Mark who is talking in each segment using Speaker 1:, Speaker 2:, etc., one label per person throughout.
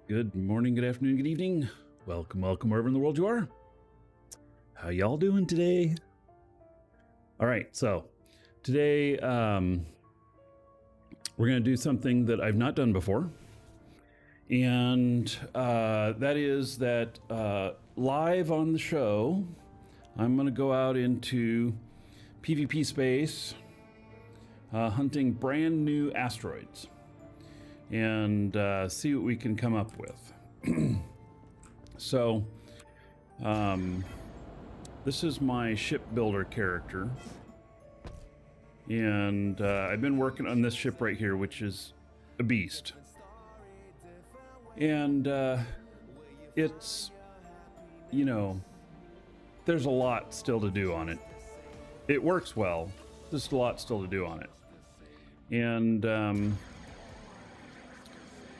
Speaker 1: Good morning, good afternoon, good evening. Welcome, wherever in the world you are. How y'all doing today? All right, so today we're going to do something that I've not done before. And that is that live on the show, I'm going to go out into PvP space hunting brand new asteroids and see what we can come up with. So, this is my shipbuilder character, and I've been working on this ship right here, which is a beast. And it's, you know, there's a lot still to do on it. It works well, just a lot still to do on it. And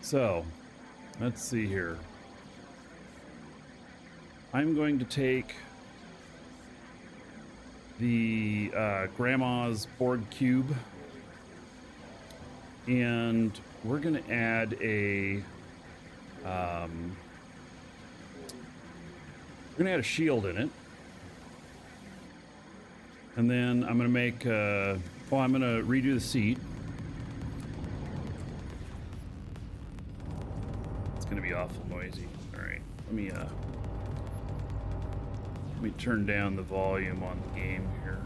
Speaker 1: so, let's see here. I'm going to take the Grandma's board cube, and we're going to add a shield in it, and then I'm going to make I'm going to redo the seat. It's going to be awful noisy. All right, let me turn down the volume on the game here.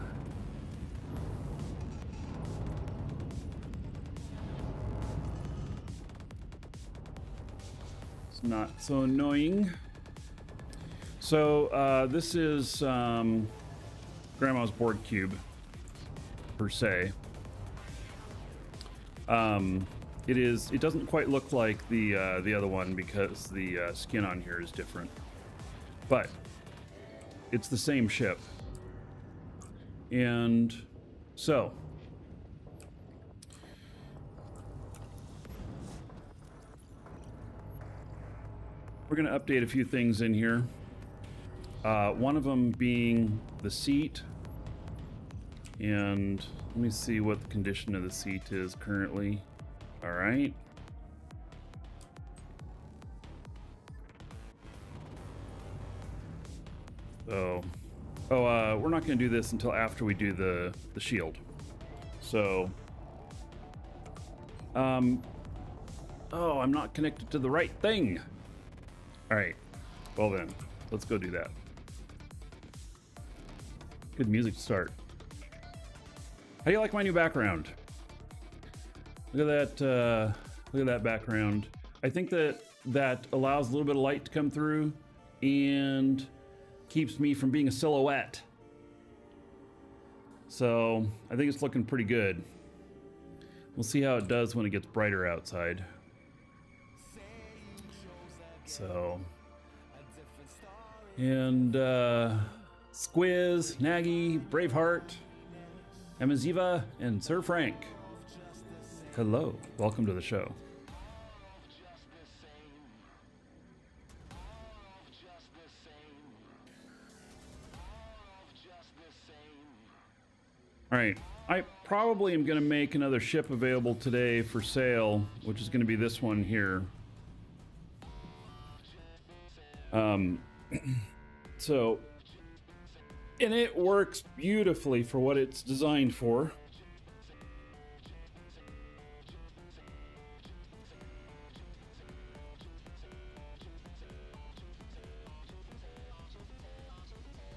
Speaker 1: It's not so annoying. So this is Grandma's board cube, per se. It doesn't quite look like the other one because the skin on here is different, but it's the same ship. And so we're going to update a few things in here. One of them being the seat. And let me see what the condition of the seat is currently. All right. So, we're not going to do this until after we do the shield. So, I'm not connected to the right thing. All right. Well then, let's go do that. Good music to start. How do you like my new background? Look at that. Look at that background. I think that allows a little bit of light to come through and keeps me from being a silhouette. So I think it's looking pretty good. We'll see how it does when it gets brighter outside. So, and Squiz, Nagy, Braveheart, Amaziva, and Sir Frank. Hello, welcome to the show. All right, I probably am going to make another ship available today for sale, which is going to be this one here. So, and it works beautifully for what it's designed for.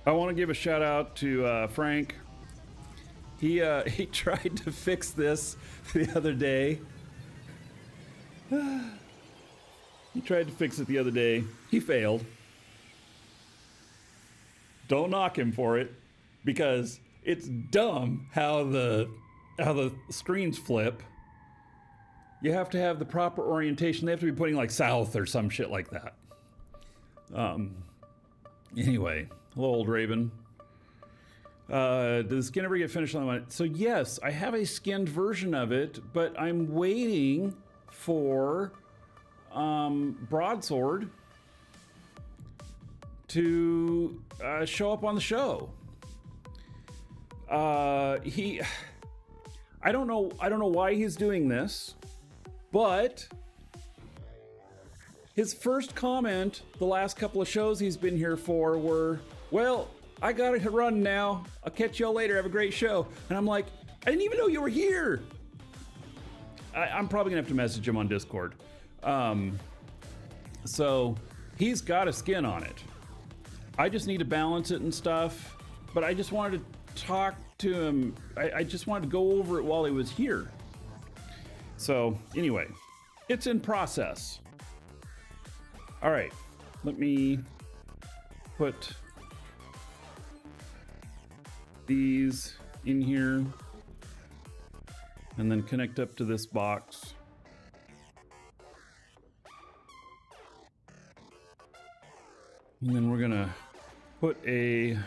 Speaker 1: I want to give a shout out to Frank. He tried to fix this the other day. He tried to fix it the other day. He failed. Don't knock him for it, because it's dumb how the screens flip. You have to have the proper orientation. They have to be putting like south or some shit like that. Anyway, hello, old Raven. Did the skin ever get finished on one? So yes, I have a skinned version of it, but I'm waiting for Broadsword to show up on the show. I don't know why he's doing this, but his first comment the last couple of shows he's been here for were, well, I gotta run now. I'll catch y'all later. Have a great show. And I'm like, I didn't even know you were here. I'm probably gonna have to message him on Discord. So he's got a skin on it. I just need to balance it and stuff, but I just wanted to talk to him. I just wanted to go over it while he was here. So anyway, it's in process. All right, let me put these in here and then connect up to this box. And then we're gonna put a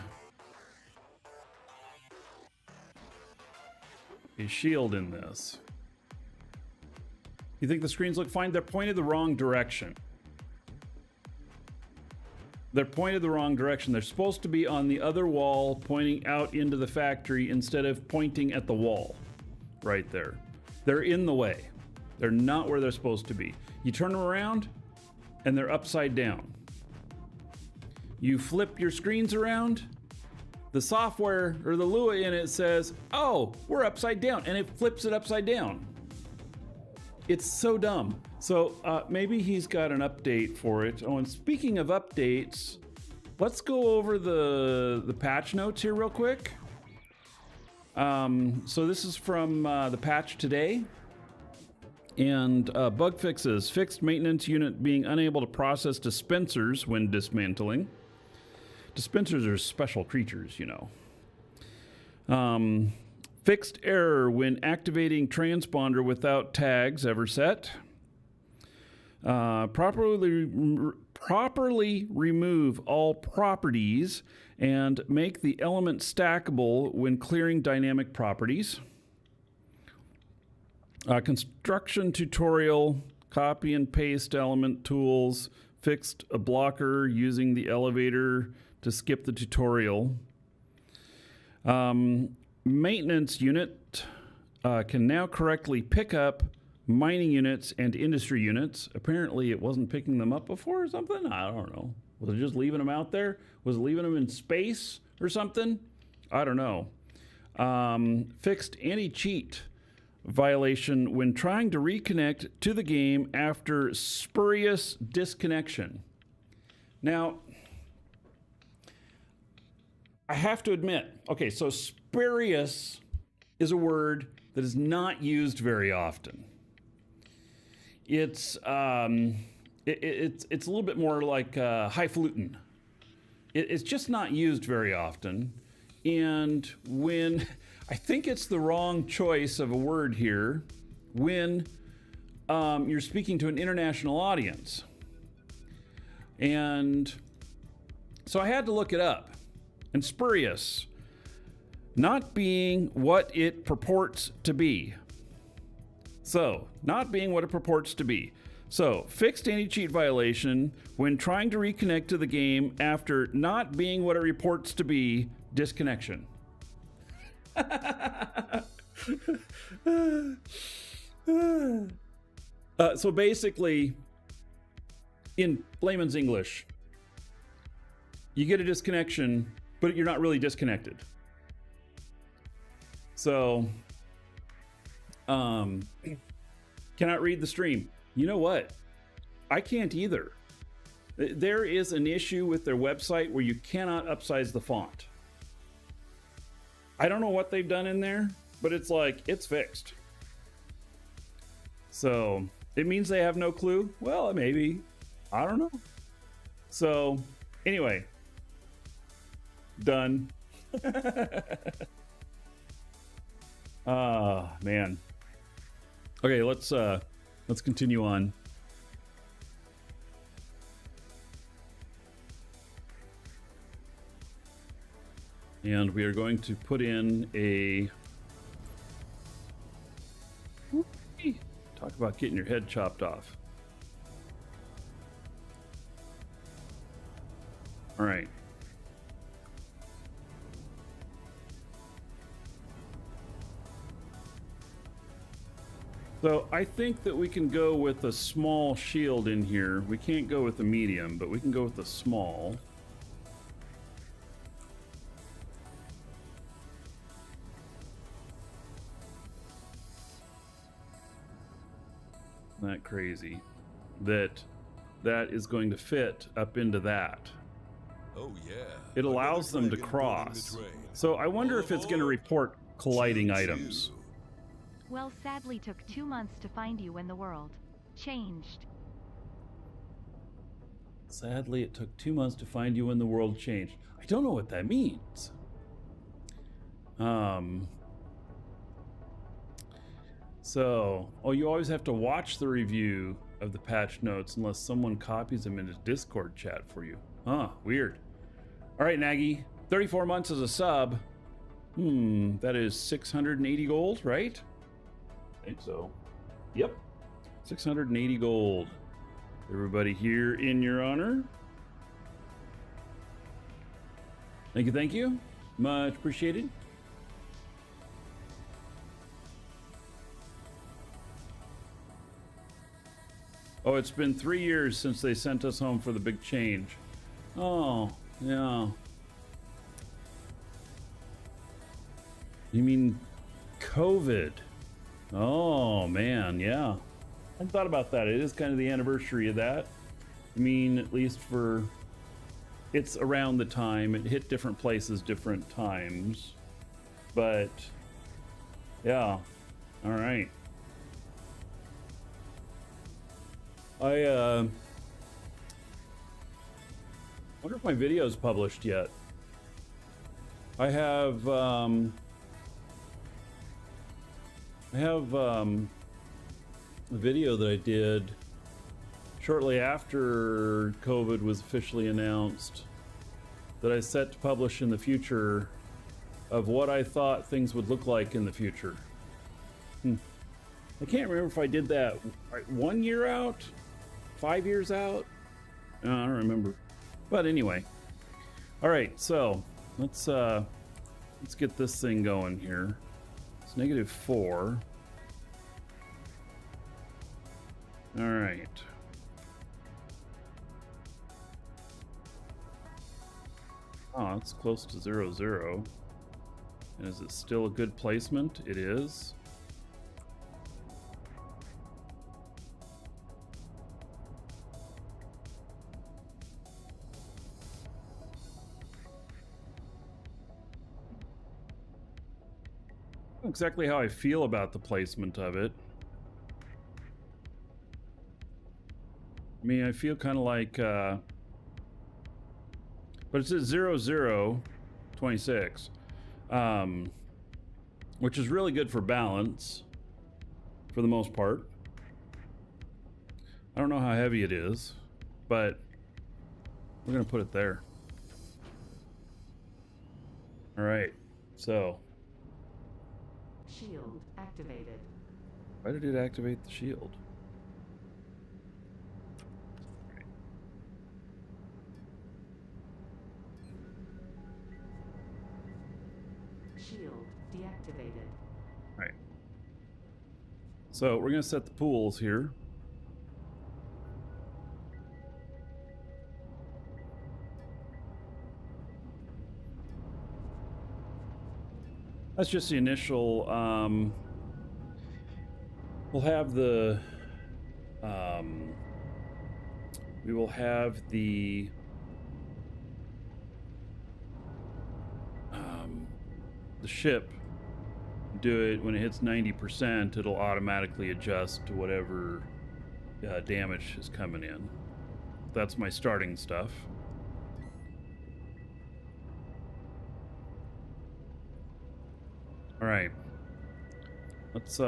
Speaker 1: shield in this. You think the screens look fine? They're pointed the wrong direction. They're pointed the wrong direction. They're supposed to be on the other wall pointing out into the factory instead of pointing at the wall right there. They're in the way. They're not where they're supposed to be. You turn them around and they're upside down. You flip your screens around, the software or the Lua in it says, oh, we're upside down, and it flips it upside down. It's so dumb. So maybe he's got an update for it. Oh, and speaking of updates, let's go over the patch notes here real quick. So this is from the patch today. And bug fixes. Fixed maintenance unit being unable to process dispensers when dismantling. Dispensers are special creatures, you know. Fixed error when activating transponder without tags ever set. Properly remove all properties and make the element stackable when clearing dynamic properties. Construction tutorial, copy and paste element tools, fixed a blocker using the elevator to skip the tutorial. Maintenance unit can now correctly pick up mining units and industry units. Apparently it wasn't picking them up before or something. I don't know. Was it just leaving them out there? Was it leaving them in space or something? I don't know. Fixed anti-cheat violation when trying to reconnect to the game after spurious disconnection. Now, I have to admit, okay, so spurious is a word that is not used very often. It's it's a little bit more like highfalutin. It's just not used very often. And when I think it's the wrong choice of a word here, when you're speaking to an international audience. And so I had to look it up. And spurious, not being what it purports to be. So, not being what it purports to be. So, fixed anti-cheat violation when trying to reconnect to the game after not being what it reports to be, disconnection. So basically, in layman's English, you get a disconnection, but you're not really disconnected. So, cannot read the stream. You know what? I can't either. There is an issue with their website where you cannot upsize the font. I don't know what they've done in there, but it's like, it's fixed. So, it means they have no clue? Well, maybe. I don't know. So, anyway. Done. Man. Okay, let's continue on. And we are going to put in a... Talk about getting your head chopped off. All right. So I think that we can go with a small shield in here. We can't go with a medium, but we can go with a small. Isn't that crazy? That is going to fit up into that.
Speaker 2: Oh yeah.
Speaker 1: It allows them to cross. So I wonder if it's going to report colliding items.
Speaker 3: Well, sadly took 2 months to find you when the world changed.
Speaker 1: Sadly, it took 2 months to find you when the world changed. I don't know what that means. So, you always have to watch the review of the patch notes unless someone copies them into Discord chat for you. Huh, weird. All right, Nagy, 34 months as a sub. That is 680 gold, right? I think so. Yep, 680 gold. Everybody here in your honor. Thank you, thank you. Much appreciated. Oh, it's been 3 years since they sent us home for the big change. Oh, yeah. You mean COVID? Oh, man, yeah. I thought about that. It is kind of the anniversary of that. I mean, at least for... It's around the time. It hit different places, different times. But, yeah. All right. I wonder if my video is published yet. I have a video that I did shortly after COVID was officially announced that I set to publish in the future of what I thought things would look like in the future. I can't remember if I did that 1 year out, 5 years out. I don't remember. But anyway. All right, so let's get this thing going here. It's -4. All right. Oh, it's close to 0, 0. And is it still a good placement? It is. Exactly how I feel about the placement of it. I mean, I feel kind of like, but it's at 0, 0, 26, which is really good for balance for the most part. I don't know how heavy it is, but we're gonna put it there. All right, so.
Speaker 4: Shield activated.
Speaker 1: Why did it activate the shield?
Speaker 4: Shield deactivated.
Speaker 1: Right. So we're going to set the pools here. That's just the initial. We'll have the. We will have the. The ship do it when it hits 90%. It'll automatically adjust to whatever damage is coming in. That's my starting stuff. All right, let's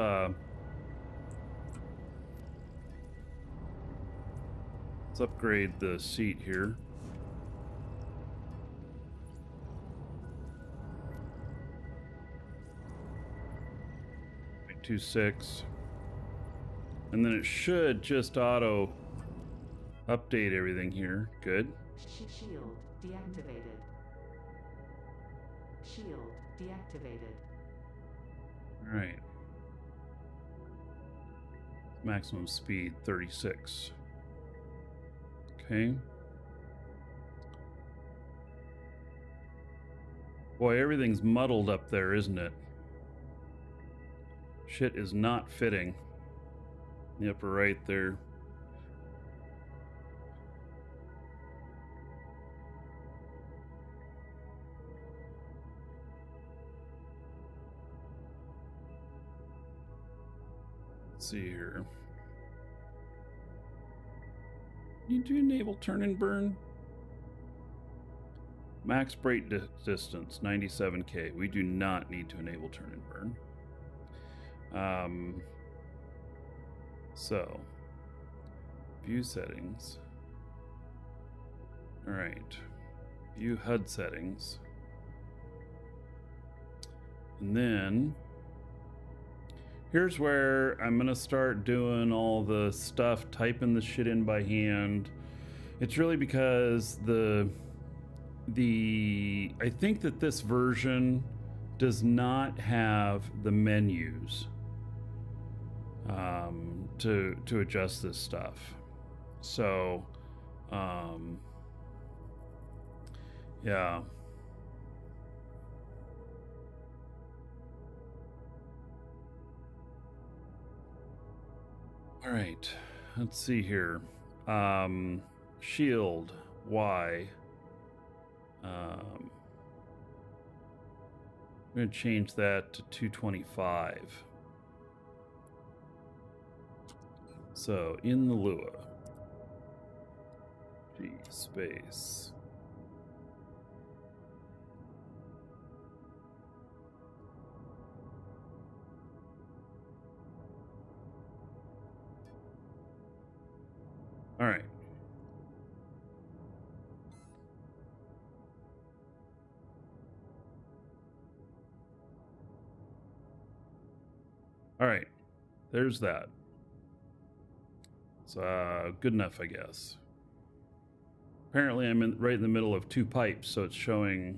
Speaker 1: upgrade the seat here. Like 2.6, and then it should just auto update everything here. Good.
Speaker 4: Shield deactivated. Shield deactivated.
Speaker 1: All right. Maximum speed 36. Okay. Boy, everything's muddled up there, isn't it? Shit is not fitting. The upper right there. Let's see here. Need to enable turn and burn. Max brake distance 97k. We do not need to enable turn and burn. So view settings. All right, view HUD settings, and then here's where I'm gonna start doing all the stuff, typing the shit in by hand. It's really because I think that this version does not have the menus to adjust this stuff. So yeah. All right, let's see here. Shield Y. I'm going to change that to 225. So in the Lua, G space. All right. All right, there's that. It's good enough, I guess. Apparently I'm right in the middle of two pipes, so it's showing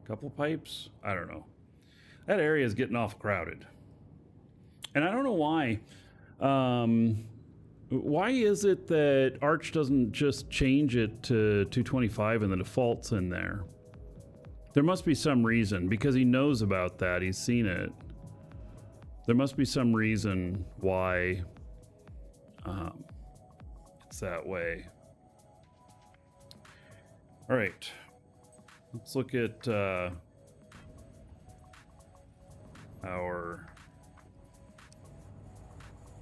Speaker 1: a couple pipes. I don't know. That area is getting awful crowded. And I don't know why. Why is it that Arch doesn't just change it to 225 and the default's in there? There must be some reason, because he knows about that. He's seen it. There must be some reason why it's that way. All right, let's look at our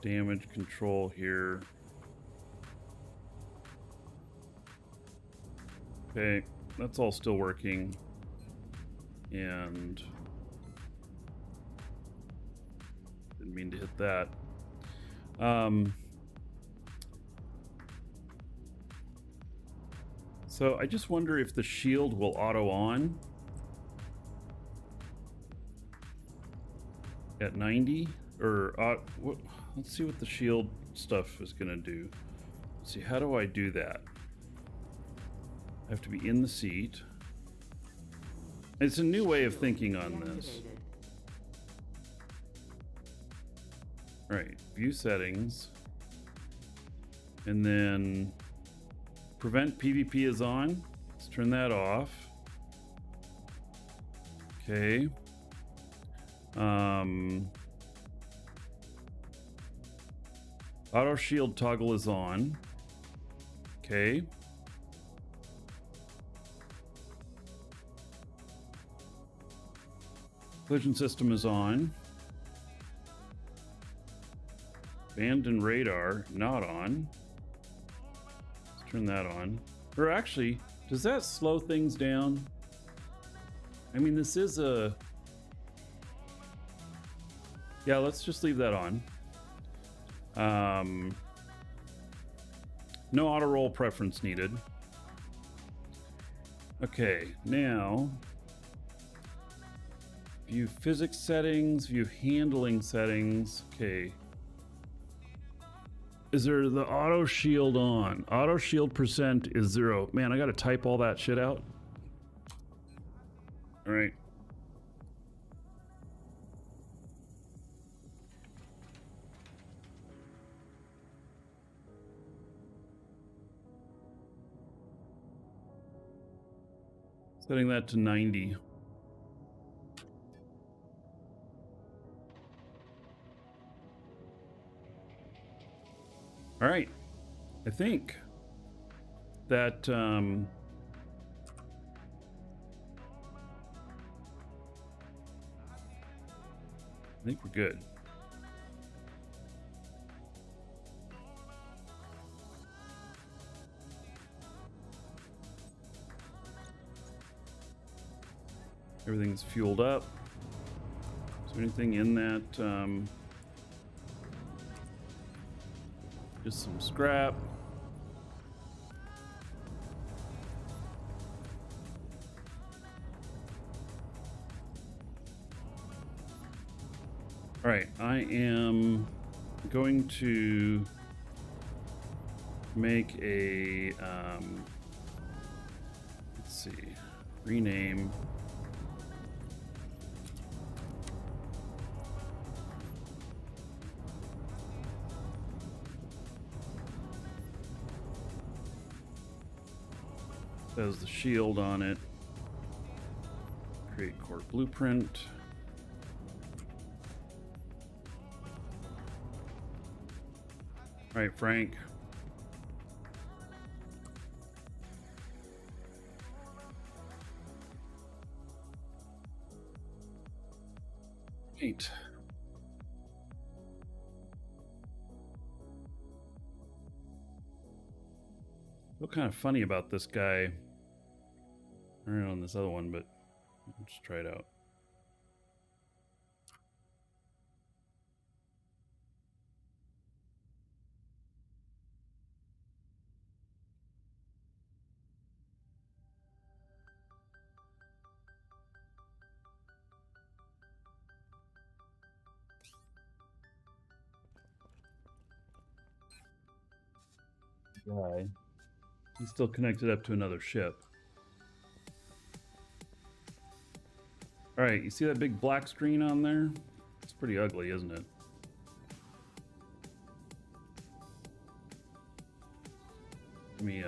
Speaker 1: damage control here. Okay, that's all still working. And didn't mean to hit that. So I just wonder if the shield will auto on at 90 or let's see what the shield stuff is gonna do. Let's see, how do I do that? I have to be in the seat. It's a new way of thinking on this. Right, view settings, and then prevent PvP is on. Let's turn that off. Okay. Auto shield toggle is on. Okay. Collision system is on. Abandoned radar not on. Let's turn that on. Or actually, does that slow things down? I mean, this is a... Yeah, let's just leave that on. No auto roll preference needed. Okay, now view physics settings, view handling settings. Okay. Is there the auto shield on? Auto shield percent is 0. Man, I gotta type all that shit out. All right. Setting that to 90. All right. I think that I think we're good. Everything's fueled up. Is there anything in that? Just some scrap. All right, I am going to make a, let's see, rename. Says the shield on it. Create core blueprint. All right, Frank. Eight. Feel kind of funny about this guy. I don't know on this other one, but let's try it out. Guy. He's still connected up to another ship. All right, you see that big black screen on there? It's pretty ugly, isn't it? Let me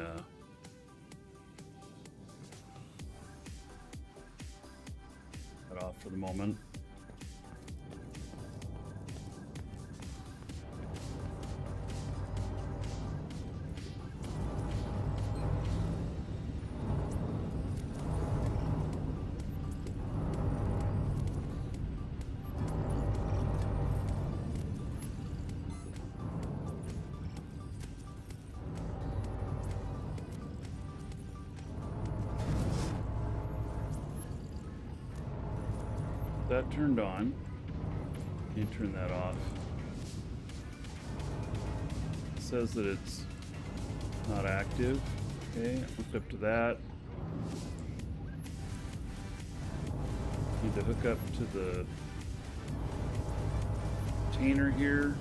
Speaker 1: cut off for the moment. That turned on. You turn that off. It says that it's not active. Okay, hooked up to that. Need to hook up to the container here.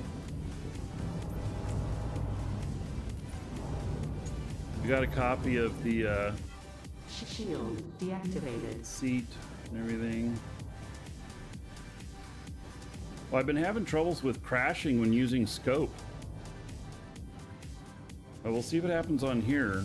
Speaker 1: You got a copy of the
Speaker 4: Shield deactivated.
Speaker 1: seat and everything. Well, I've been having troubles with crashing when using scope. But we'll see what happens on here.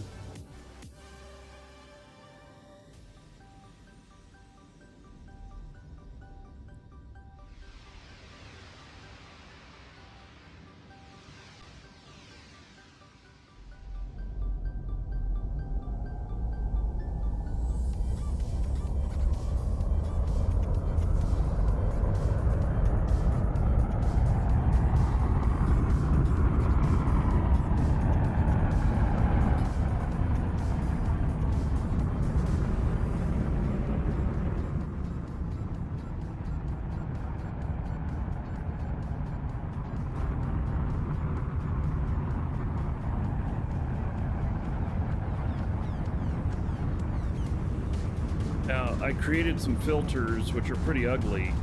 Speaker 1: Now, I created some filters, which are pretty ugly,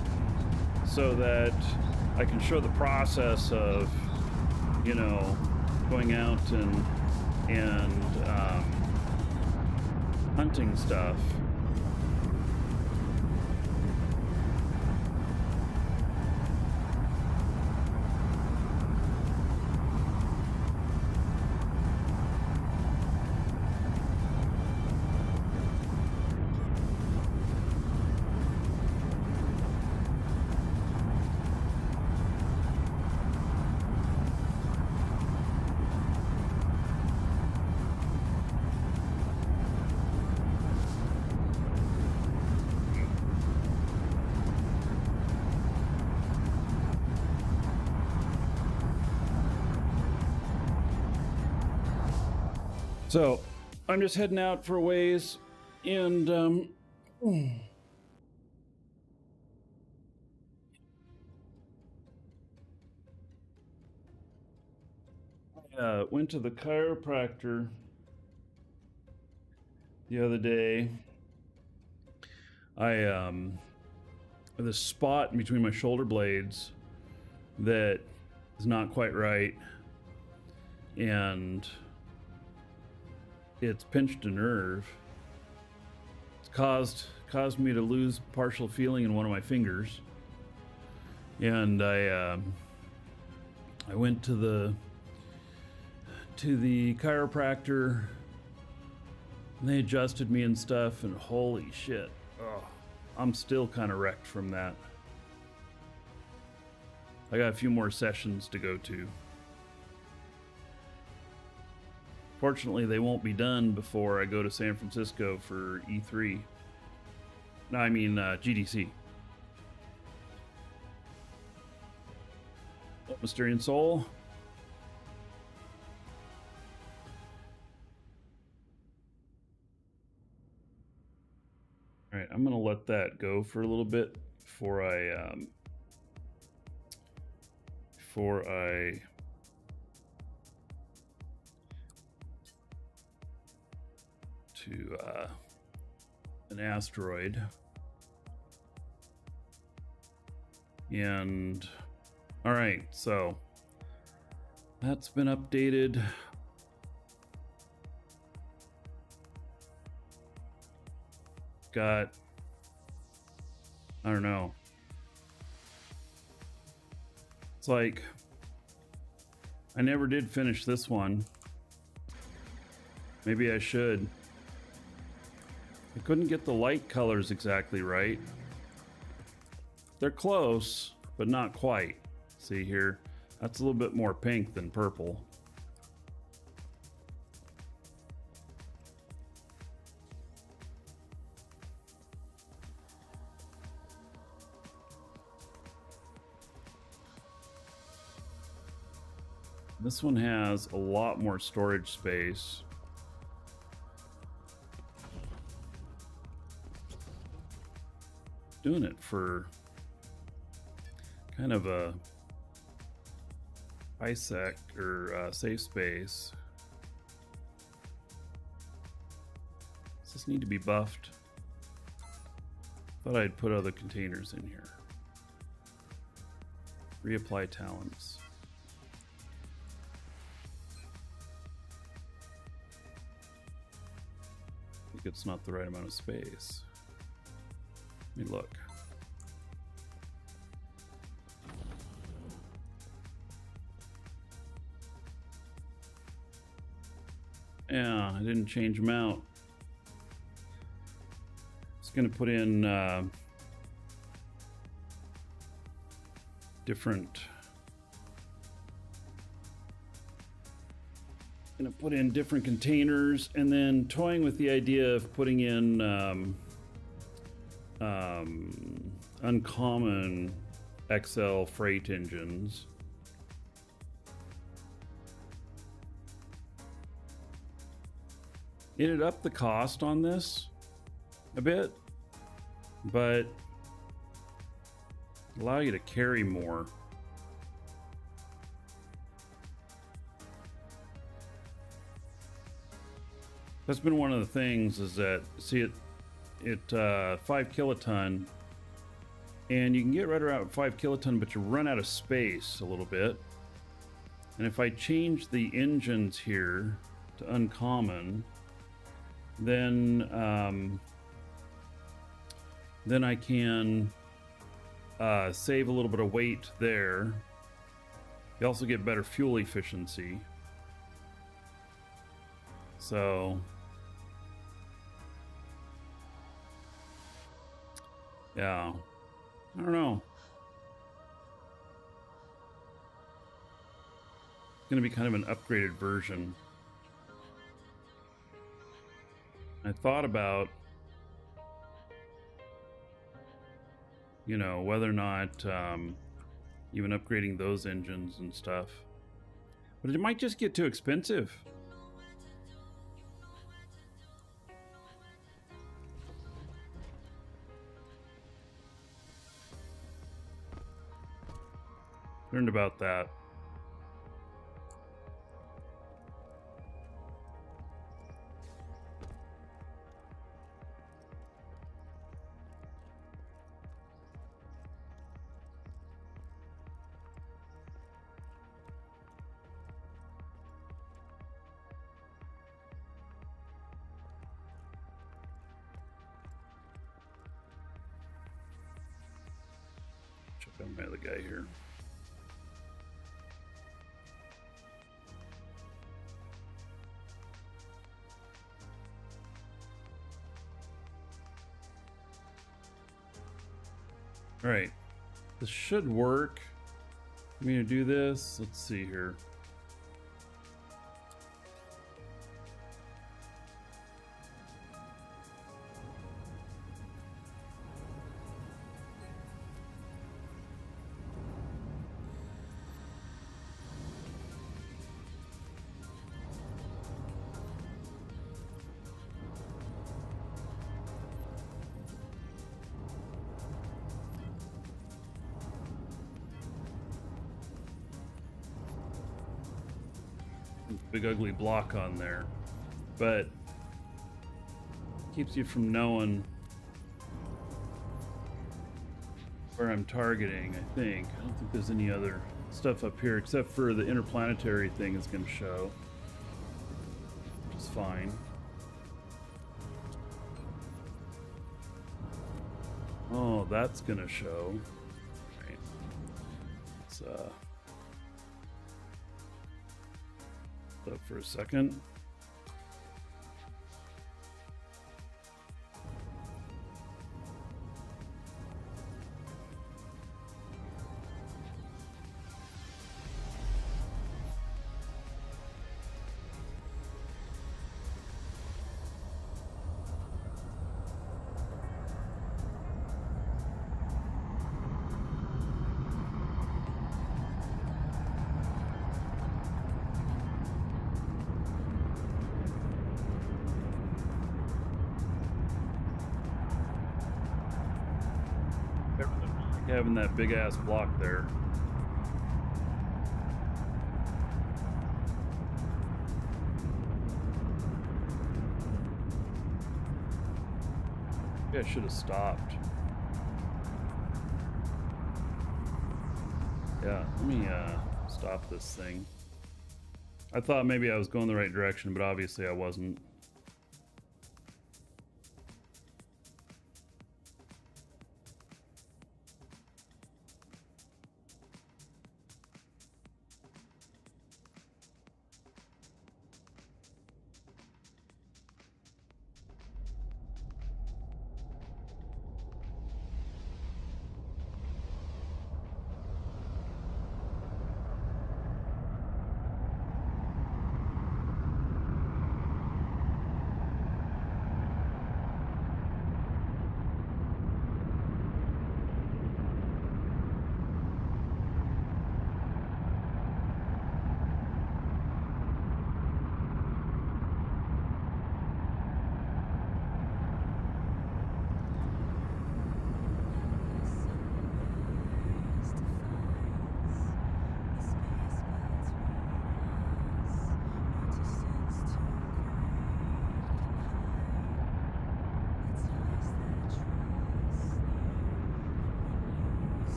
Speaker 1: so that I can show the process of, you know, going out and hunting stuff. So I'm just heading out for a ways, and went to the chiropractor the other day. I have this spot between my shoulder blades that is not quite right, and it's pinched a nerve. It's caused me to lose partial feeling in one of my fingers, and I went to the chiropractor, and they adjusted me and stuff, and holy shit, I'm still kind of wrecked from that. I got a few more sessions to go to. Fortunately, they won't be done before I go to San Francisco for E3. No, I mean GDC. Oh, Mysterian Soul. All right, I'm gonna let that go for a little bit before I to an asteroid. And all right, so that's been updated. Got, I don't know. It's like I never did finish this one. Maybe I should. I couldn't get the light colors exactly right. They're close, but not quite. See here, that's a little bit more pink than purple. This one has a lot more storage space. Doing it for kind of a bisect or safe space. Does this need to be buffed? Thought I'd put other containers in here. Reapply talents. I think it's not the right amount of space. Let me look. Yeah, I didn't change them out. It's gonna put in different. Gonna put in different containers, and then toying with the idea of putting in uncommon XL freight engines. It'd up the cost on this a bit, but allow you to carry more. That's been one of the things, is that, see it 5 kiloton, and you can get right around 5 kiloton, but you run out of space a little bit. And if I change the engines here to uncommon, then I can save a little bit of weight there. You also get better fuel efficiency. So yeah, I don't know. It's going to be kind of an upgraded version. I thought about, you know, whether or not even upgrading those engines and stuff. But it might just get too expensive. Learned about that. Check on my other guy here. All right, this should work. I'm gonna do this. Let's see here. Big ugly block on there, but keeps you from knowing where I'm targeting. I think I don't think there's any other stuff up here except for the interplanetary thing is going to show, which is fine. Oh, that's going to show. Right. Let's up for a second. Having that big ass block there. Maybe I should have stopped. Yeah, let me stop this thing. I thought maybe I was going the right direction, but obviously I wasn't.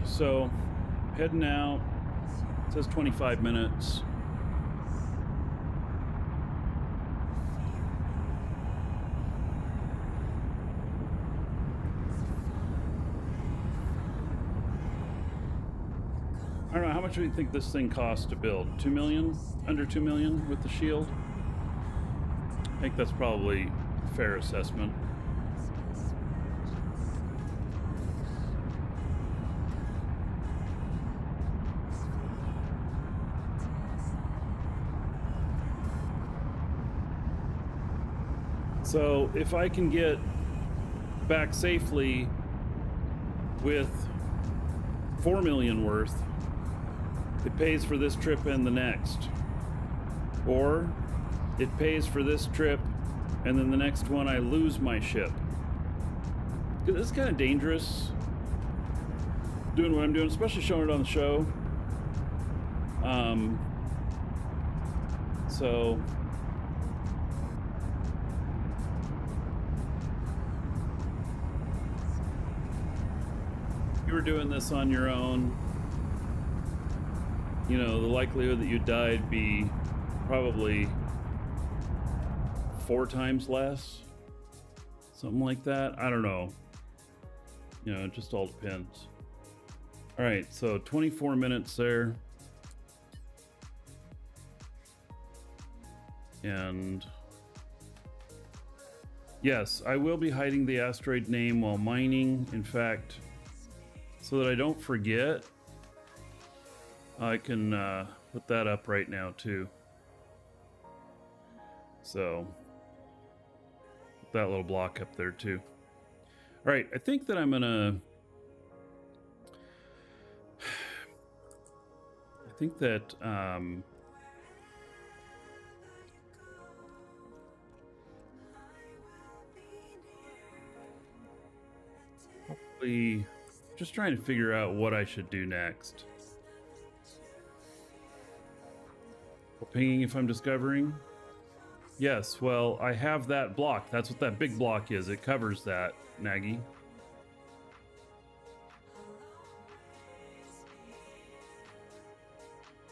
Speaker 1: So heading out, it says 25 minutes. I don't know, how much do you think this thing costs to build? 2 million? Under 2 million with the shield? I think that's probably a fair assessment. So if I can get back safely with 4 million worth, it pays for this trip and the next. Or it pays for this trip and then the next one I lose my ship. This is kind of dangerous. doing what I'm doing, especially showing it on the show. So if you were doing this on your own, you know, the likelihood that you died be probably 4 times less, something like that. I don't know. You know, it just all depends. All right, so 24 minutes there. And yes, I will be hiding the asteroid name while mining. In fact, so that I don't forget, I can put that up right now too. So put that little block up there too. All right, I think that I'm gonna, I think that probably just trying to figure out what I should do next. Pinging if I'm discovering. Yes, well, I have that block. That's what that big block is. It covers that, Nagy.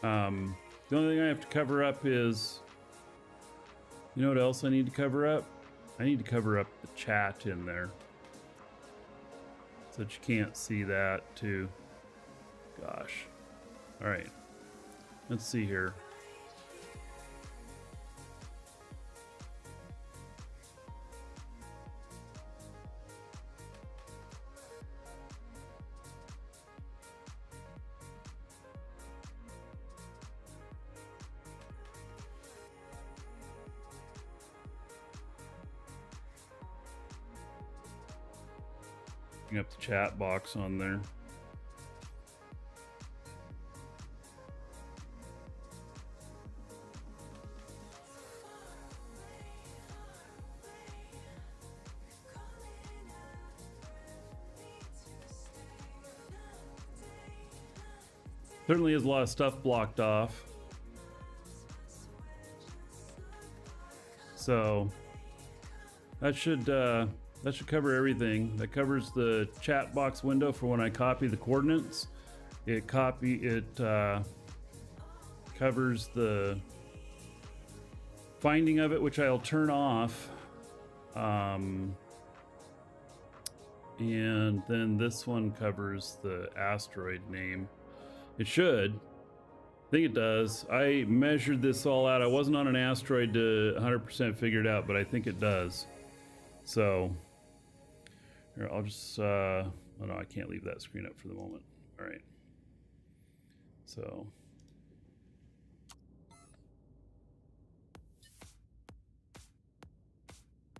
Speaker 1: The only thing I have to cover up is, you know what else I need to cover up? I need to cover up the chat in there, so that you can't see that too. Gosh. All right. Let's see here. Up the chat box on there. Certainly is a lot of stuff blocked off. So that should cover everything. That covers the chat box window for when I copy the coordinates. It covers the finding of it, which I'll turn off. And then this one covers the asteroid name. It should. I think it does. I measured this all out. I wasn't on an asteroid to 100% figure it out, but I think it does. So here, I'll just, oh no, I can't leave that screen up for the moment. All right. So.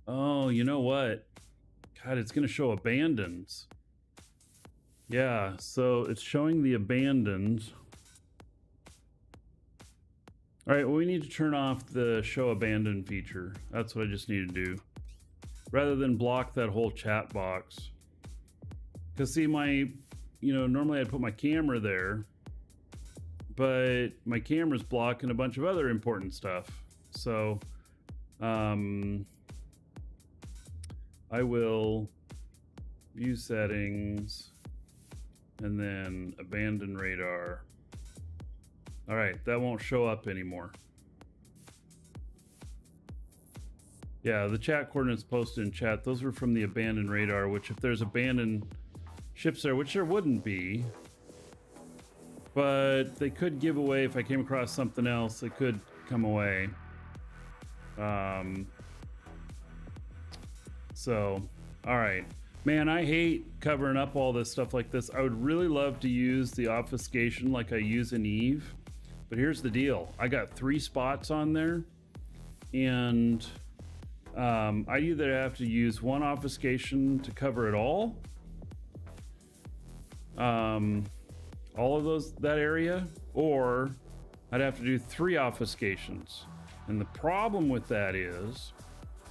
Speaker 1: Oh, you know what? God, it's going to show abandons. Yeah, so it's showing the abandoned. All right, well, we need to turn off the show abandoned feature. That's what I just need to do. Rather than block that whole chat box. Because see, normally I'd put my camera there, but my camera's blocking a bunch of other important stuff. So, I will view settings and then abandon radar. All right, that won't show up anymore. Yeah, the chat coordinates posted in chat, those were from the abandoned radar, which if there's abandoned ships there, which there wouldn't be, but they could give away if I came across something else, they could come away. So, all right. Man, I hate covering up all this stuff like this. I would really love to use the obfuscation like I use in Eve, but here's the deal. I got 3 spots on there, and I either have to use 1 obfuscation to cover it all of that area, or I'd have to do 3 obfuscations. And the problem with that is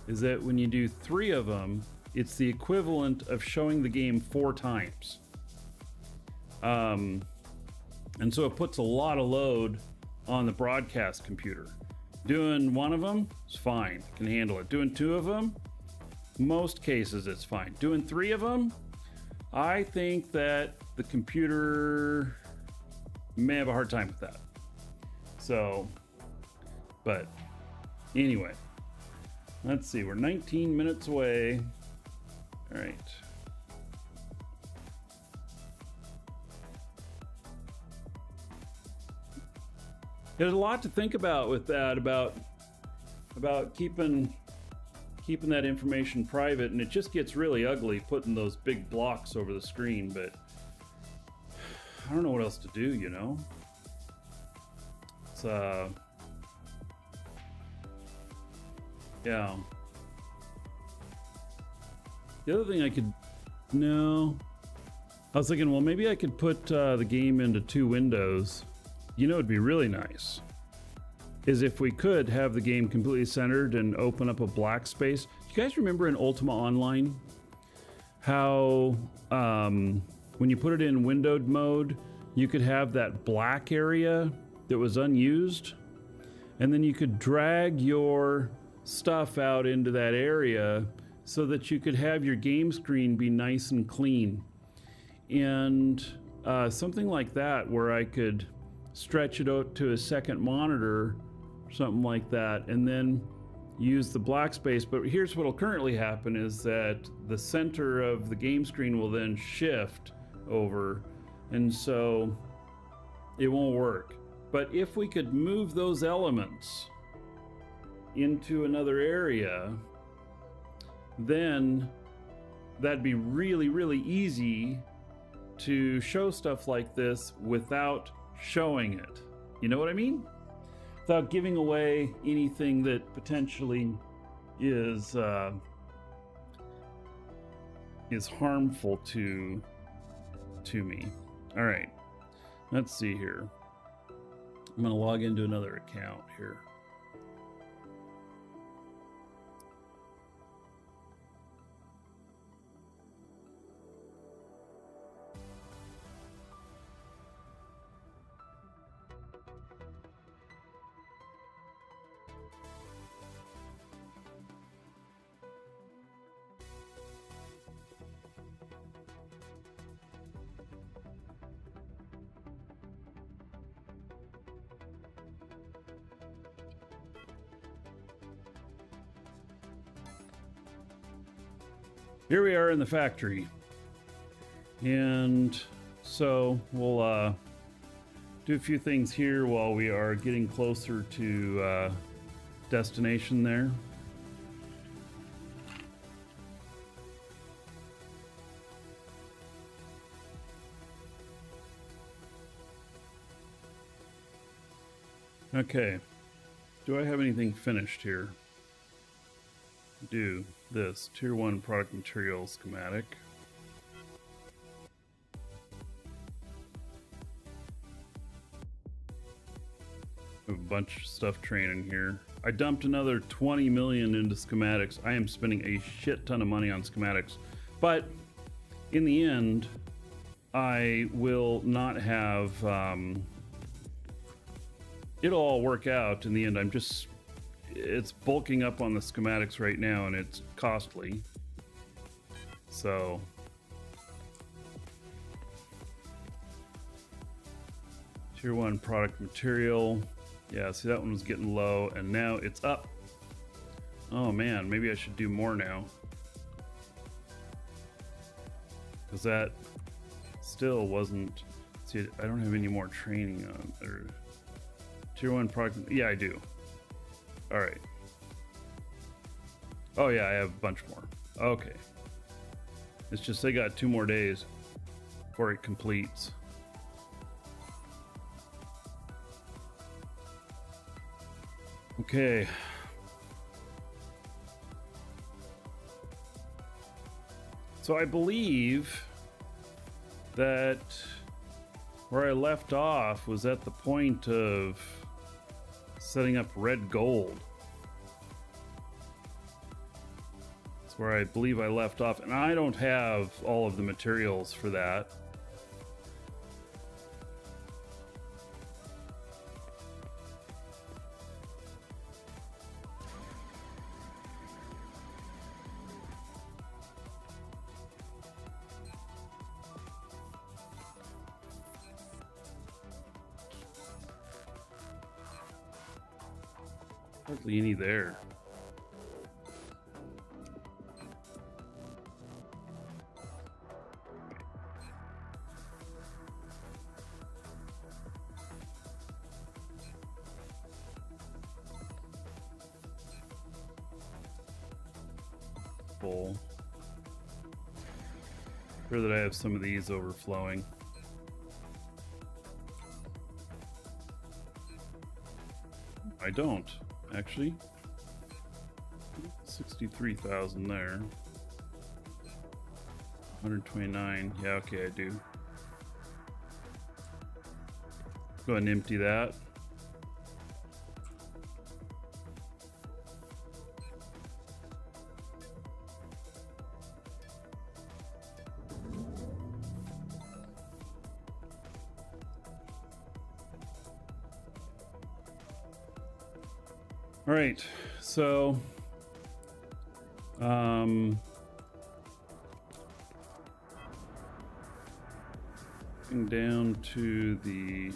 Speaker 1: that when you do 3 of them, it's the equivalent of showing the game 4 times. And so it puts a lot of load on the broadcast computer. Doing one of them is fine, can handle it. Doing two of them, most cases it's fine. Doing three of them, I think that the computer may have a hard time with that. So, but anyway, let's see, we're 19 minutes away. All right. There's a lot to think about with that, about keeping that information private, and it just gets really ugly putting those big blocks over the screen, but I don't know what else to do, you know? It's yeah. The other thing I was thinking, well, maybe I could put the game into two windows. You know, it'd be really nice is if we could have the game completely centered and open up a black space. You guys remember in Ultima Online how when you put it in windowed mode, you could have that black area that was unused, and then you could drag your stuff out into that area so that you could have your game screen be nice and clean. And something like that where I could stretch it out to a second monitor, something like that, and then use the black space. But here's what will currently happen is that the center of the game screen will then shift over, and so it won't work. But if we could move those elements into another area, then that'd be really, really easy to show stuff like this without showing it. You know what I mean? Without giving away anything that potentially is harmful to me. All right, let's see here. I'm gonna log into another account here. Here we are in the factory, and so we'll do a few things here while we are getting closer to destination there. Okay, do I have anything finished here? Do this tier 1 product material schematic. A bunch of stuff training here. I dumped another 20 million into schematics. I am spending a shit ton of money on schematics, but in the end I will not have it'll all work out in the end. It's bulking up on the schematics right now, and it's costly. So tier 1 product material. Yeah, see, that one was getting low, and now it's up. Oh man, maybe I should do more now, because that still wasn't. See, I don't have any more training on or tier 1 product. Yeah, I do. All right. Oh yeah, I have a bunch more. Okay. It's just they got 2 more days before it completes. Okay. So I believe that where I left off was at the point of setting up red gold. That's where I believe I left off, and I don't have all of the materials for that. Hardly any there. Full. Sure that I have some of these overflowing. I don't, actually. 63,000 there. 129. Yeah, okay, I do. Go ahead and empty that. All right, so getting down to the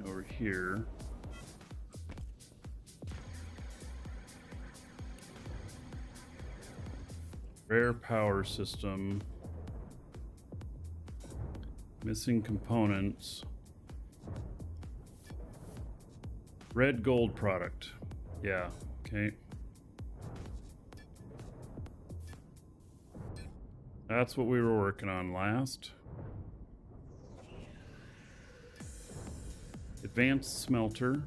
Speaker 1: over here. Rare power system. Missing components. Red gold product. Yeah, okay. That's what we were working on last. Advanced smelter.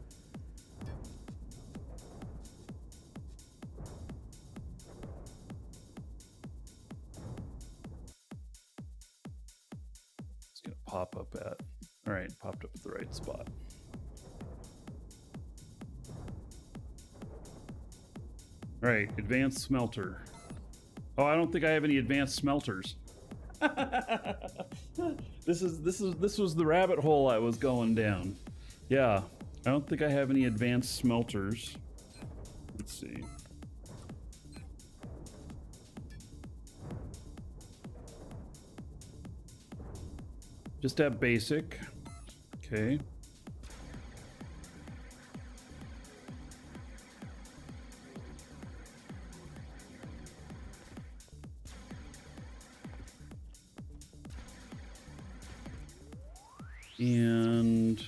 Speaker 1: It's gonna pop up at, all right, popped up at the right spot. All right, advanced smelter. Oh, I don't think I have any advanced smelters. This was the rabbit hole I was going down. Yeah, I don't think I have any advanced smelters. Let's see. Just have basic. Okay. And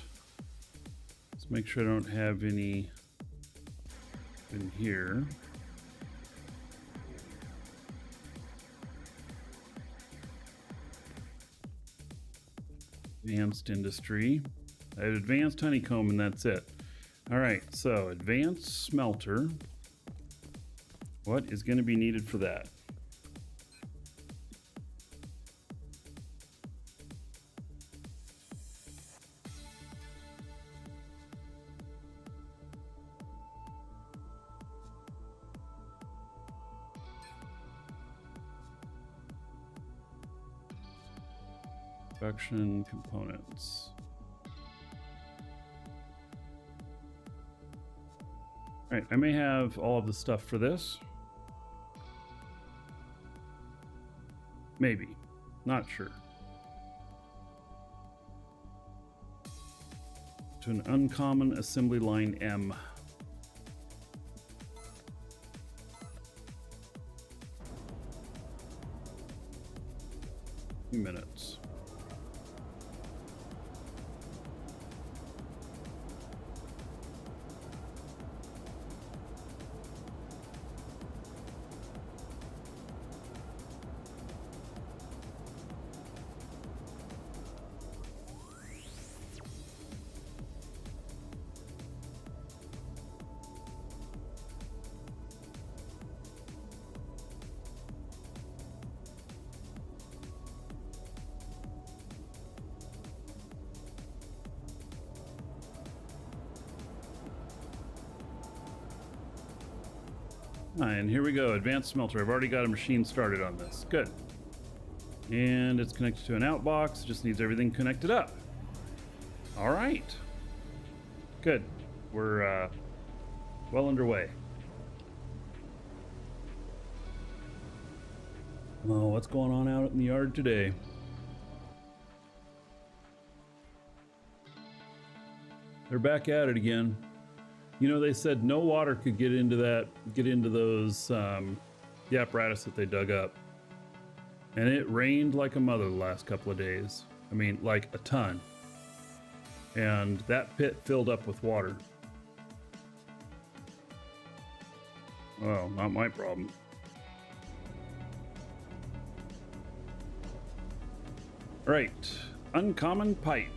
Speaker 1: let's make sure I don't have any in here. Advanced industry. I have advanced honeycomb and that's it. All right, so advanced smelter. What is going to be needed for that? Production components. All right, I may have all of the stuff for this. Maybe, not sure. To an uncommon assembly line M. Few minutes. And here we go, advanced smelter. I've already got a machine started on this. Good. And it's connected to an outbox. Just needs everything connected up. All right. Good. We're well underway. Oh, what's going on out in the yard today? They're back at it again. You know, they said no water could get into those, the apparatus that they dug up. And it rained like a mother the last couple of days. I mean, like a ton. And that pit filled up with water. Well, not my problem. Right, uncommon pipe.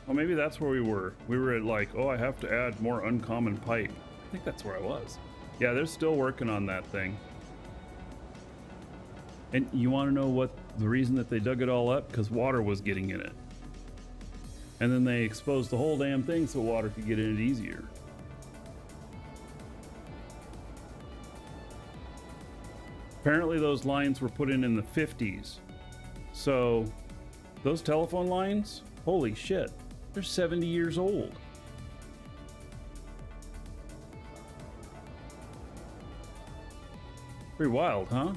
Speaker 1: Well, maybe that's where we were. We were at like, oh, I have to add more uncommon pipe. I think that's where I was. Yeah, they're still working on that thing. And you want to know what the reason that they dug it all up? Because water was getting in it. And then they exposed the whole damn thing so water could get in it easier. Apparently those lines were put in the 50s. So those telephone lines, holy shit, they're 70 years old. Pretty wild, huh?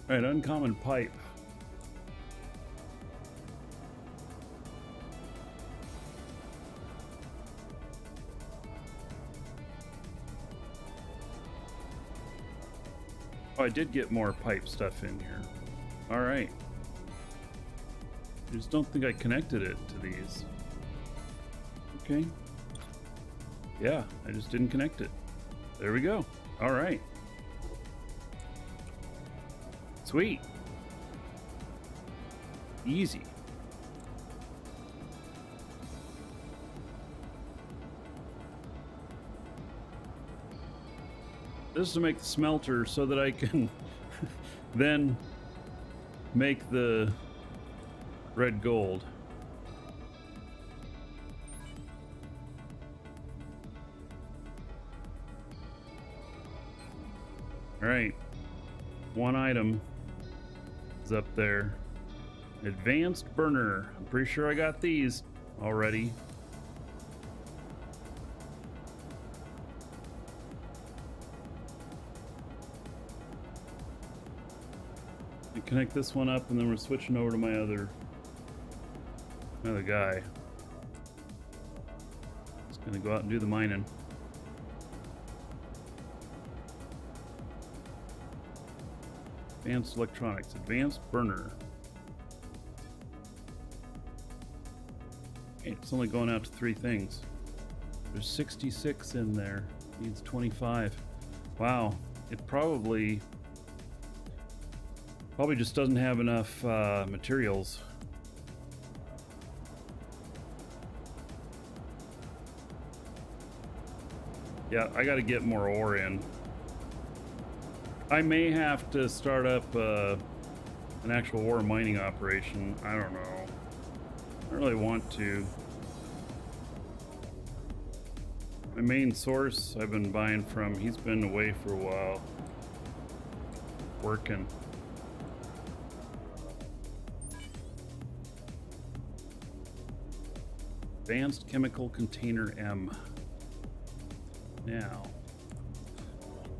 Speaker 1: Right, uncommon pipe. Oh, I did get more pipe stuff in here. All right. I just don't think I connected it to these. Okay. Yeah, I just didn't connect it. There we go. All right. Sweet. Easy. This is to make the smelter so that I can then make the red gold. All right, one item is up there. Advanced burner. I'm pretty sure I got these already. I connect this one up and then we're switching over to my other guy. Just gonna go out and do the mining. Advanced electronics, advanced burner. Okay, it's only going out to 3 things. There's 66 in there. Needs 25. Wow, it probably just doesn't have enough materials. Yeah, I got to get more ore in. I may have to start up an actual ore mining operation. I don't know. I really want to. My main source I've been buying from, he's been away for a while. Working. Advanced chemical container M. Now,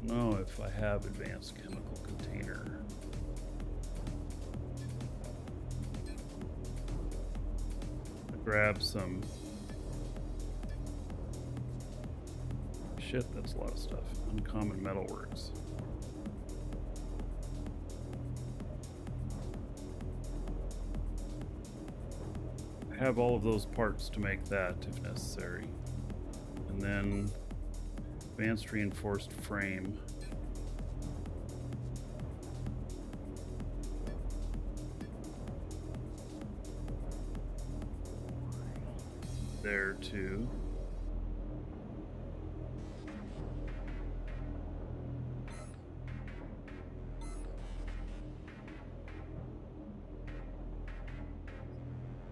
Speaker 1: I don't know if I have advanced chemical container. I'll grab some. Shit, that's a lot of stuff. Uncommon metalworks. I have all of those parts to make that if necessary. And then advanced reinforced frame. There too.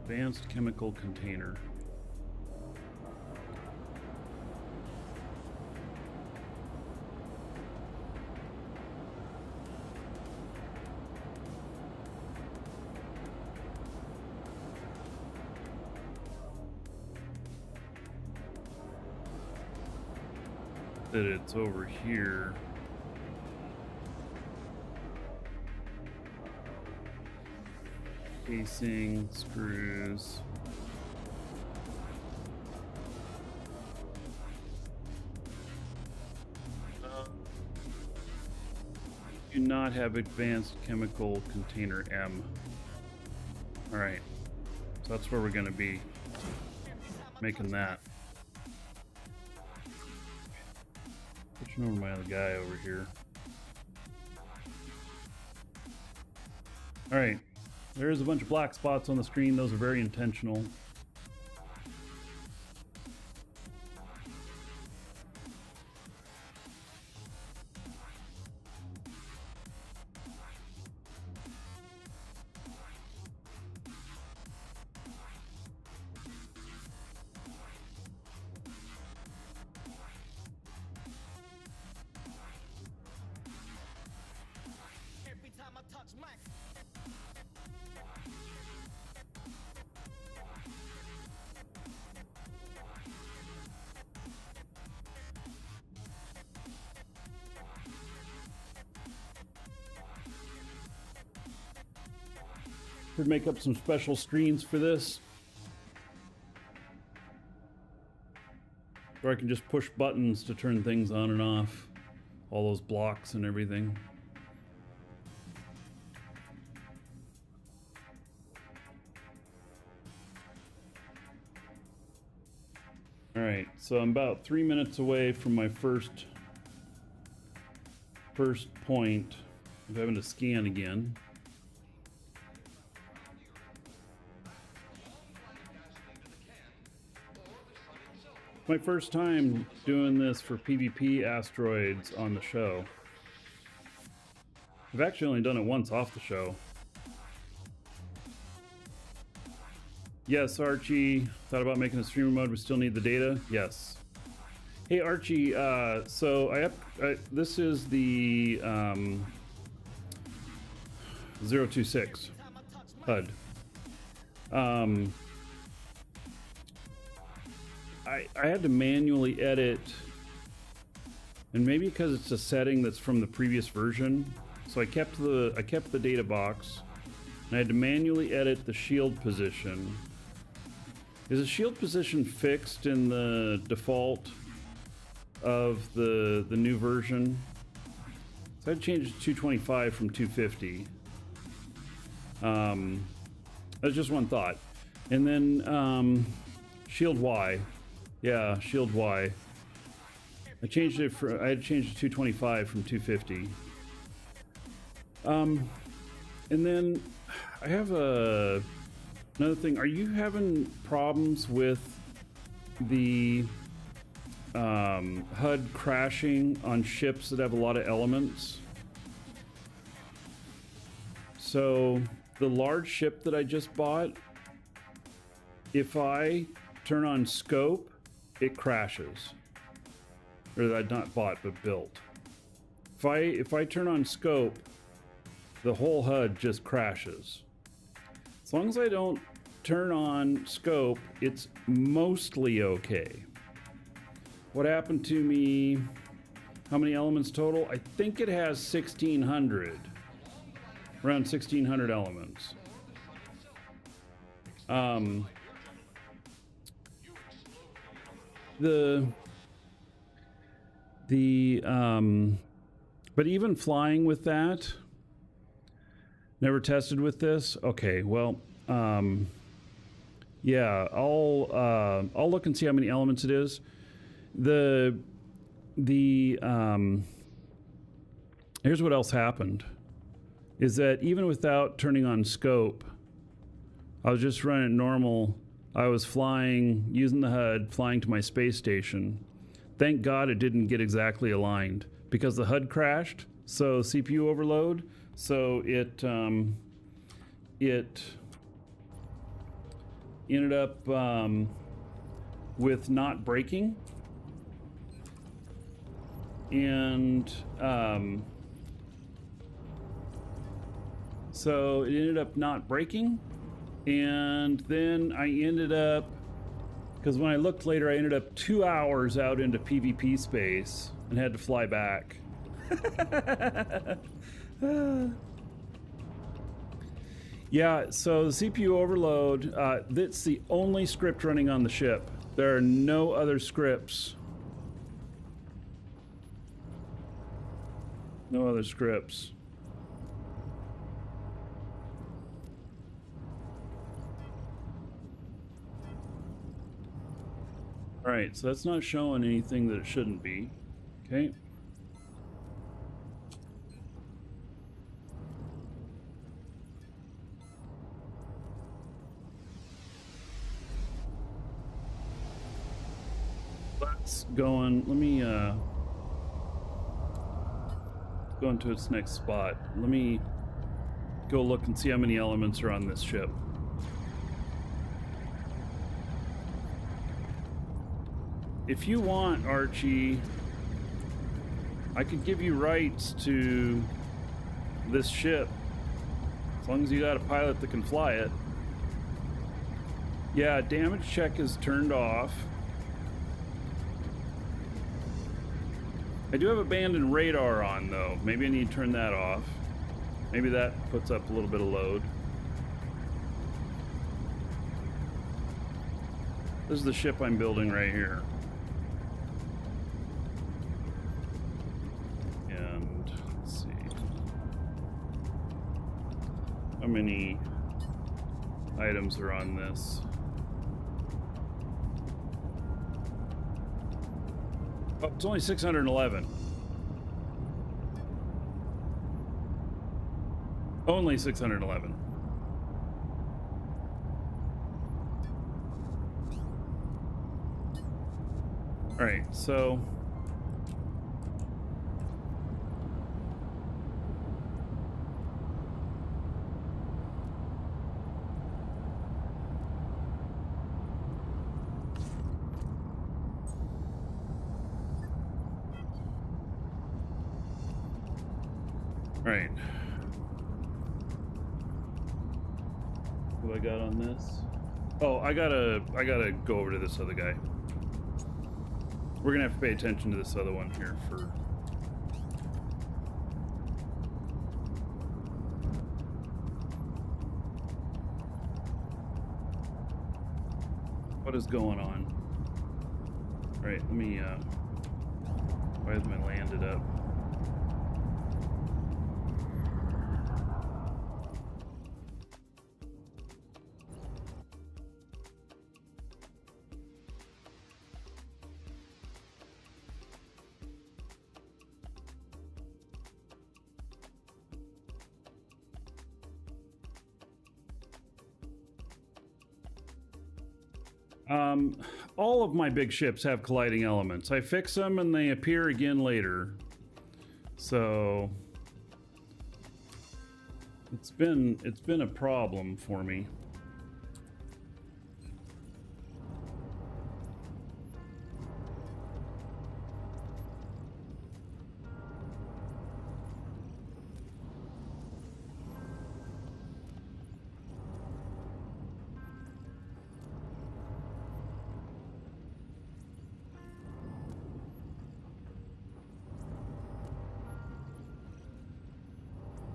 Speaker 1: Advanced chemical container. That it's over here. Casing, screws. Do not have advanced chemical container M. All right, so that's where we're going to be making that. Switching over my other guy over here. All right, there's a bunch of black spots on the screen. Those are very intentional. Could make up some special screens for this, where I can just push buttons to turn things on and off, all those blocks and everything. All right, so I'm about 3 minutes away from my first point of having to scan again. My first time doing this for PvP asteroids on the show. I've actually only done it once off the show. Yes, Archie, thought about making a streamer mode, we still need the data? Yes. Hey Archie, so this is the 026 HUD. I had to manually edit, and maybe because it's a setting that's from the previous version, so I kept the data box, and I had to manually edit the shield position. Is the shield position fixed in the default of the new version? So I changed it to 225 from 250. That's just one thought. And then shield Y. Yeah, shield Y. I changed it for, I had changed it to 225 from 250. And then I have another thing. Are you having problems with the HUD crashing on ships that have a lot of elements? So the large ship that I just bought, if I turn on scope, it crashes. Or that I'd not bought but built. If I turn on scope, the whole HUD just crashes. As long as I don't turn on scope, it's mostly okay. What happened to me? How many elements total? I think it has 1,600. Around 1,600 elements. But even flying with that, never tested with this. Okay, well, yeah, I'll look and see how many elements it is. Here's what else happened, is that even without turning on scope, I was just running normal. I was flying, using the HUD, flying to my space station. Thank God it didn't get exactly aligned, because the HUD crashed, so CPU overload, so it ended up with not breaking, and so it ended up not breaking, and then I ended up, because when I looked later, I ended up 2 hours out into PvP space and had to fly back. Yeah, so the CPU overload, that's the only script running on the ship. There are no other scripts. No other scripts. right, so that's not showing anything that it shouldn't be. Okay. Let's go on. Let me go into its next spot. Let me go look and see how many elements are on this ship. If you want, Archie, I could give you rights to this ship, as long as you got a pilot that can fly it. Yeah, damage check is turned off. I do have abandoned radar on, though. Maybe I need to turn that off. Maybe that puts up a little bit of load. This is the ship I'm building right here. And let's see. How many items are on this? Oh, it's only 611. Only 611. All right, so right. What I got on this? Oh, I gotta go over to this other guy. We're gonna have to pay attention to this other one here for. What is going on? All right, let me. Why is my landed up? All of my big ships have colliding elements. I fix them and they appear again later. So it's been a problem for me.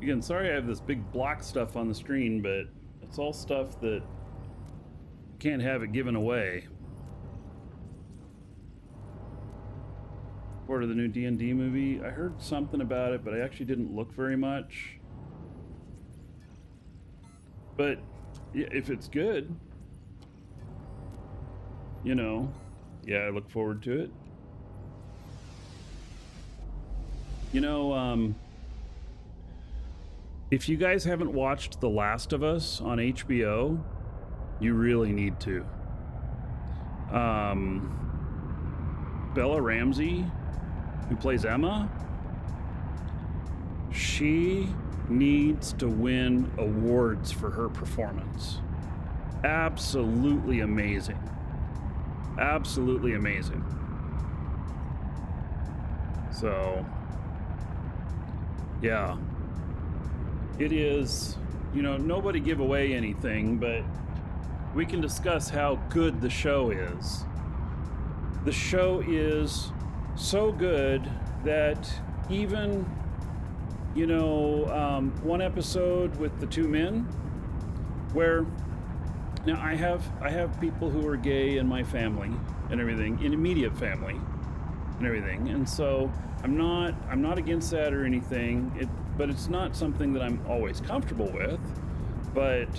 Speaker 1: Again, sorry I have this big block stuff on the screen, but it's all stuff that can't have it given away. Part of the new D&D movie. I heard something about it, but I actually didn't look very much. But yeah, if it's good, you know, yeah, I look forward to it. You know, if you guys haven't watched The Last of Us on HBO, you really need to. Bella Ramsey, who plays Emma, she needs to win awards for her performance. Absolutely amazing. Absolutely amazing. So, yeah. It is, you know, nobody give away anything, but we can discuss how good the show is. The show is so good that even, you know, one episode with the two men, where now I have people who are gay in my family and everything, in immediate family and everything, and so I'm not against that or anything. But it's not something that I'm always comfortable with. But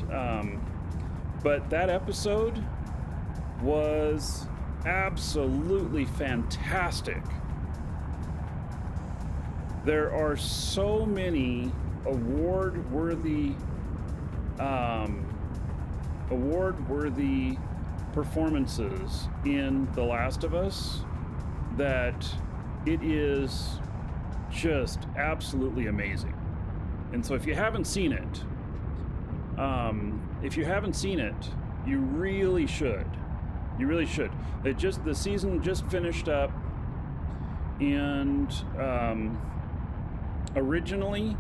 Speaker 1: that episode was absolutely fantastic. There are so many award-worthy performances in The Last of Us that it is just absolutely amazing. And so if you haven't seen it, you really should. You really should. The season just finished up, and originally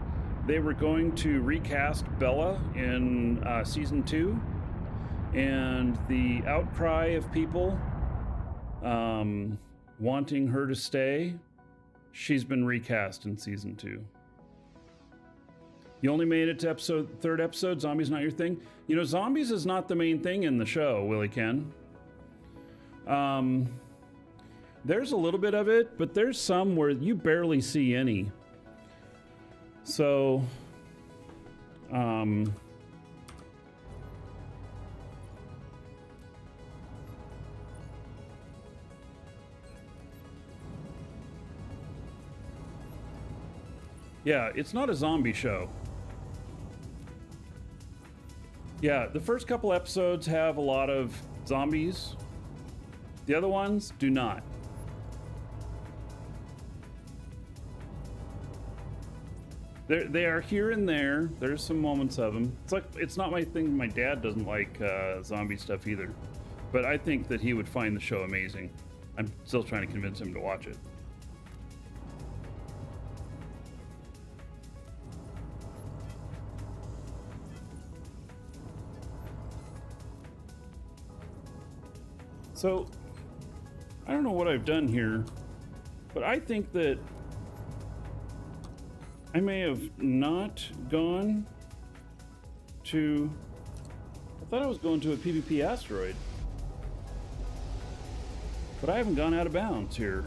Speaker 1: they were going to recast Bella in season 2, and the outcry of people wanting her to stay, she's been recast in season 2. You only made it to third episode. Zombies not your thing. You know, zombies is not the main thing in the show, Willie Ken. There's a little bit of it, but there's some where you barely see any. So, yeah, it's not a zombie show. Yeah, the first couple episodes have a lot of zombies. The other ones do not. They are here and there. There's some moments of them. It's not my thing. My dad doesn't like zombie stuff either, but I think that he would find the show amazing. I'm still trying to convince him to watch it. So, I don't know what I've done here, but I think that I may have not gone to... I thought I was going to a PvP asteroid, but I haven't gone out of bounds here.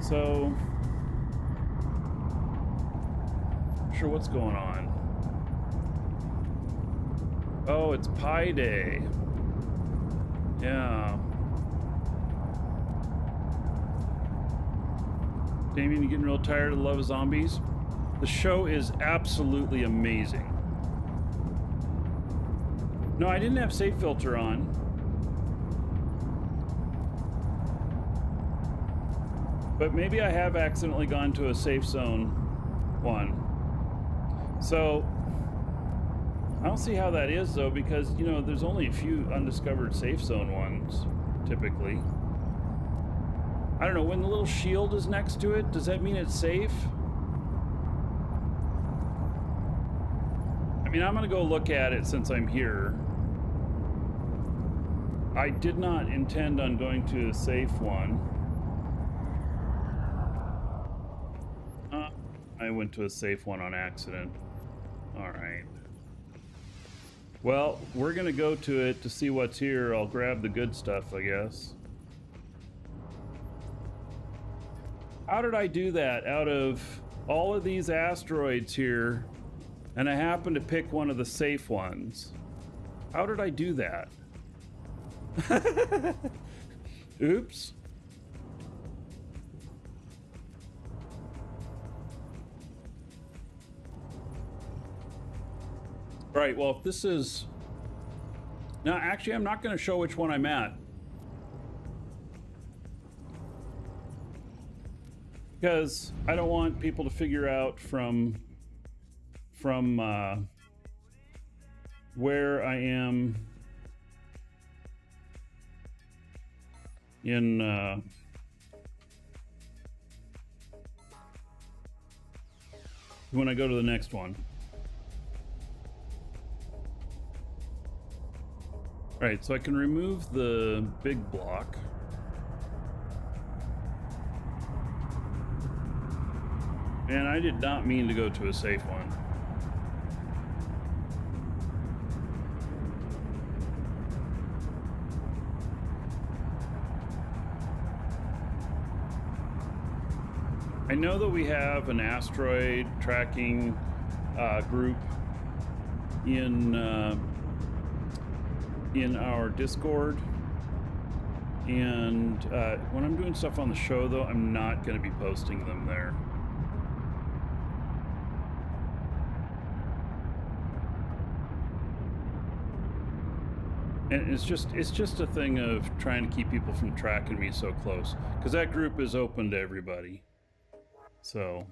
Speaker 1: So, not sure what's going on. Oh, it's Pi Day. Yeah. Damien, you getting real tired of the love of zombies? The show is absolutely amazing. No, I didn't have save filter on. But maybe I have accidentally gone to a safe zone one. So, I don't see how that is though, because, you know, there's only a few undiscovered safe zone ones, typically. I don't know, when the little shield is next to it, does that mean it's safe? I mean, I'm gonna go look at it since I'm here. I did not intend on going to a safe one. I went to a safe one on accident. All right. Well, we're gonna go to it to see what's here. I'll grab the good stuff, I guess. How did I do that out of all of these asteroids here, and I happened to pick one of the safe ones? How did I do that? Oops. Right, well, if this is... Now, actually, I'm not going to show which one I'm at. Because I don't want people to figure out from where I am in when I go to the next one. Right, so I can remove the big block. And I did not mean to go to a safe one. I know that we have an asteroid tracking group in our Discord. And when I'm doing stuff on the show, though, I'm not going to be posting them there. And it's just a thing of trying to keep people from tracking me so close, because that group is open to everybody. So.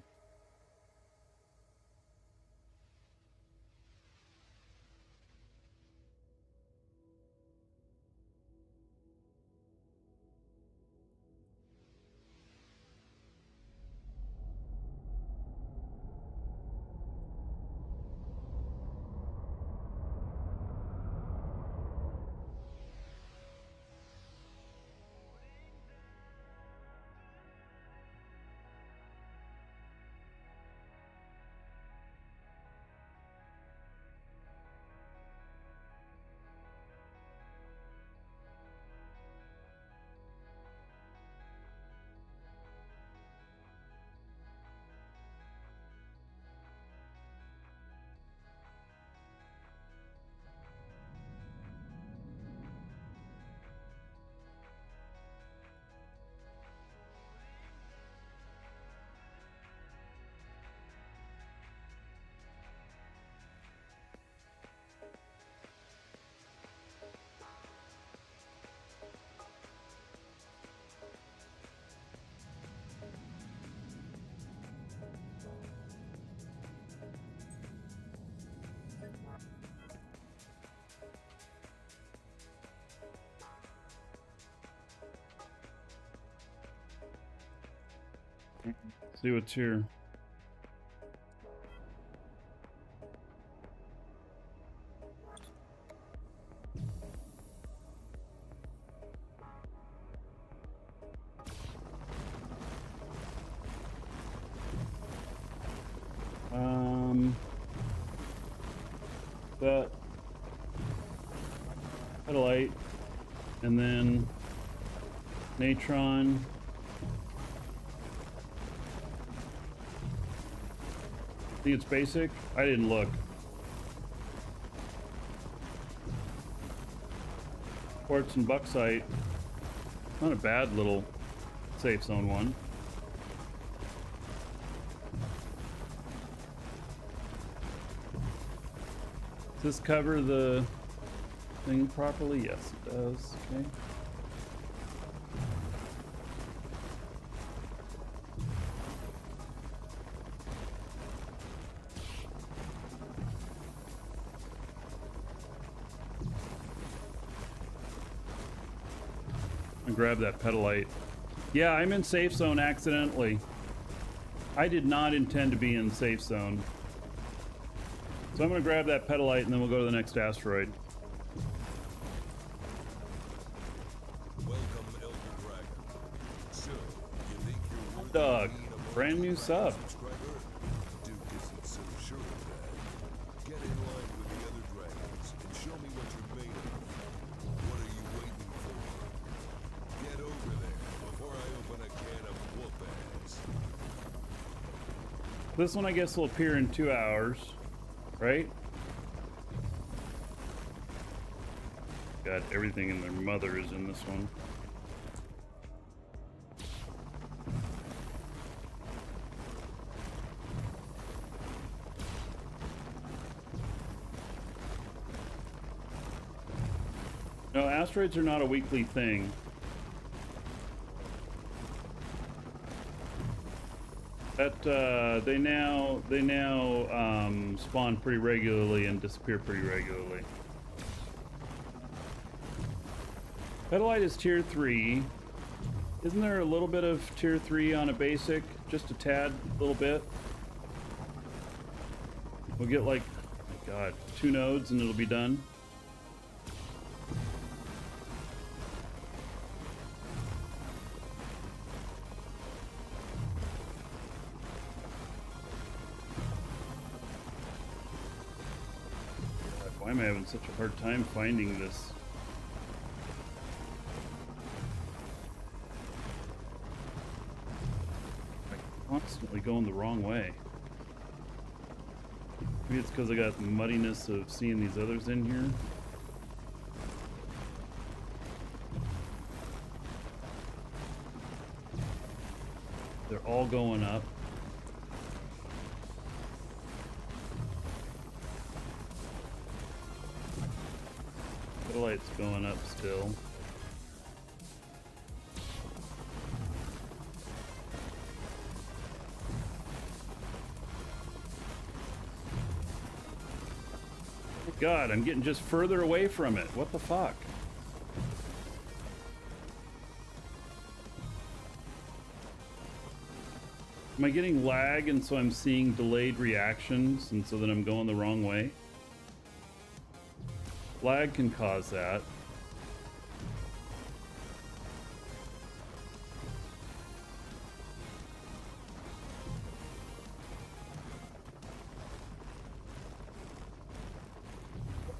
Speaker 1: See what's here. That petalite, and then natron. I think it's basic. I didn't look. Quartz and bauxite. Not a bad little safe zone one. Does this cover the thing properly? Yes, it does. Okay. Grab that petalite. Yeah, I'm in safe zone accidentally. I did not intend to be in safe zone. So I'm going to grab that petalite and then we'll go to the next asteroid.
Speaker 2: Welcome, Elder Dragon. So, you think you're worthy
Speaker 1: Doug,
Speaker 2: of being a
Speaker 1: brand new sub.
Speaker 2: subscriber? Duke isn't so sure of that. Get in line with the other dragons and show me what you're made of. What are you waiting for? Get over there before I open a can of whoop ass.
Speaker 1: This one I guess will appear in 2 hours, right? God, everything in their mother is in this one. No, asteroids are not a weekly thing. That they now spawn pretty regularly and disappear pretty regularly. Petalite is tier 3. Isn't there a little bit of tier 3 on a basic? Just a tad, little bit. We'll get like, oh my God, 2 nodes and it'll be done. Why am I having such a hard time finding this? I'm constantly going the wrong way. Maybe it's because I got the muddiness of seeing these others in here. They're all going up. The light's going up still. God, I'm getting just further away from it. What the fuck? Am I getting lag and so I'm seeing delayed reactions and so then I'm going the wrong way? Lag can cause that.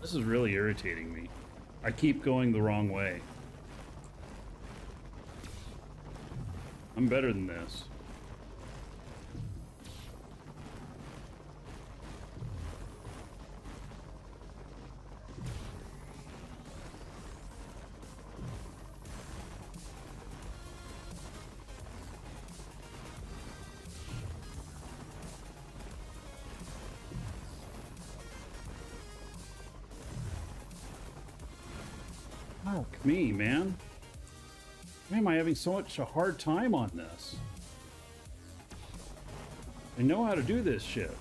Speaker 1: This is really irritating me. I keep going the wrong way. I'm better than this. Fuck me, man. Why am I having so much a hard time on this? I know how to do this shit.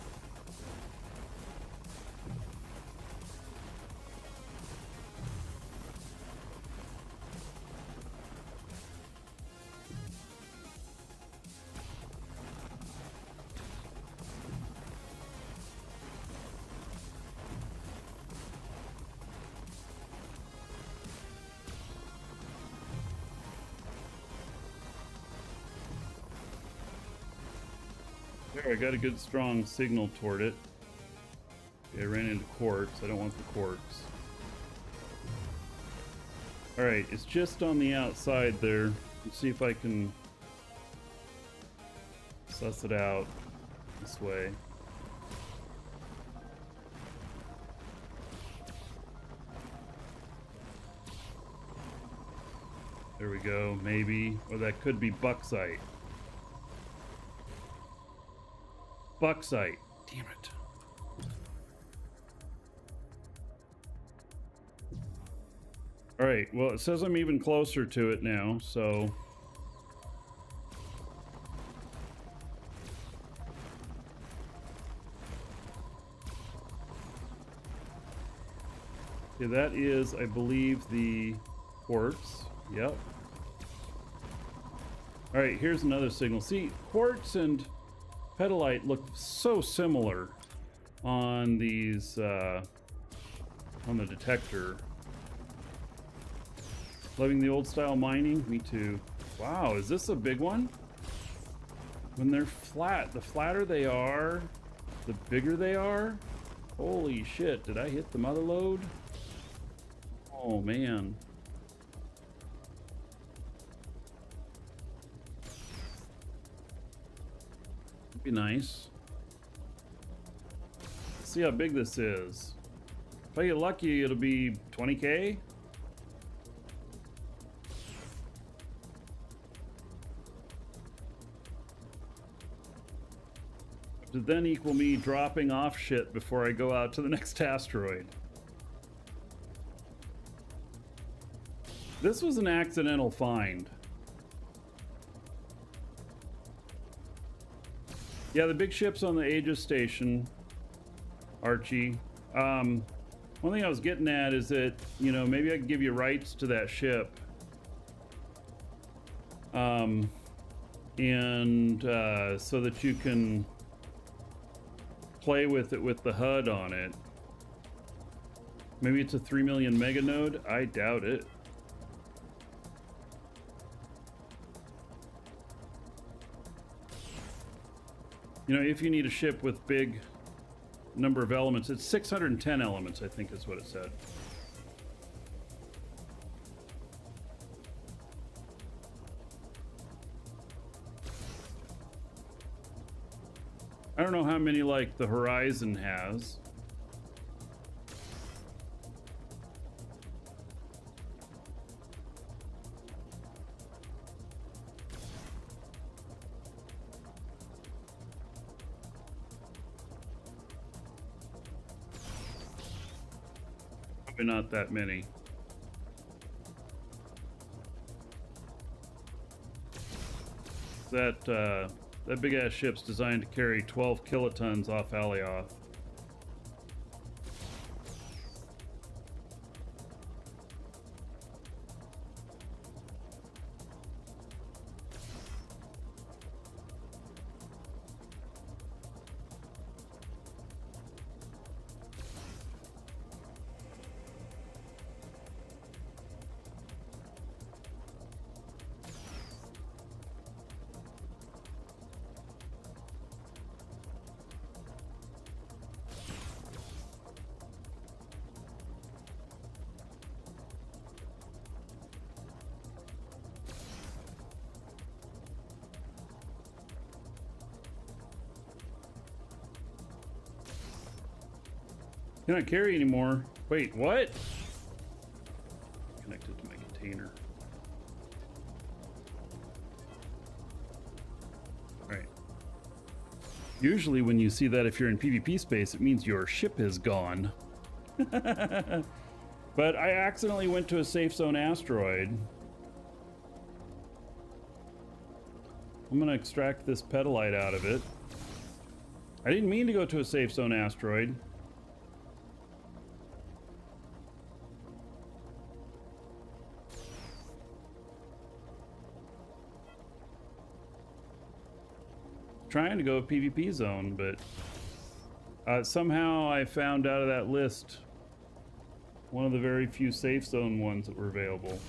Speaker 1: There, I got a good strong signal toward it. Okay, I ran into quartz. I don't want the quartz. Alright, it's just on the outside there. Let's see if I can suss it out this way. There we go, maybe. Or that could be bauxite. Bauxite. Damn it. Alright, well, it says I'm even closer to it now, so... Okay, that is, I believe, the quartz. Yep. Alright, here's another signal. See, quartz and petalite look so similar on these, on the detector. Loving the old style mining? Me too. Wow, is this a big one? When they're flat, the flatter they are, the bigger they are. Holy shit, did I hit the mother lode? Oh man. Be nice. Let's see how big this is. If I get lucky, it'll be 20K. To then equal me dropping off shit before I go out to the next asteroid. This was an accidental find. Yeah, the big ship's on the Aegis station, Archie. One thing I was getting at is that, you know, maybe I could give you rights to that ship. So that you can play with it with the HUD on it. Maybe it's a 3 million mega node? I doubt it. You know, if you need a ship with big number of elements, it's 610 elements, I think is what it said. I don't know how many like the Horizon has. Probably not that many. That big ass ship's designed to carry 12 kilotons off Alioth. Cannot carry anymore. Wait, what? Connected to my container. Alright. Usually when you see that if you're in PvP space, it means your ship is gone. But I accidentally went to a safe zone asteroid. I'm gonna extract this petalite out of it. I didn't mean to go to a safe zone asteroid. Trying to go PvP zone, but somehow I found out of that list one of the very few safe zone ones that were available.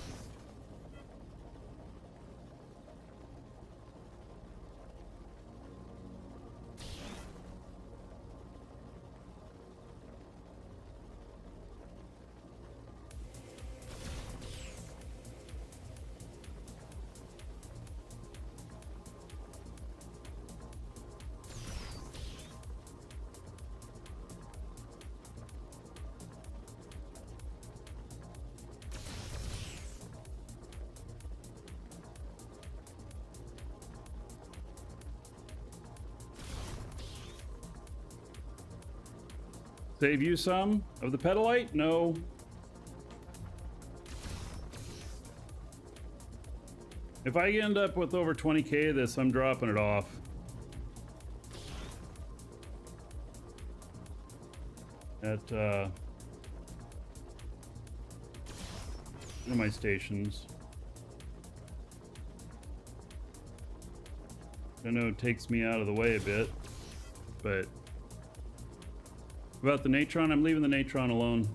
Speaker 1: Save you some of the petalite? No. If I end up with over 20k of this, I'm dropping it off. At one of my stations. I know it takes me out of the way a bit, but about the Natron, I'm leaving the Natron alone. It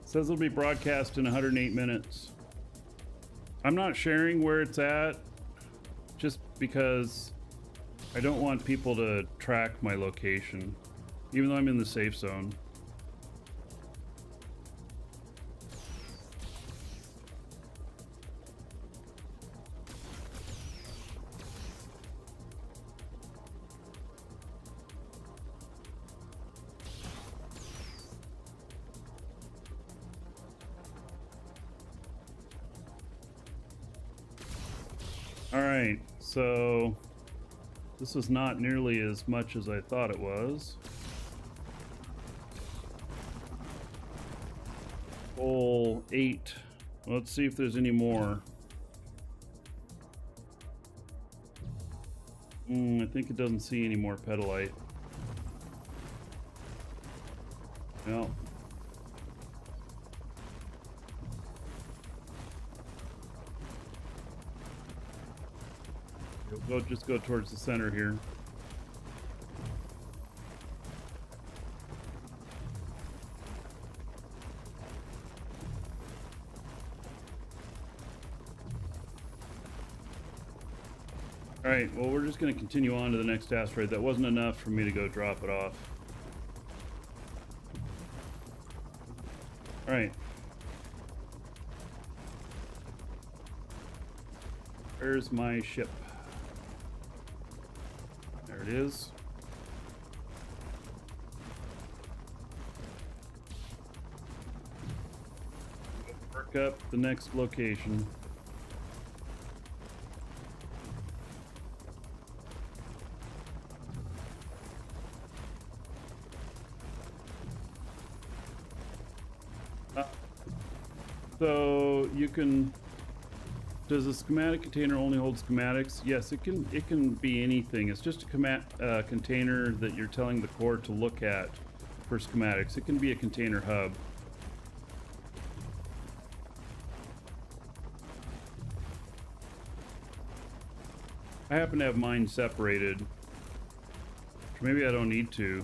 Speaker 1: says it'll be broadcast in 108 minutes. I'm not sharing where it's at just because I don't want people to track my location, even though I'm in the safe zone. Alright, so this was not nearly as much as I thought it was. Hole 8. Let's see if there's any more. I think it doesn't see any more petalite. No. We'll just go towards the center here. Alright, well, we're just going to continue on to the next asteroid. That wasn't enough for me to go drop it off. Alright. Where's my ship? There There it is. Work up the next location. So you can. Does a schematic container only hold schematics? Yes, it can. It can be anything. It's just a container that you're telling the core to look at for schematics. It can be a container hub. I happen to have mine separated. Maybe I don't need to.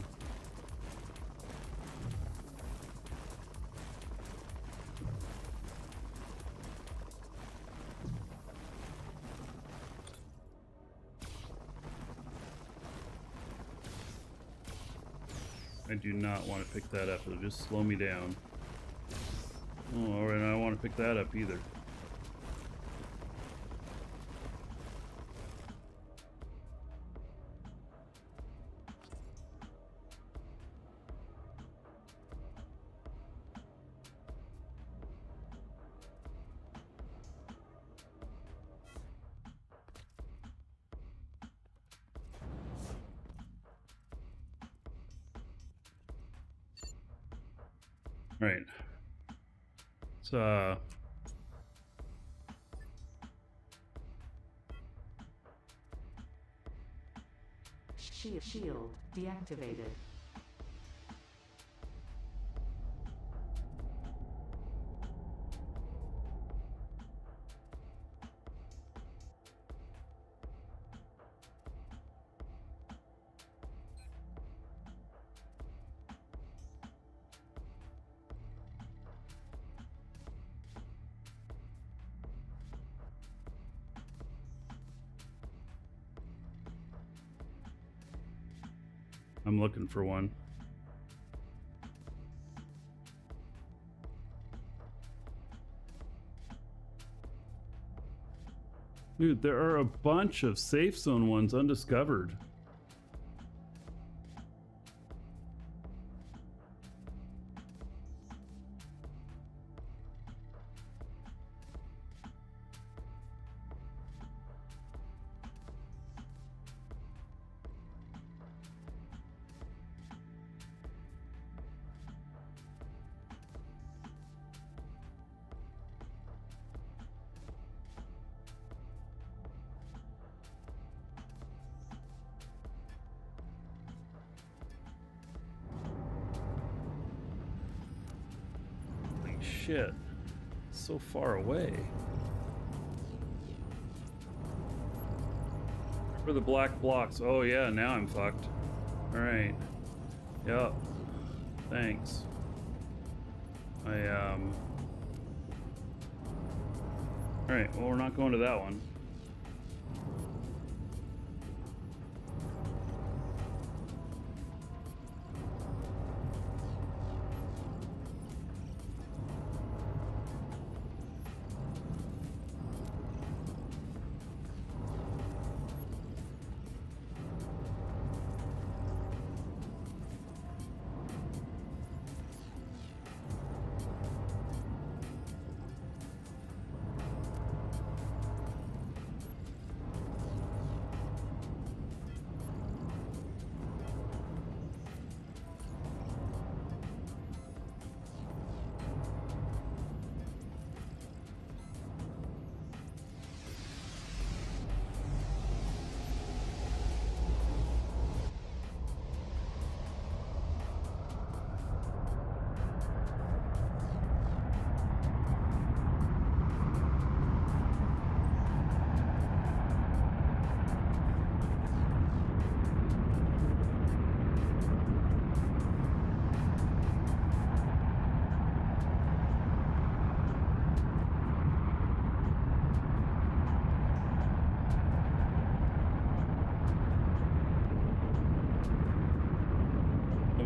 Speaker 1: I do not want to pick that up. It'll just slow me down. Oh, alright, I don't want to pick that up either. Right. So,
Speaker 4: Shield deactivated.
Speaker 1: I'm looking for one. Dude, there are a bunch of safe zone ones undiscovered. Shit, so far away. For the black blocks. Oh yeah, now I'm fucked. All right. Yep. Thanks. All right. Well, we're not going to that one.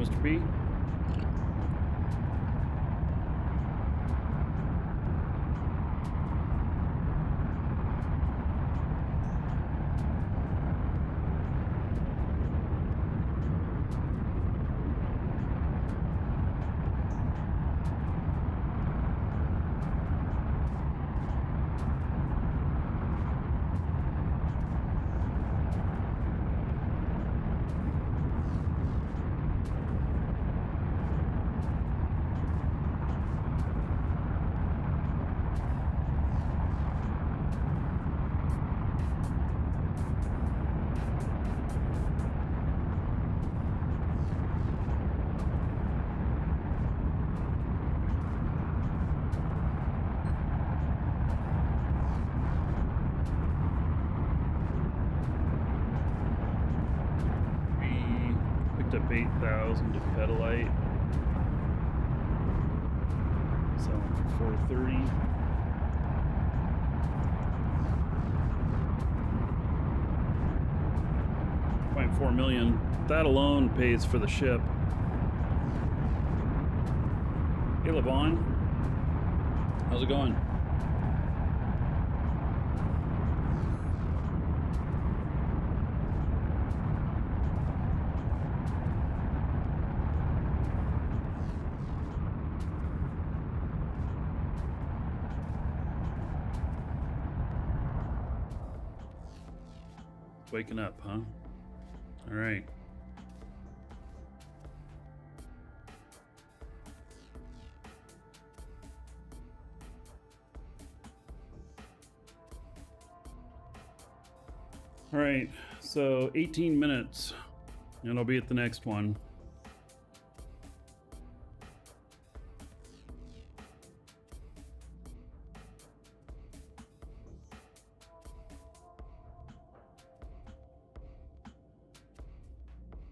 Speaker 1: Mr. B. 8,000 to Petalite. Selling for 430. $0.4 million. That alone pays for the ship. Hey, Levon. How's it going? Waking up, huh? All right. All right, so 18 minutes, and I'll be at the next one.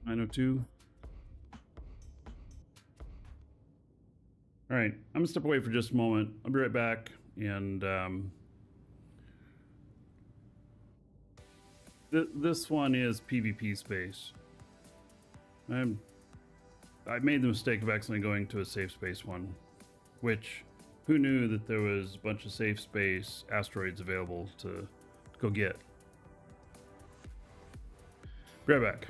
Speaker 1: $902. All right, I'm gonna step away for just a moment. I'll be right back, and this one is PvP space. I made the mistake of accidentally going to a safe space one, which who knew that there was a bunch of safe space asteroids available to go get. Be right back.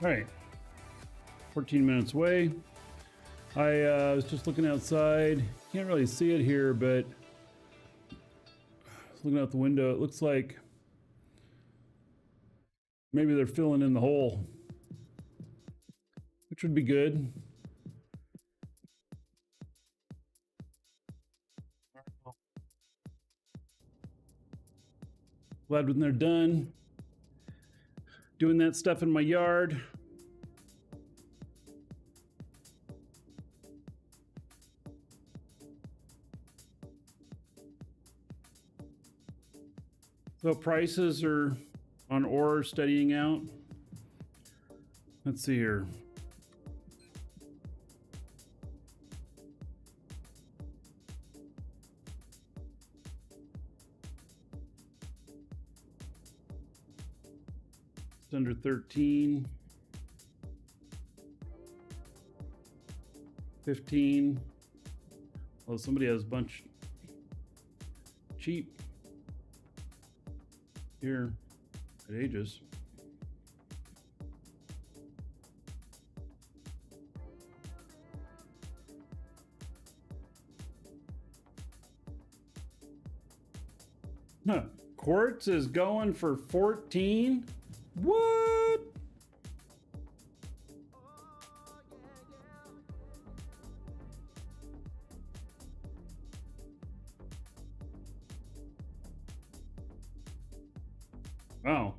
Speaker 1: All right, 14 minutes away. I was just looking outside. Can't really see it here, but looking out the window, it looks like maybe they're filling in the hole, which would be good. Glad when they're done doing that stuff in my yard. So prices are on ore steadying out. Let's see here. It's under 13. 15. Well, somebody has a bunch cheap here at Aegis. Huh. Quartz is going for 14. What? Wow.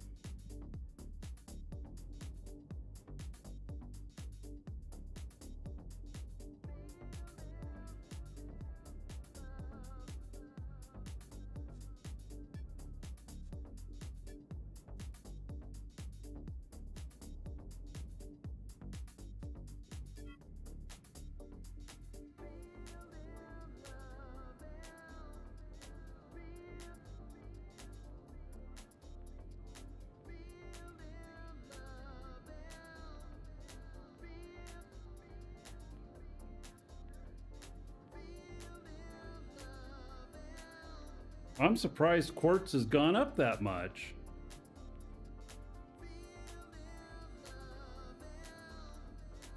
Speaker 1: I'm surprised quartz has gone up that much.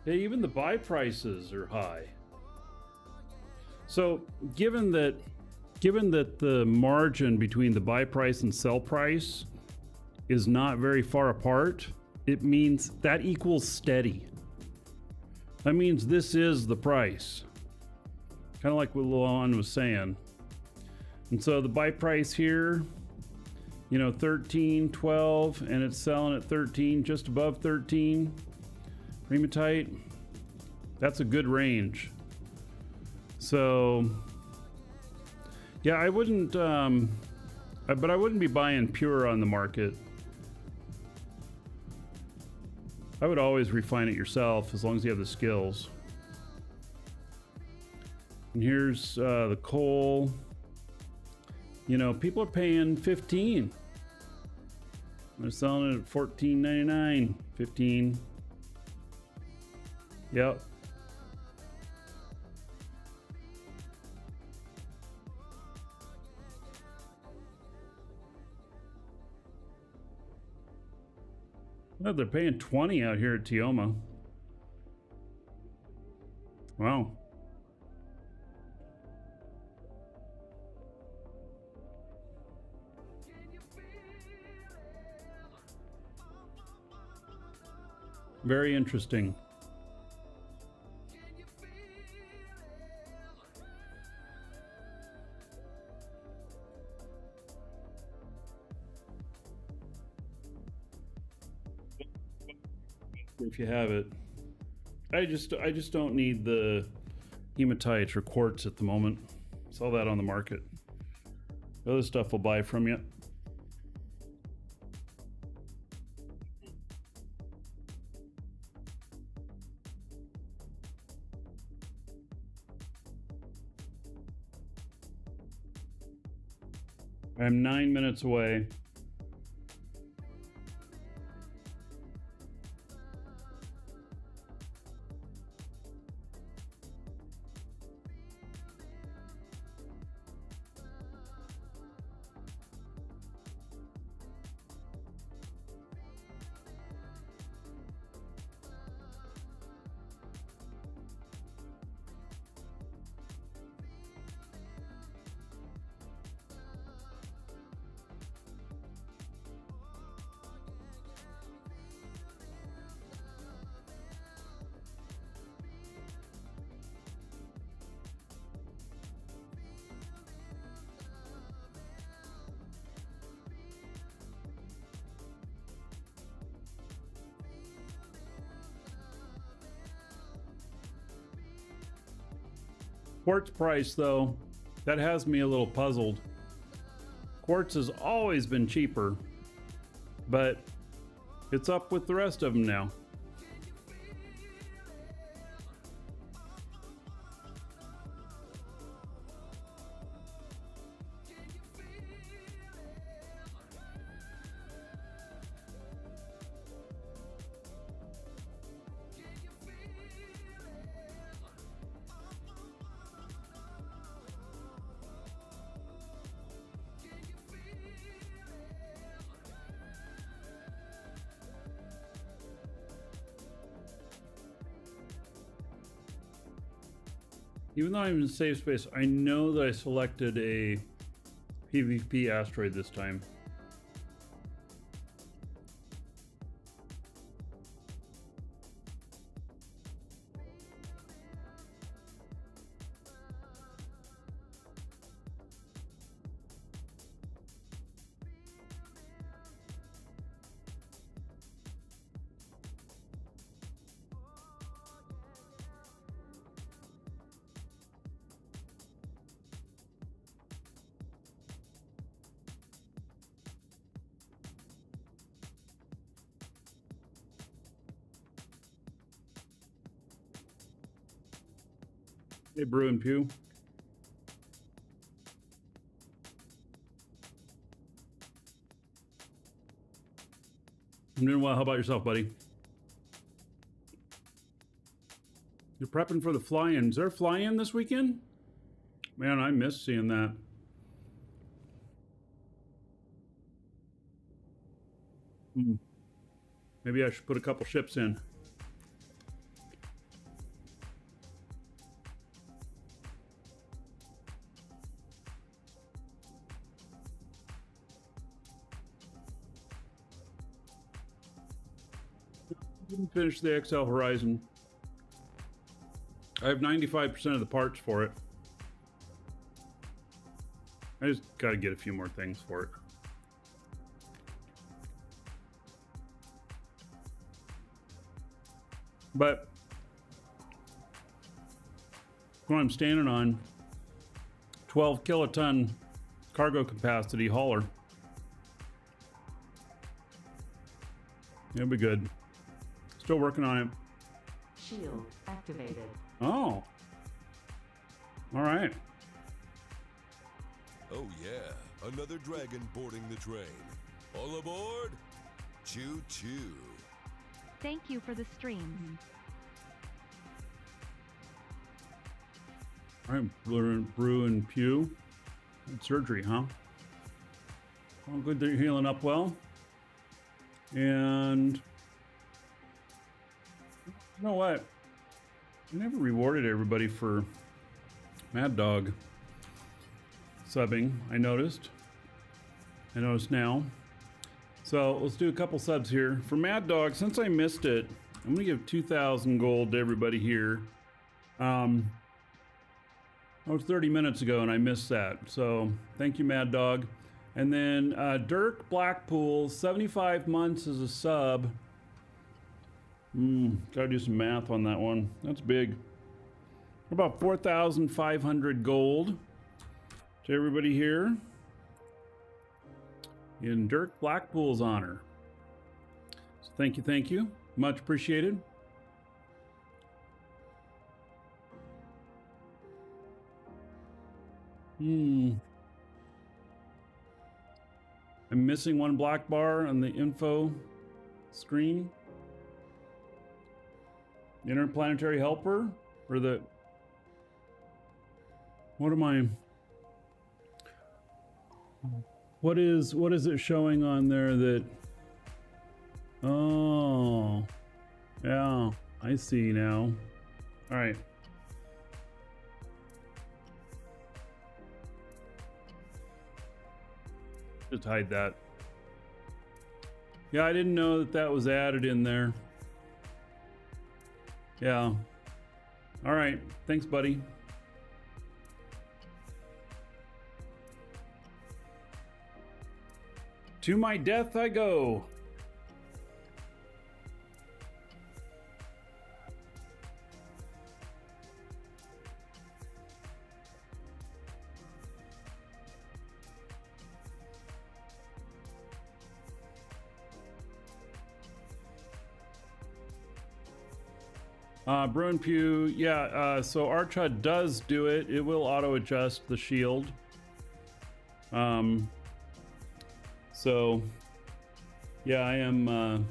Speaker 1: Hey, even the buy prices are high. So given that the margin between the buy price and sell price is not very far apart, it means that equals steady. That means this is the price. Kind of like what Luan was saying. And so the buy price here, 13, 12, and it's selling at 13, just above 13. Hematite, that's a good range. So, yeah, I wouldn't, but I wouldn't be buying pure on the market. I would always refine it yourself as long as you have the skills. And here's the coal. People are paying 15. They're selling it at $14.99, 15. Yep. Well, they're paying 20 out here at Tioma. Wow. Very interesting. If you have it, I just don't need the hematite or quartz at the moment. It's all that on the market. The other stuff we'll buy from you. I'm 9 minutes away. Quartz price, though, that has me a little puzzled. Quartz has always been cheaper, but it's up with the rest of them now. Even though I'm in safe space, I know that I selected a PvP asteroid this time. Hey, Brew and Pew. I'm doing well. How about yourself, buddy? You're prepping for the fly-in. Is there a fly-in this weekend? Man, I miss seeing that. Maybe I should put a couple ships in. Didn't finish the XL Horizon. I have 95% of the parts for it. I just gotta get a few more things for it. But what I'm standing on, 12 kiloton cargo capacity hauler. It'll be good. Still working on it.
Speaker 4: Shield activated.
Speaker 1: Oh. All right.
Speaker 2: Oh yeah, another dragon boarding the train. All aboard? Choo choo.
Speaker 3: Thank you for the streams.
Speaker 1: All right, Brew and Pew. Good surgery, huh? Well, good that you're healing up well. And you know what? I never rewarded everybody for Mad Dog subbing. I noticed now. So let's do a couple subs here. For Mad Dog, since I missed it, I'm gonna give 2,000 gold to everybody here. That was 30 minutes ago and I missed that. So thank you, Mad Dog. And then Dirk Blackpool, 75 months as a sub. Gotta do some math on that one. That's big. About 4,500 gold to everybody here in Dirk Blackpool's honor. So thank you. Much appreciated. I'm missing one black bar on the info screen. The interplanetary helper, or the, what am I, what is it showing on there that, oh, yeah, I see now. All right. Just hide that. Yeah, I didn't know that that was added in there. Yeah. All right. Thanks, buddy. To my death I go. Bruin Pew, yeah, so Archud does do it. It will auto-adjust the shield. So, yeah, I'm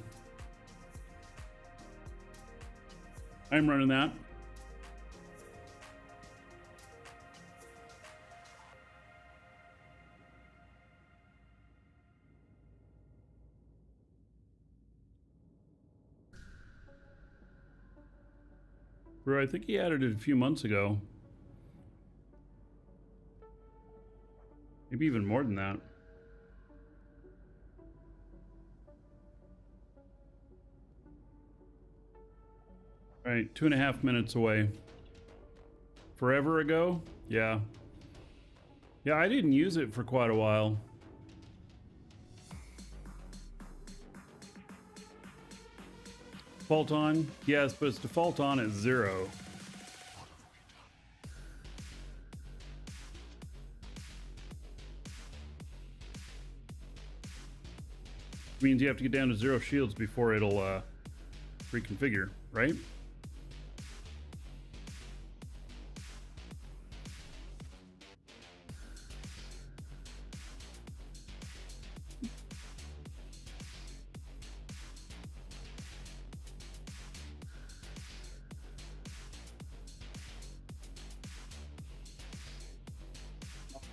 Speaker 1: running that. Bro, I think he added it a few months ago. Maybe even more than that. All right, 2.5 minutes away. Forever ago? Yeah. Yeah, I didn't use it for quite a while. Default on? Yes, but it's default on at 0. Means you have to get down to 0 shields before it'll reconfigure, right?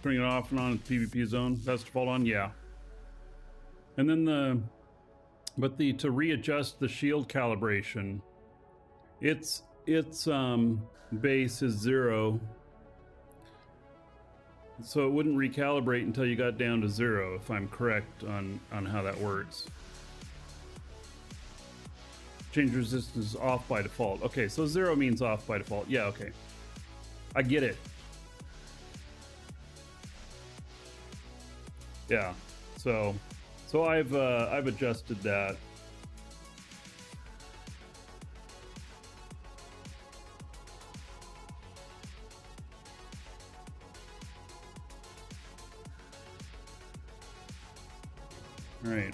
Speaker 1: Turning it off and on in PvP zone. That's default on, yeah. And then to readjust the shield calibration, its base is 0, so it wouldn't recalibrate until you got down to 0, if I'm correct on how that works. Change resistance off by default. Okay, so 0 means off by default. Yeah, okay, I get it. Yeah, so I've adjusted that. All right.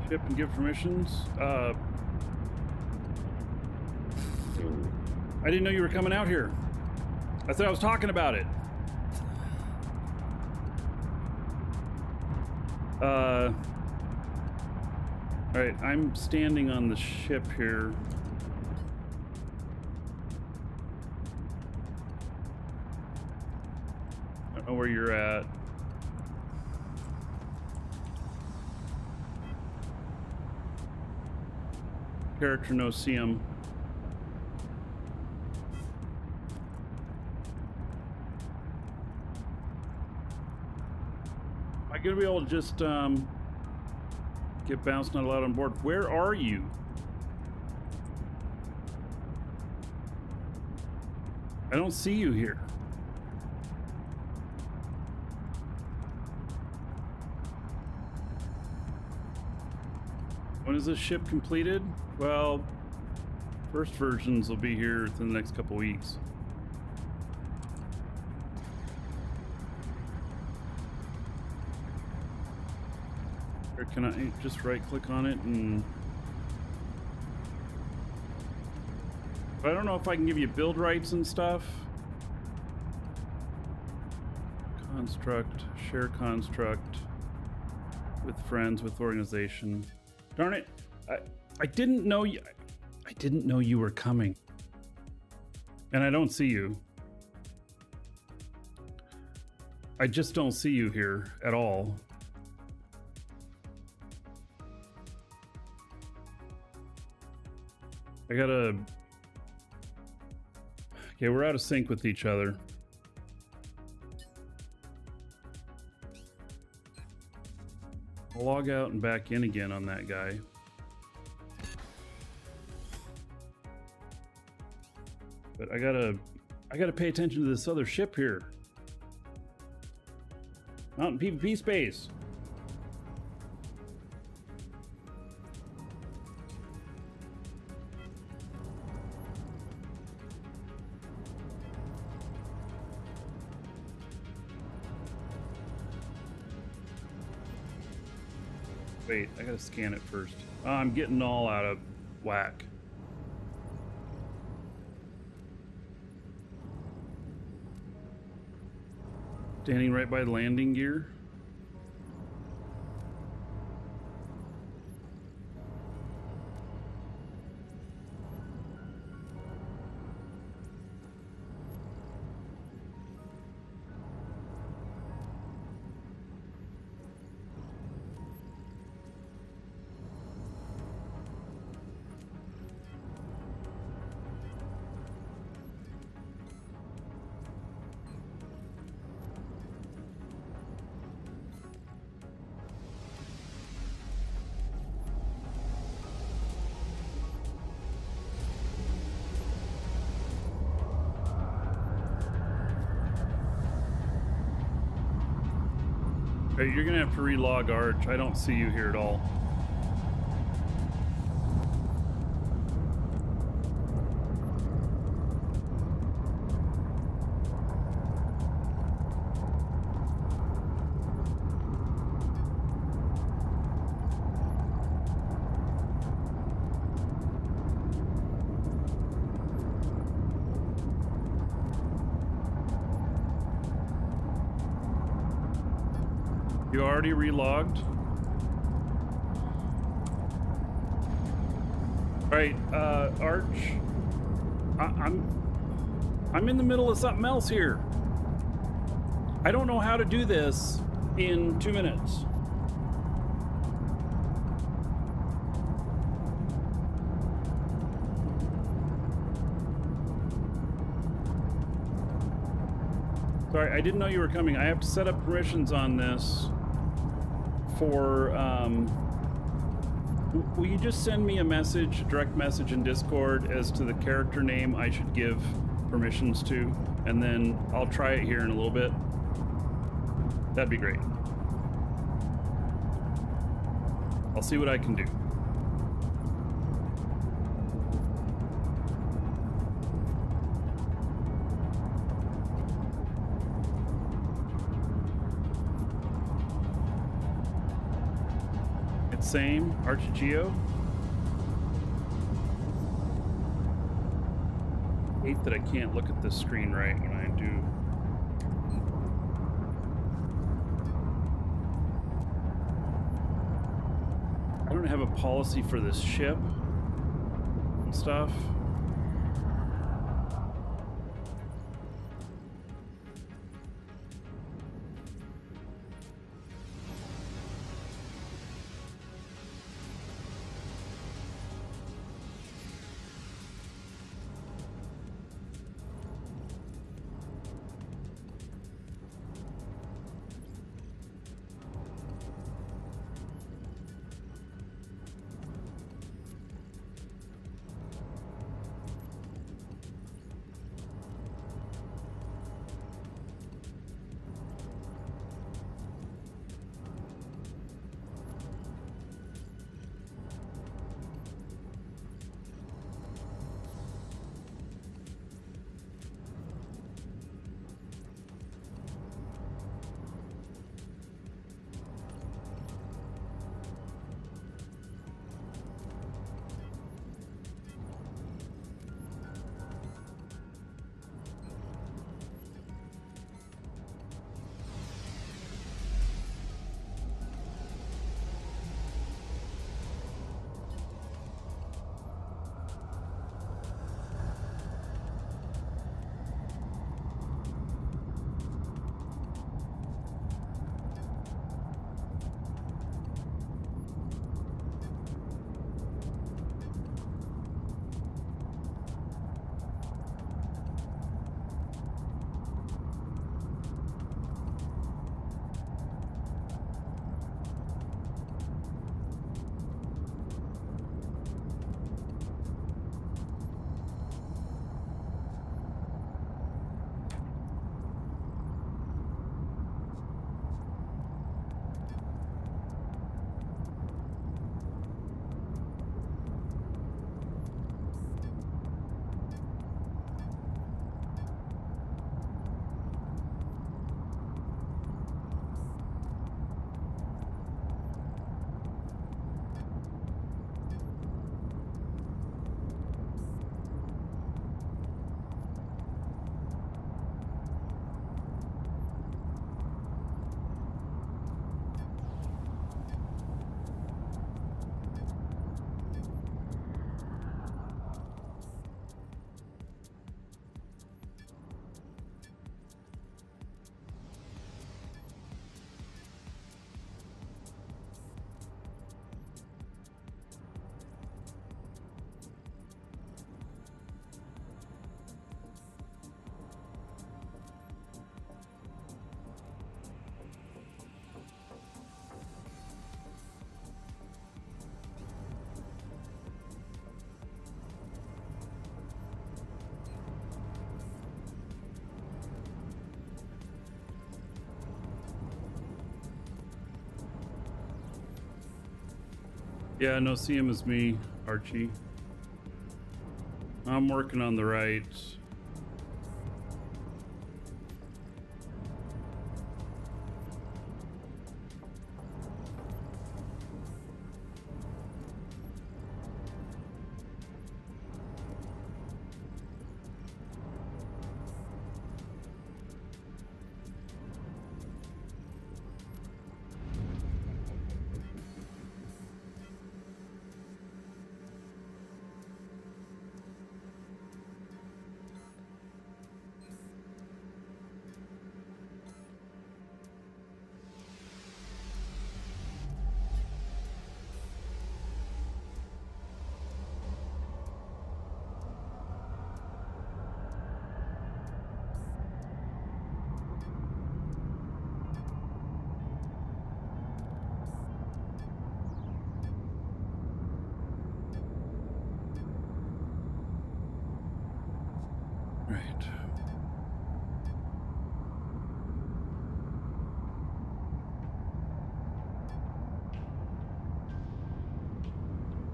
Speaker 1: Ship and give permissions. I didn't know you were coming out here. I thought I was talking about it. All right, I'm standing on the ship here. I don't know where you're at. Character no see him. Am I gonna be able to just get bounced, not allowed on board? Where are you? I don't see you here. When is this ship completed? Well, first versions will be here within the next couple weeks. Or can I just right click on it and... I don't know if I can give you build rights and stuff. Construct, share construct with friends, with organization. Darn it. I didn't know you. I didn't know you were coming. And I don't see you. I just don't see you here at all. I gotta... Okay, we're out of sync with each other. I'll log out and back in again on that guy. But I gotta pay attention to this other ship here. Mountain PvP space. Wait, I gotta scan it first. Oh, I'm getting all out of whack. Standing right by the landing gear. Hey, you're gonna have to relog Arch. I don't see you here at all. You already relogged? Alright, Arch. I'm in the middle of something else here. I don't know how to do this in 2 minutes. Sorry, I didn't know you were coming. I have to set up permissions on this for, will you just send me a message, a direct message in Discord as to the character name I should give permissions to, and then I'll try it here in a little bit. That'd be great. I'll see what I can do. Same, Archigeo. Hate that I can't look at this screen right when I do. I don't don't have a policy for this ship and stuff. Yeah, no, see him as me, Archie. I'm working on the right. Right.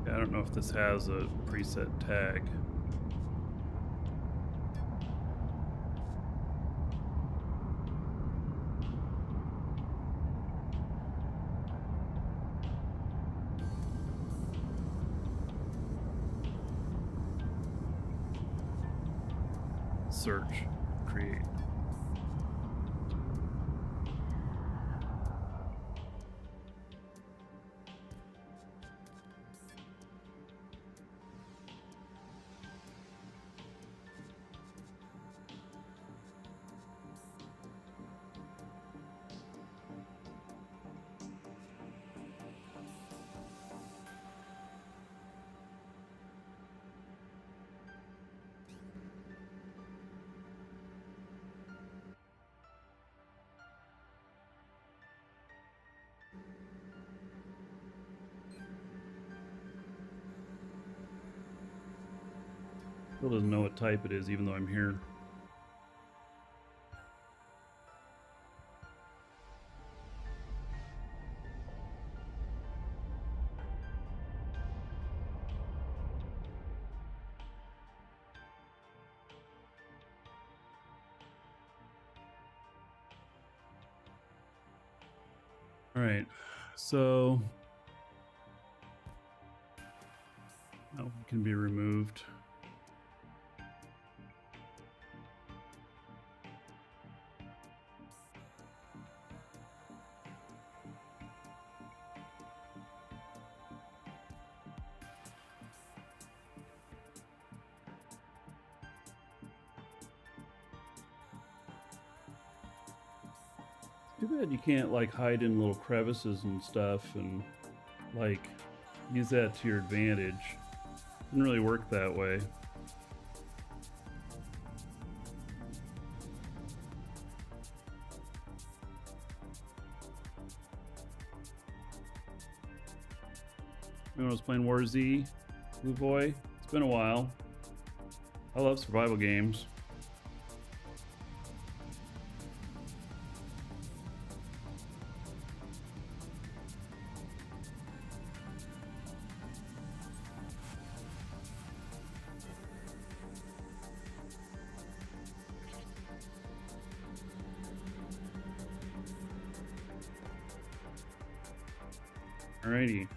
Speaker 1: Yeah, I don't know if this has a preset tag. Search, create. Still doesn't know what type it is, even though I'm here. All right, so that one can be removed. Too bad you can't like hide in little crevices and stuff and like use that to your advantage. Doesn't really work that way. When I was playing War Z, Blue Boy, it's been a while. I love survival games. Alrighty.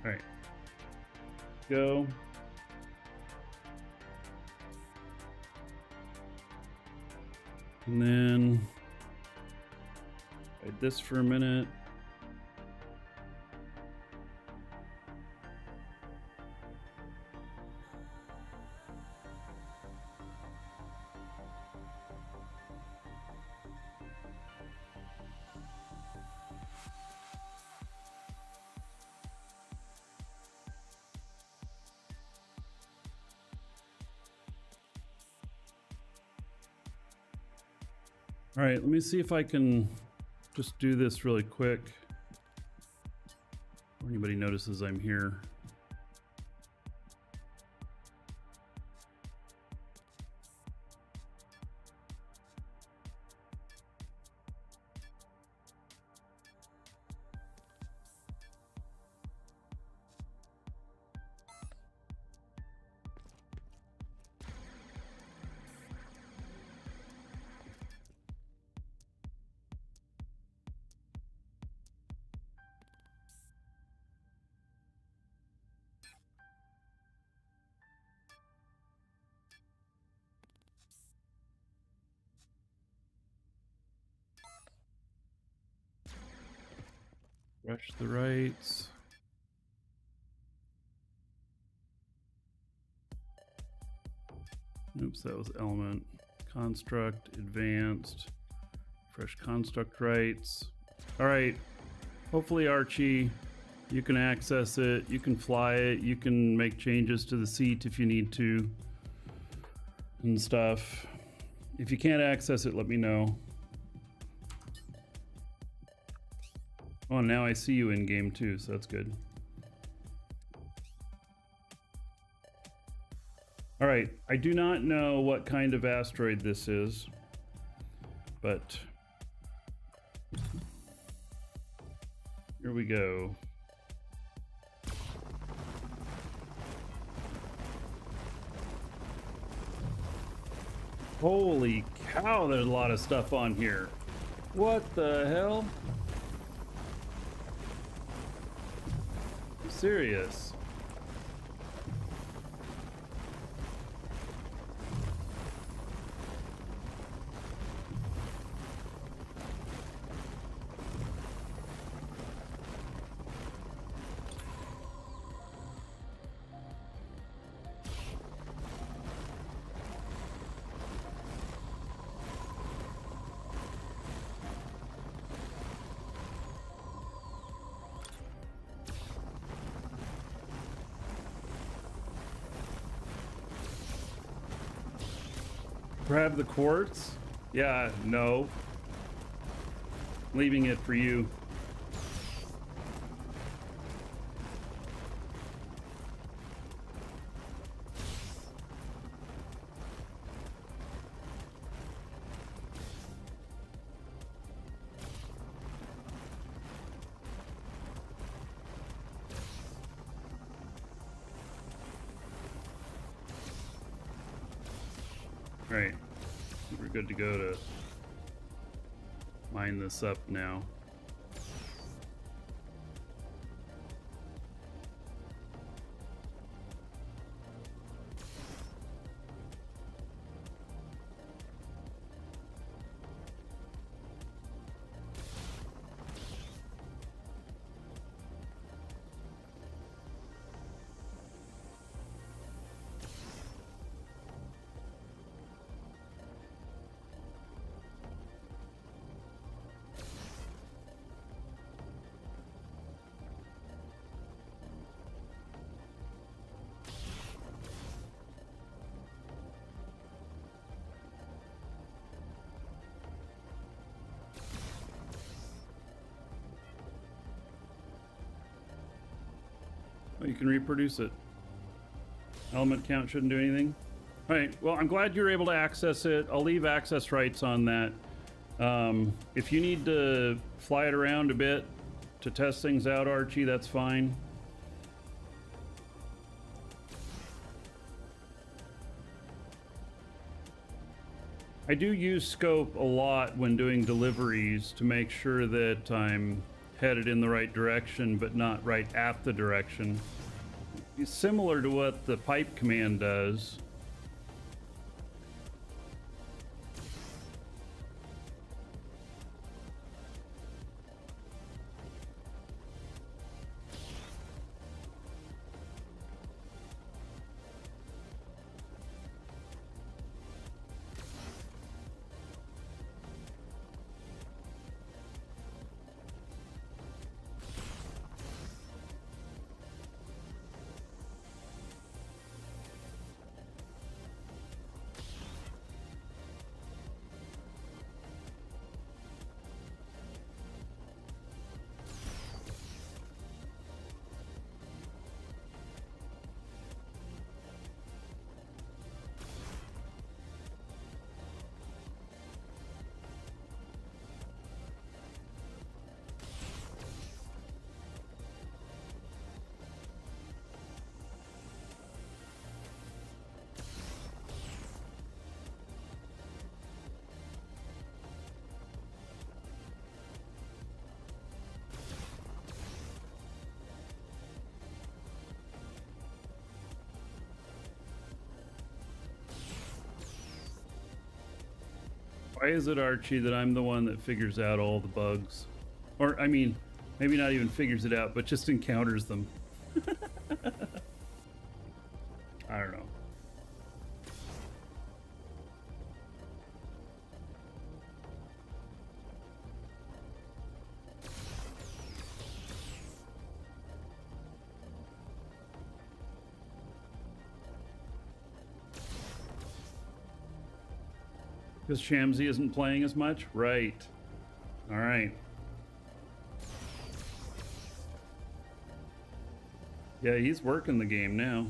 Speaker 1: Alright. Go. And then hide this for a minute. All right, let me see if I can just do this really quick before anybody notices I'm here. Brush the rights. Oops, that was element. Construct, advanced, fresh construct rights. All right, hopefully Archie, you can access it, you can fly it, you can make changes to the seat if you need to and stuff. If you can't access it, let me know. Oh, now I see you in game too, so that's good. All right, I do not know what kind of asteroid this is, but here we go. Holy cow, there's a lot of stuff on here. What the hell? Serious. Grab the quartz? Yeah, no. Leaving it for you. Right. We're good to go to mine this up now. Oh, you can reproduce it. Element count shouldn't do anything. All right, well, I'm glad you're able to access it. I'll leave access rights on that. If you need to fly it around a bit to test things out, Archie, that's fine. I do use scope a lot when doing deliveries to make sure that I'm headed in the right direction, but not right at the direction. It's similar to what the pipe command does. Why is it, Archie, that I'm the one that figures out all the bugs? Or, I mean, maybe not even figures it out, but just encounters them. I don't know. Because Shamsi isn't playing as much? Right. All right. Yeah, he's working the game now.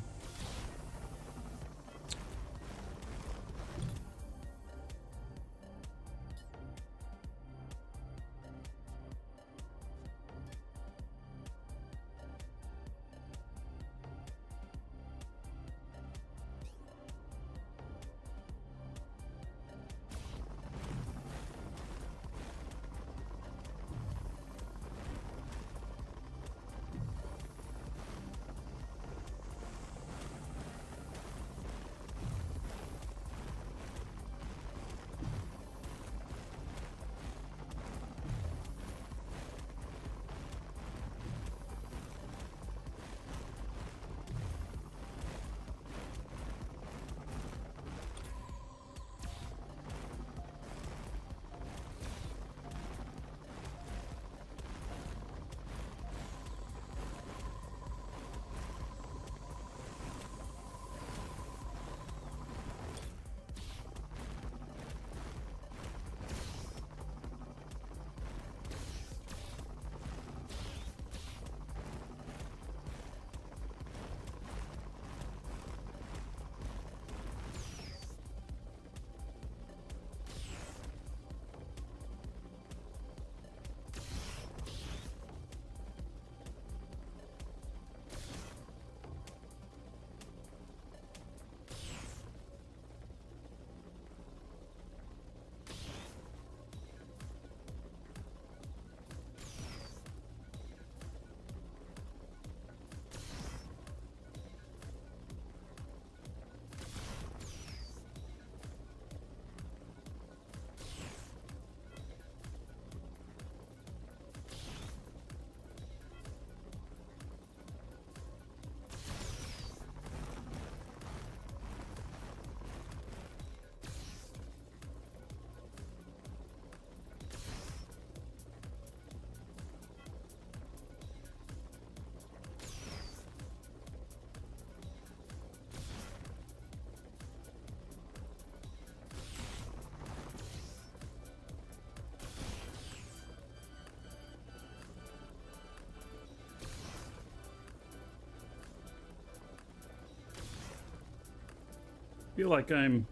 Speaker 1: feel like I'm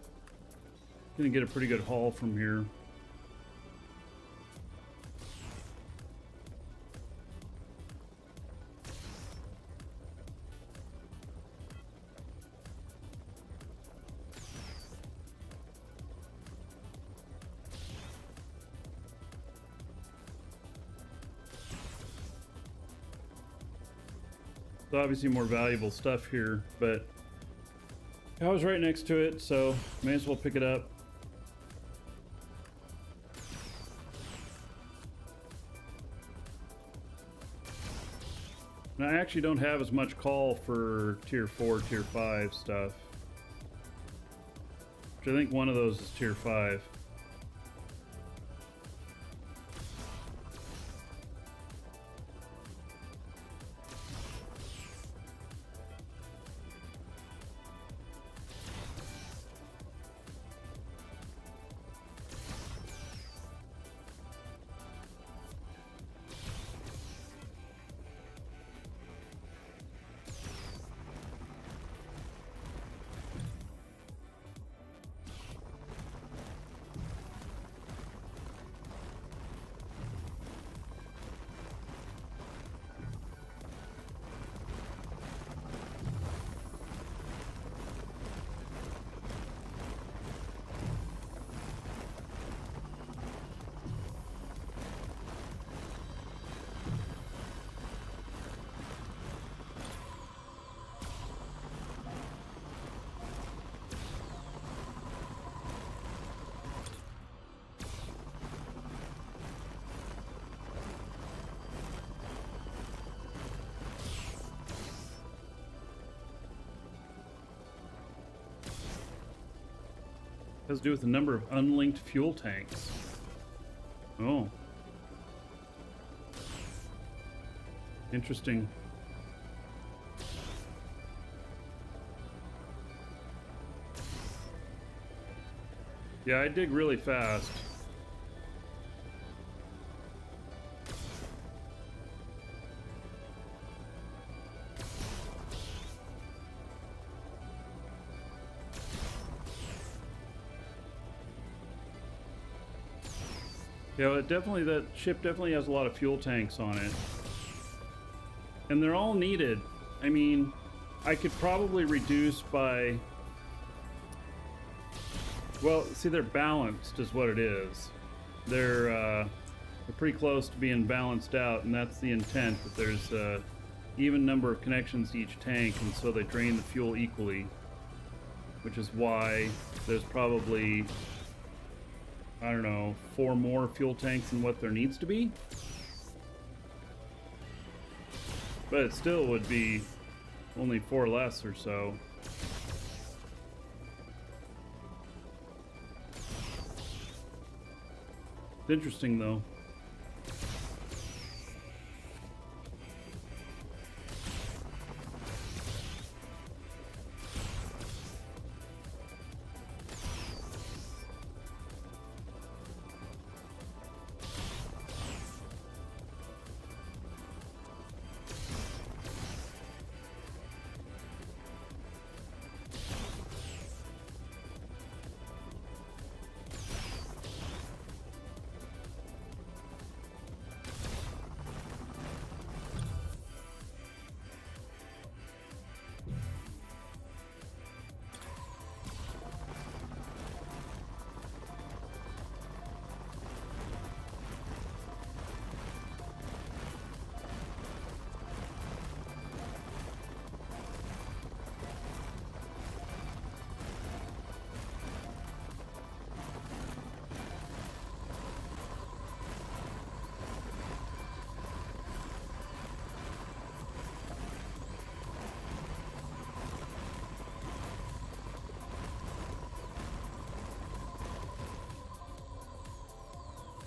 Speaker 1: gonna get a pretty good haul from here. It's obviously more valuable stuff here, but I was right next to it, so may as well pick it up. And I actually don't have as much call for tier 4, tier 5 stuff. Which I think one of those is tier 5. Has to do with the number of unlinked fuel tanks. Oh. Interesting. Yeah, I dig really fast. Yeah, it definitely, that ship definitely has a lot of fuel tanks on it. And they're all needed. I mean, I could probably reduce by... Well, see, they're balanced is what it is. They're pretty close to being balanced out, and that's the intent, that there's an even number of connections to each tank, and so they drain the fuel equally. Which is why there's probably... I don't know, 4 more fuel tanks than what there needs to be. But it still would be only 4 less or so. It's interesting though.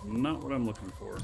Speaker 1: Not what I'm looking for.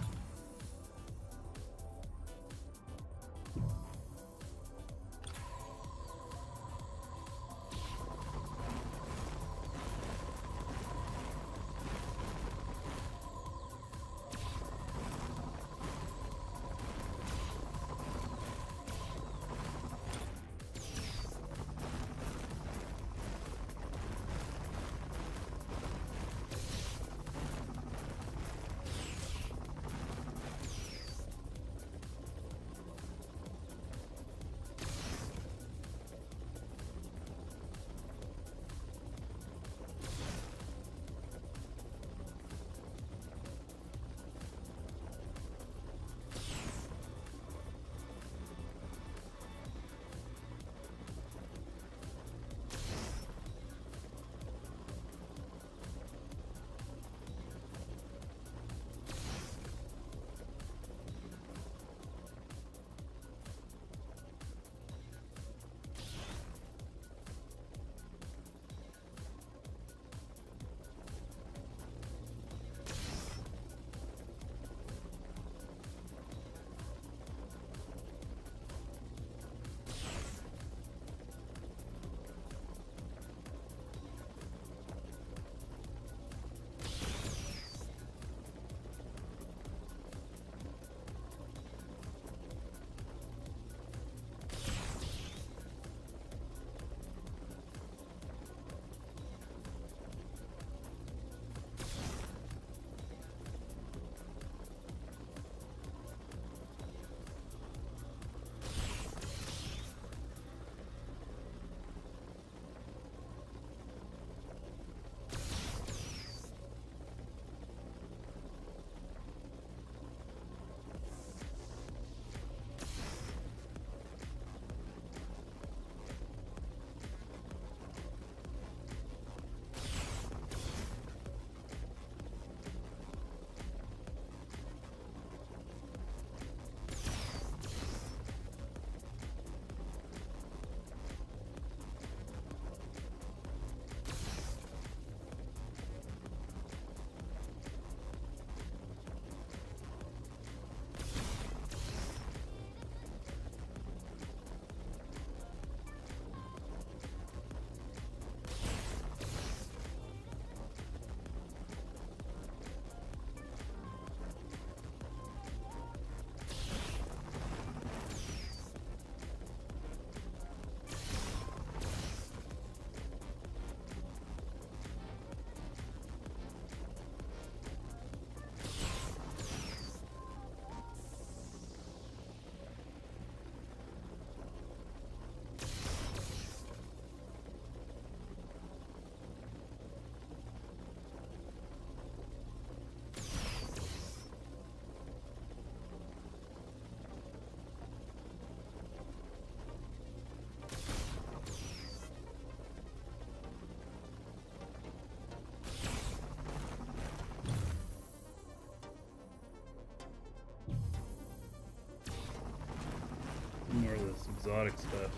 Speaker 1: exotic stuff.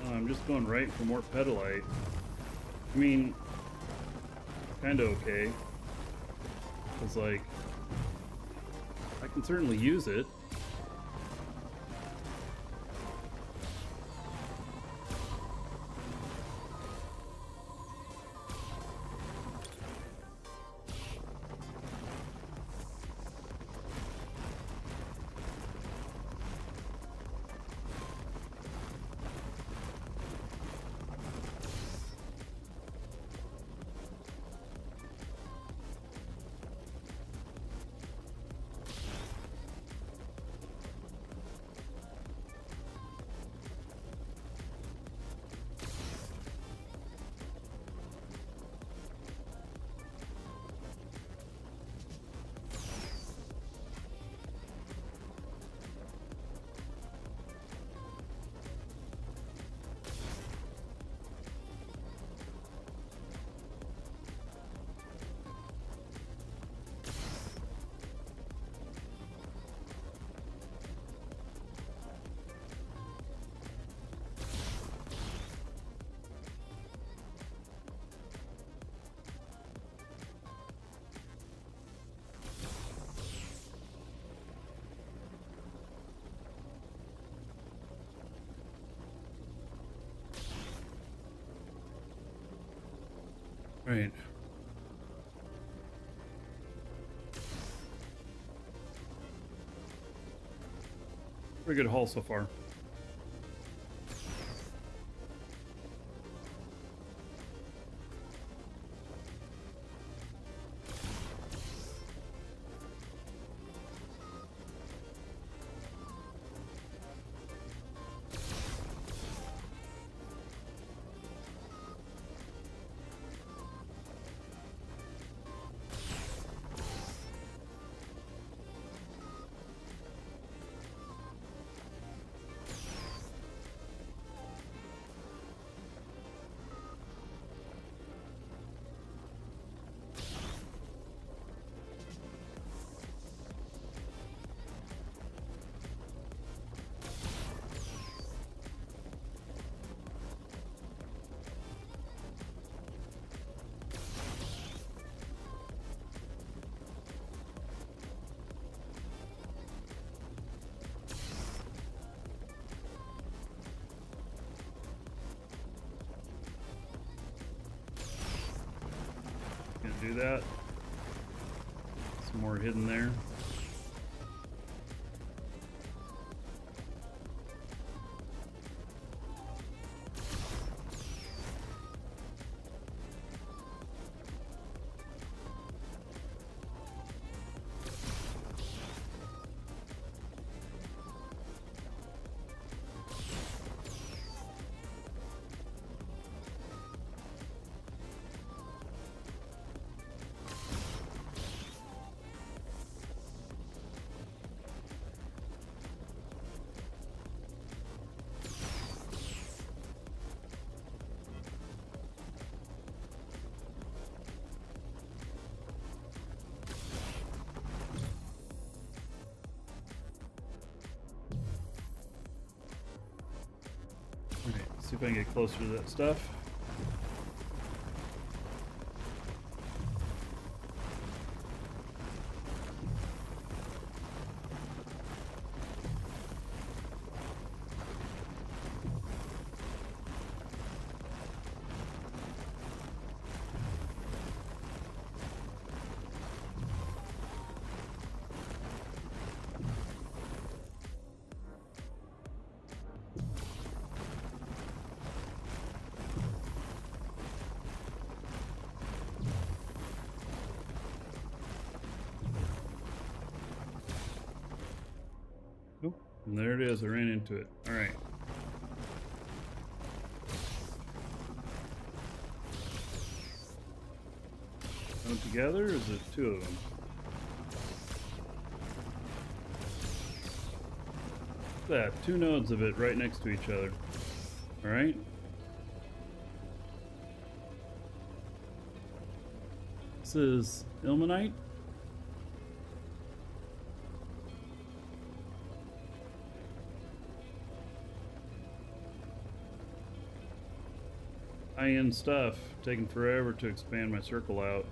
Speaker 1: Oh, I'm just going right for more pedalite. I mean, kind of okay. Because, like, I can certainly use it. Right. Pretty good haul so far. Gonna do that. Some more hidden there. Okay, see if I can get closer to that stuff. Oop, and there it is. I ran into it. All right. Node together, or is it two of them? Look at that, two nodes of it right next to each other. All right. This is ilmenite. high-end stuff. Taking forever to expand my circle out.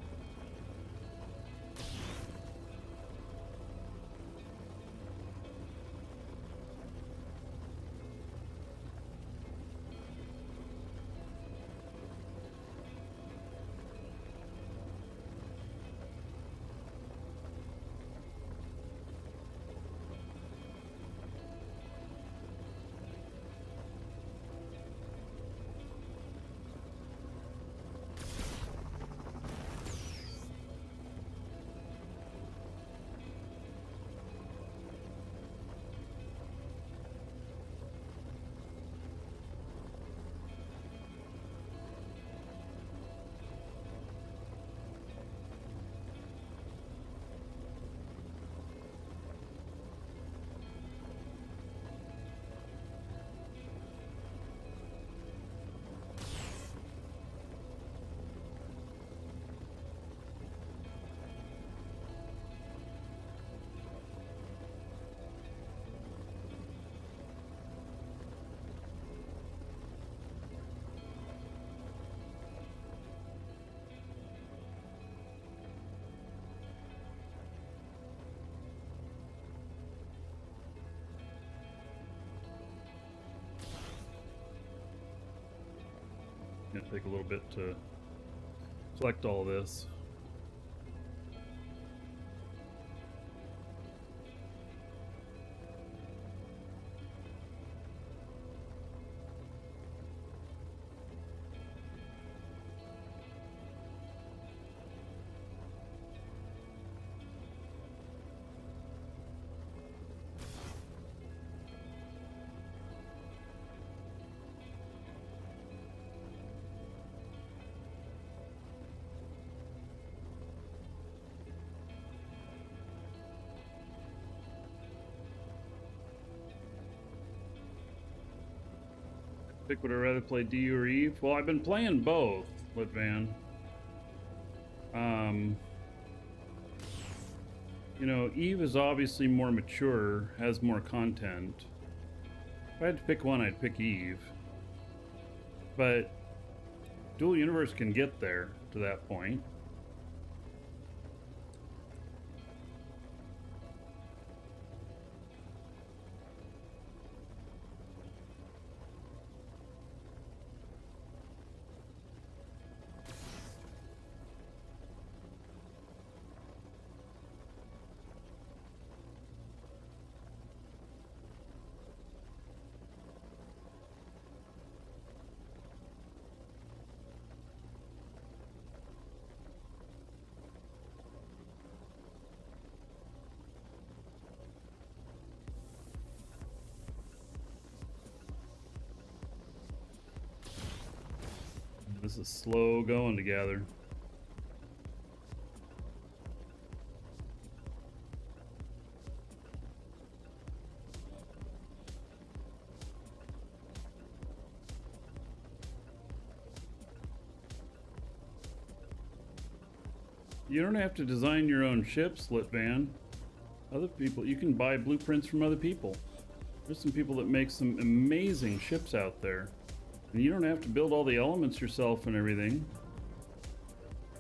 Speaker 1: Gonna take a little bit to collect all this. Pick would I rather play D or Eve? Well, I've been playing both, Litvan. You know, Eve is obviously more mature, has more content. If I had to pick one, I'd pick Eve. But Dual Universe can get there to that point. This is slow going together. You don't have to design your own ships, Litvan. Other people, you can buy blueprints from other people. There's some people that make some amazing ships out there. And you don't have to build all the elements yourself and everything.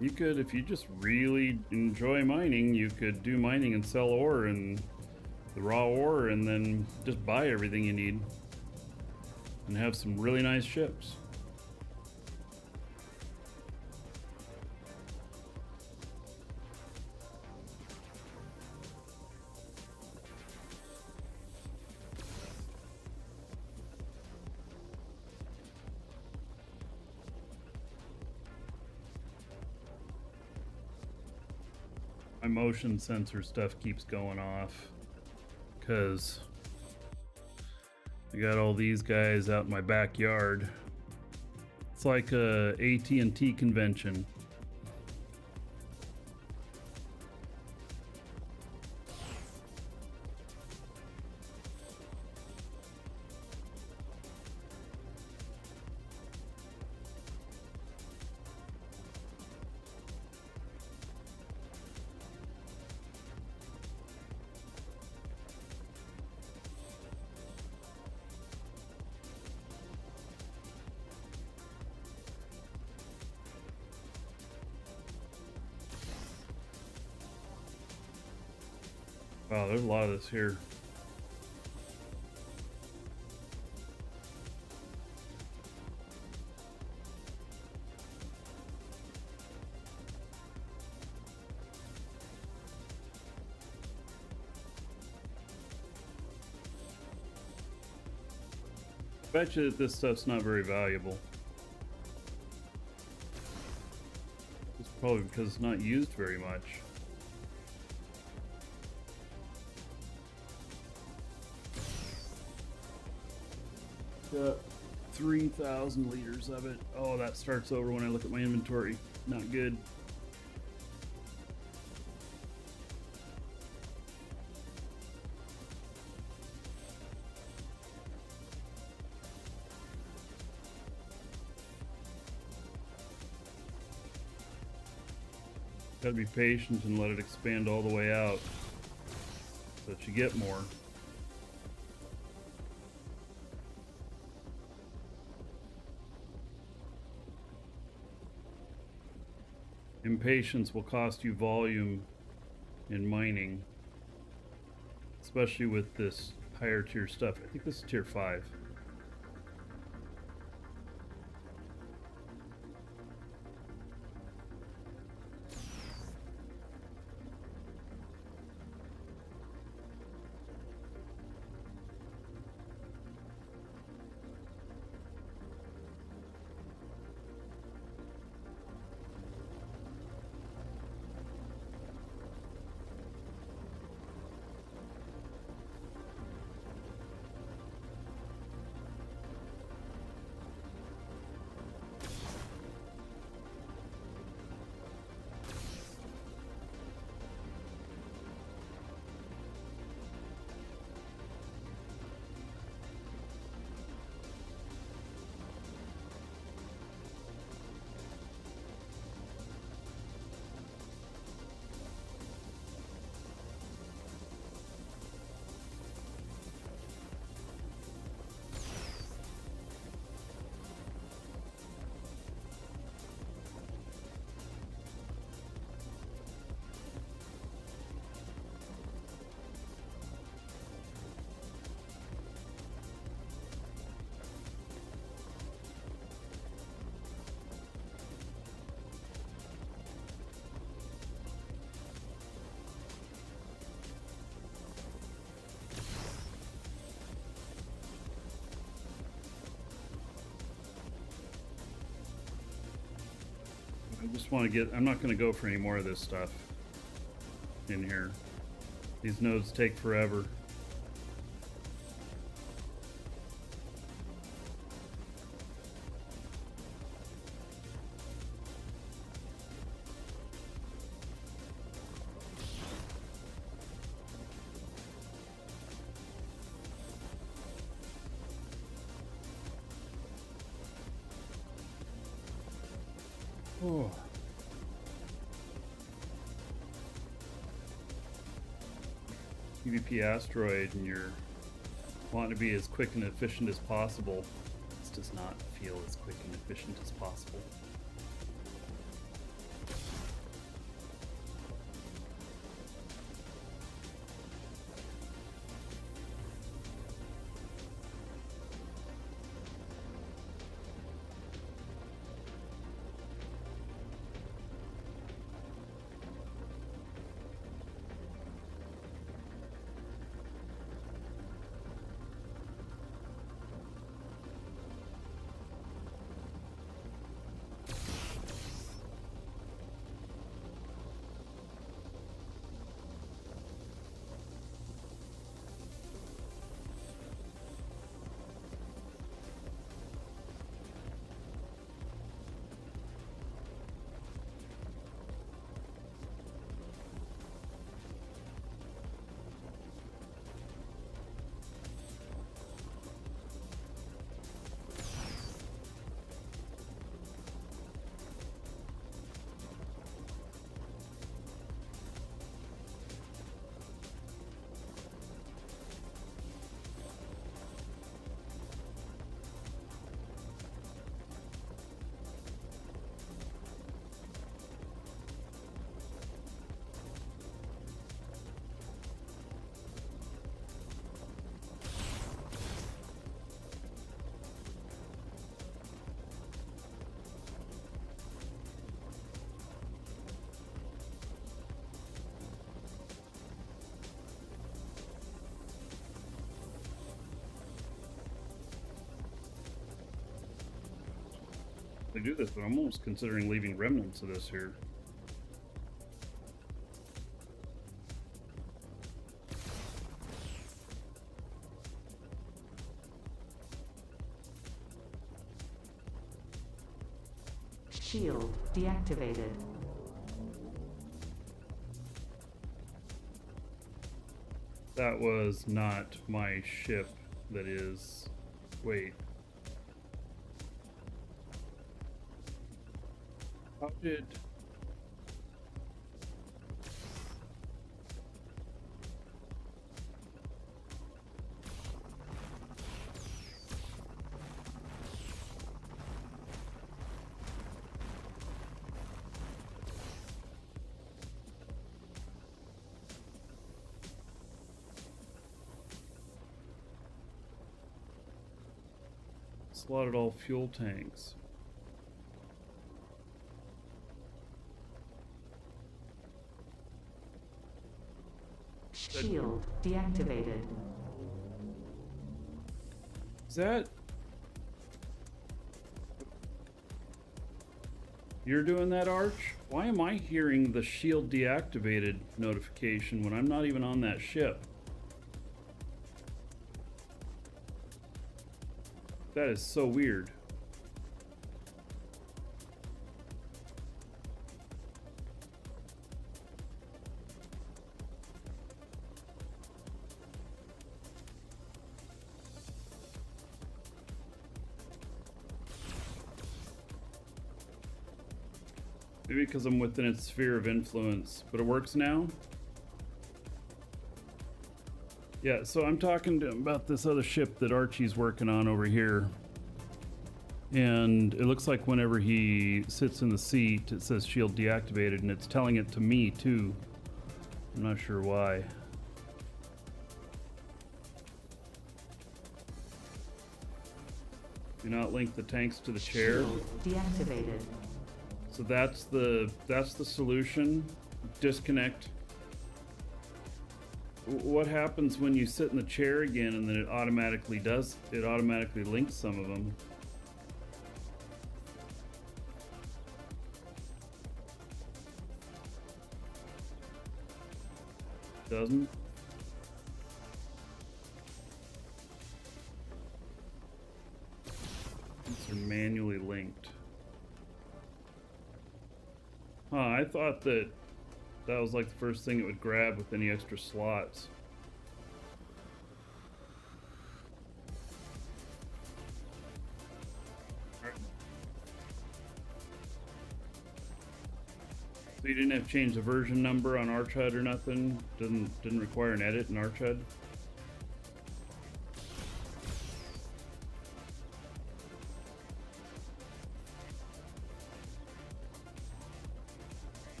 Speaker 1: You could, if you just really enjoy mining, you could do mining and sell ore and the raw ore and then just buy everything you need. And have some really nice ships. My motion sensor stuff keeps going off because I got all these guys out in my backyard. It's like a AT&T convention. Wow, there's a lot of this here. Bet you that this stuff's not very valuable. It's probably because it's not used very much. Got 3,000 liters of it. Oh, that starts over when I look at my inventory. Not good. Gotta be patient and let it expand all the way out so that you get more. Impatience will cost you volume in mining, especially with this higher tier stuff. I think this is tier 5. I just want to get, I'm not going to go for any more of this stuff in here. These nodes take forever. Oh. PvP Asteroid and you're wanting to be as quick and efficient as possible. This does not feel as quick and efficient as possible. actually do this, but I'm almost considering leaving remnants of this here.
Speaker 4: Shield deactivated.
Speaker 1: That was not my ship. That is... Wait. How did... slotted all fuel tanks.
Speaker 4: Shield deactivated.
Speaker 1: Is that... You're doing that, Arch? Why am I hearing the shield deactivated notification when I'm not even on that ship? That is so weird. Maybe because I'm within its sphere of influence, but it works now? Yeah, so I'm talking about this other ship that Archie's working on over here. And it looks like whenever he sits in the seat, it says shield deactivated, and it's telling it to me too. I'm not sure why. Do not link the tanks to the chair.
Speaker 4: Shield deactivated.
Speaker 1: So that's the solution. Disconnect. What happens when you sit in the chair again and then it automatically links some of them? Doesn't? These are manually linked. Huh, I thought that was like the first thing it would grab with any extra slots. So you didn't have to change the version number on ArchHUD or nothing? Didn't require an edit in ArchHUD?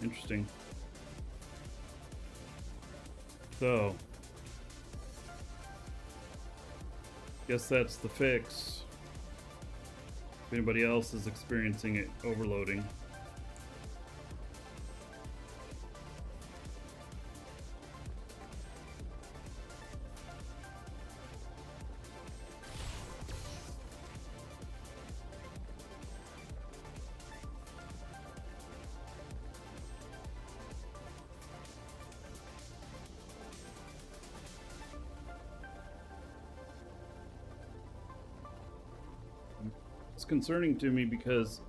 Speaker 1: Interesting. So, guess that's the fix. If anybody else is experiencing it overloading. It's concerning to me because,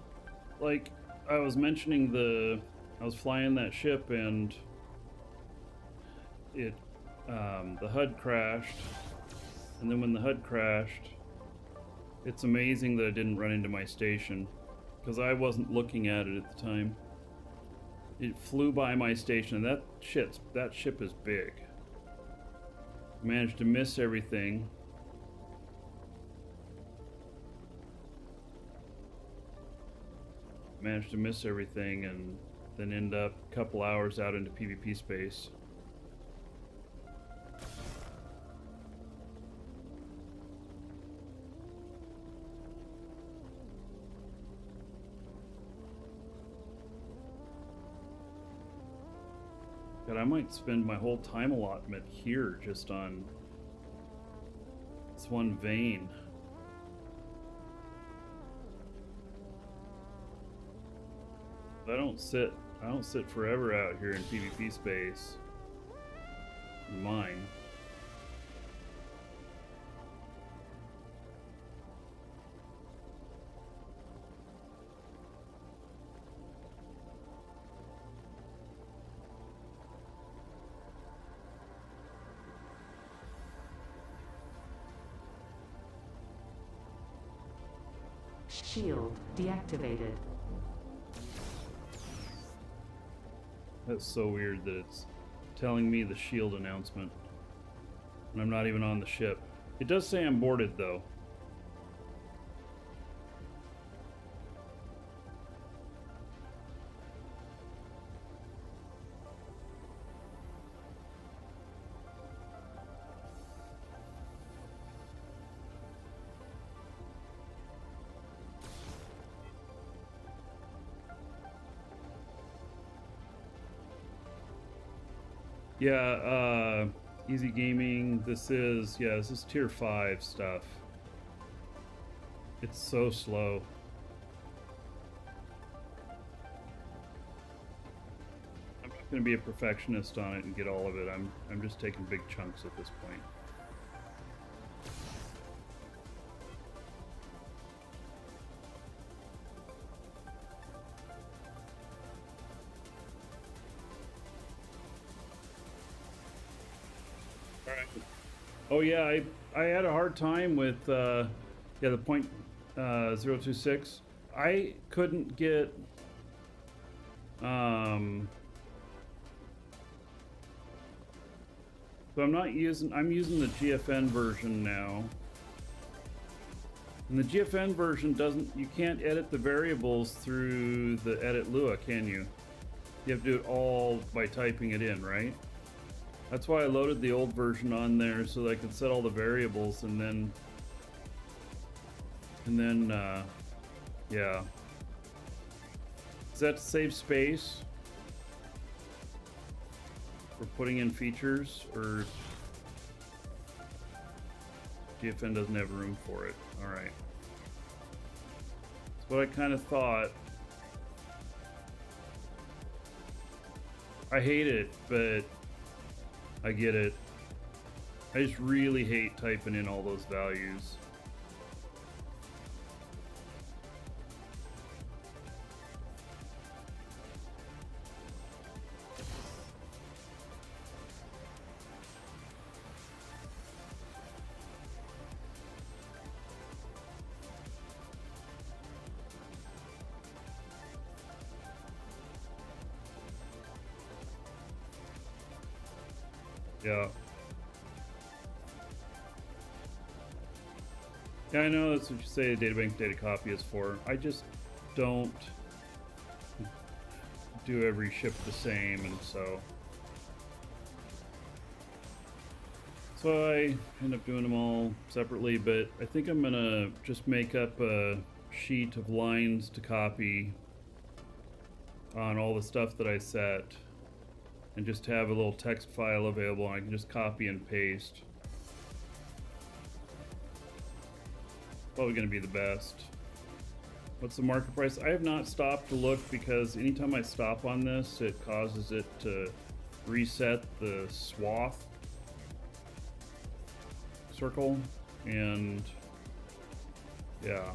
Speaker 1: like, I was mentioning I was flying that ship and it, the HUD crashed, and then when the HUD crashed, it's amazing that I didn't run into my station, because I wasn't looking at it at the time. It flew by my station, and that ship is big. Managed to miss everything. Managed to miss everything and then end up a couple hours out into PvP space. God, I might spend my whole time allotment here just on this one vein. I don't sit forever out here in PvP space. In mine.
Speaker 4: Shield deactivated.
Speaker 1: That's so weird that it's telling me the shield announcement. And I'm not even on the ship. It does say I'm boarded though. Yeah, easy gaming. This is tier 5 stuff. It's so slow. I'm not going to be a perfectionist on it and get all of it. I'm just taking big chunks at this point. Oh yeah, I had a hard time with the point 026. I couldn't get so I'm using the GFN version now. And the GFN version you can't edit the variables through the edit Lua, can you? You have to do it all by typing it in, right? That's why I loaded the old version on there so that I could set all the variables and then yeah. Is that to save space for putting in features, or GFN doesn't have room for it? All right. That's what I kind of thought. I hate it, but I get it. I just really hate typing in all those values. Yeah. Yeah, I know that's what you say the databank data copy is for. I just don't do every ship the same, and so I end up doing them all separately, but I think I'm gonna just make up a sheet of lines to copy on all the stuff that I set, and just have a little text file available, and I can just copy and paste. Probably going to be the best. What's the market price? I have not stopped to look, because anytime I stop on this, it causes it to reset the swath circle, and yeah.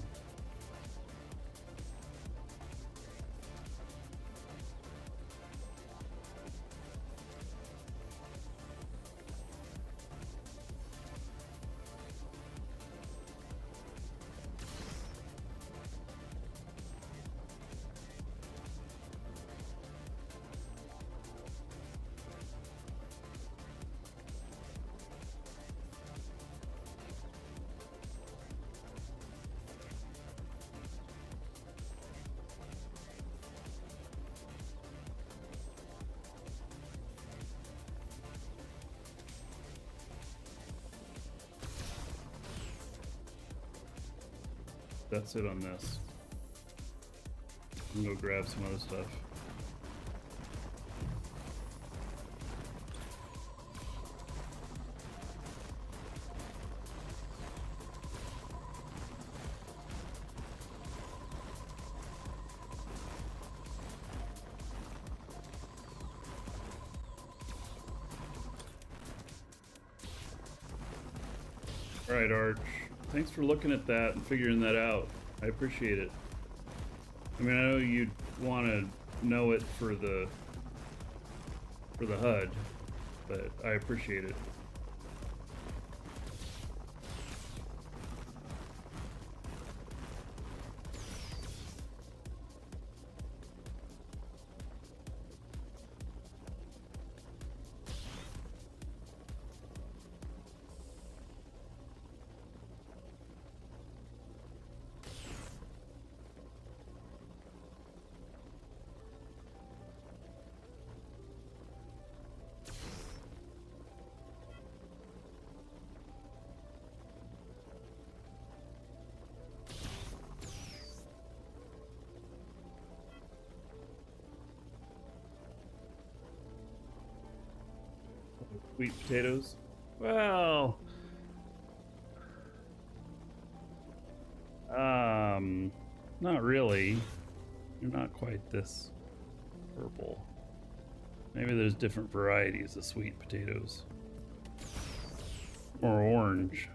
Speaker 1: That's it on this. I'm gonna go grab some other stuff. All right, Arch. Thanks for looking at that and figuring that out. I appreciate it. I mean, I know you'd want to know it for the HUD, but I appreciate it. Sweet potatoes. Well, not really. You're not quite this purple. Maybe there's different varieties of sweet potatoes. Or orange.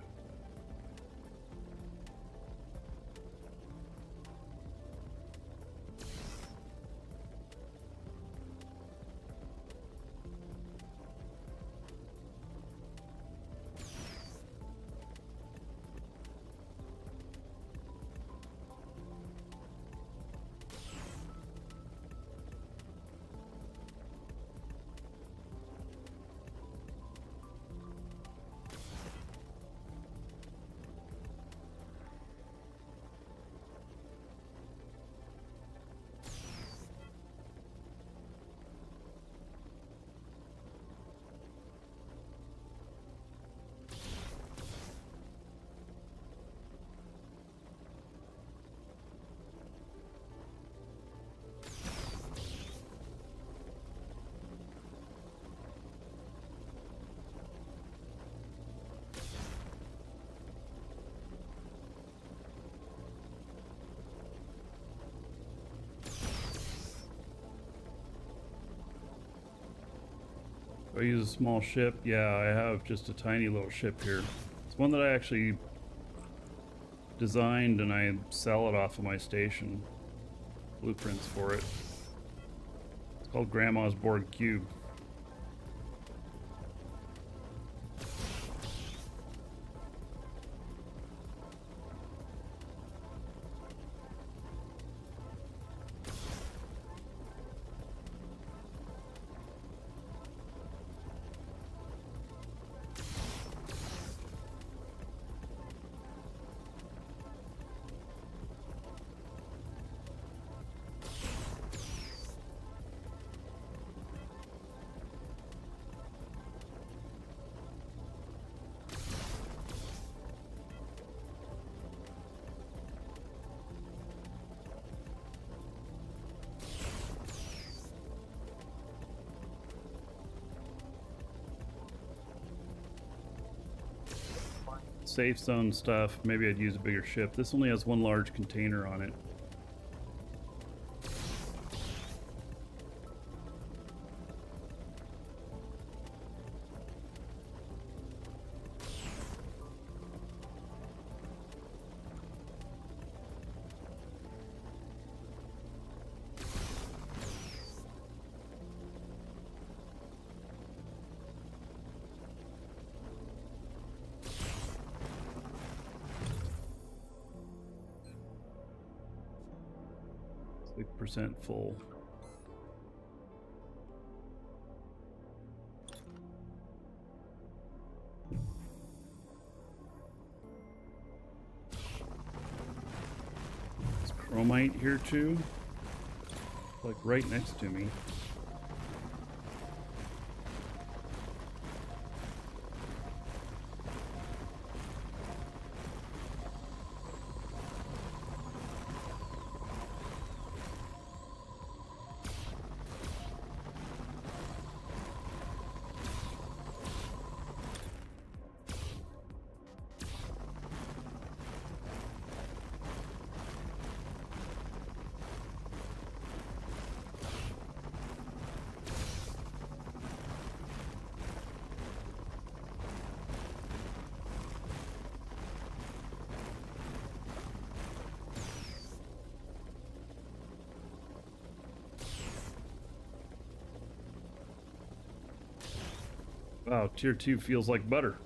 Speaker 1: Do I use a small ship? Yeah, I have just a tiny little ship here. It's one that I actually designed and I sell it off of my station. Blueprints for it. It's called Grandma's Board Cube. Safe zone stuff. Maybe I'd use a bigger ship. This only has one large container on it. Percent full. There's chromite here too, like right next to me. Wow, tier 2 feels like butter.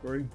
Speaker 1: Corey?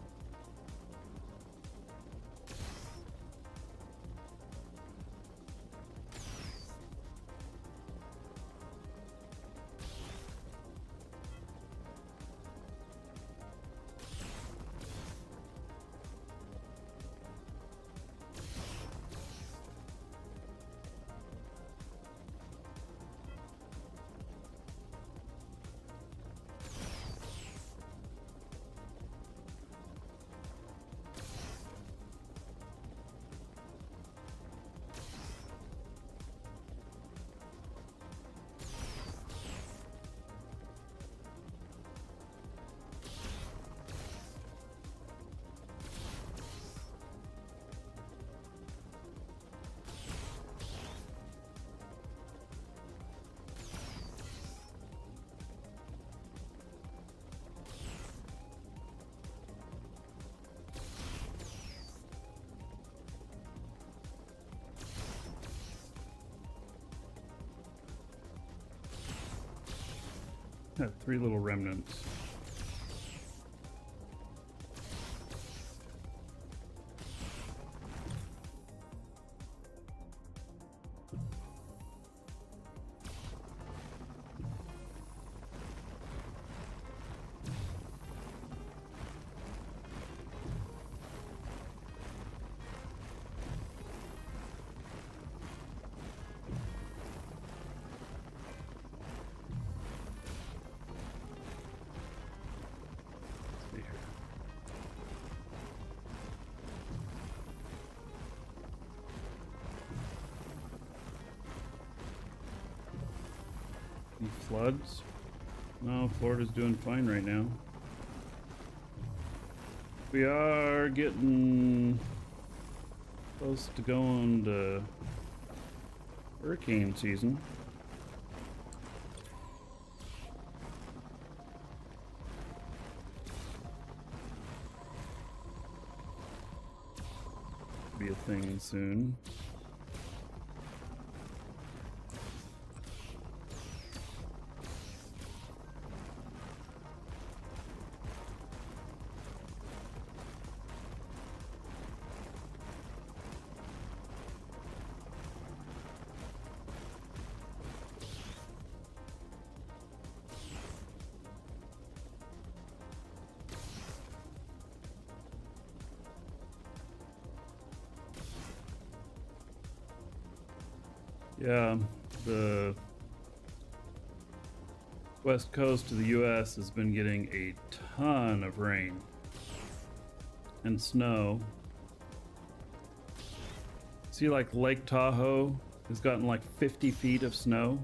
Speaker 1: Had 3 little remnants. See here. Any floods? No, Florida's doing fine right now. We are getting close to going to hurricane season. Be a thing soon. Yeah, the west coast of the US has been getting a ton of rain and snow. See, like Lake Tahoe has gotten like 50 feet of snow.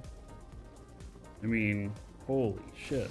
Speaker 1: I mean, holy shit.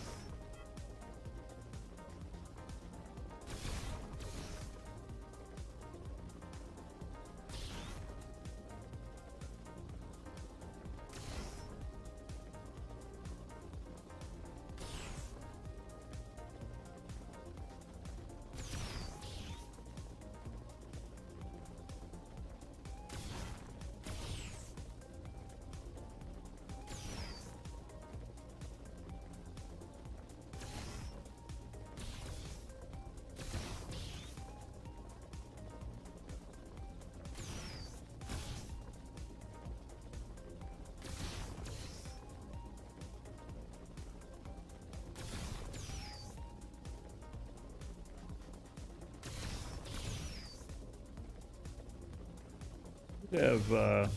Speaker 1: They have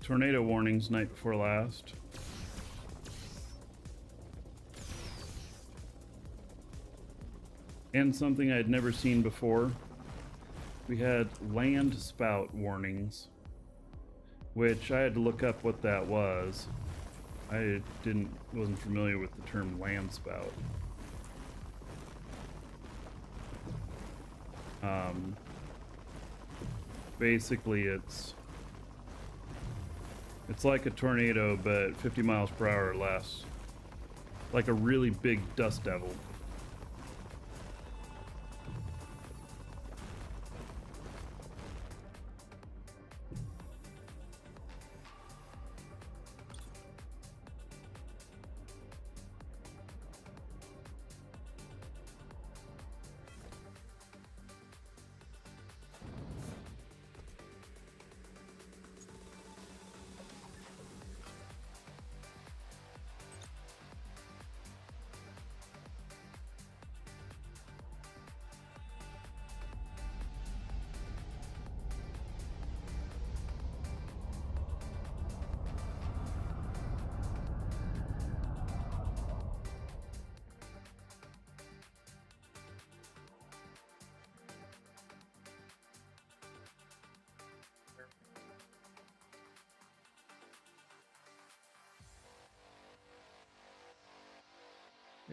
Speaker 1: tornado warnings night before last. And something I'd never seen before. We had land spout warnings, which I had to look up what that was. I wasn't familiar with the term land spout. Basically it's like a tornado, but 50 miles per hour or less. Like a really big dust devil.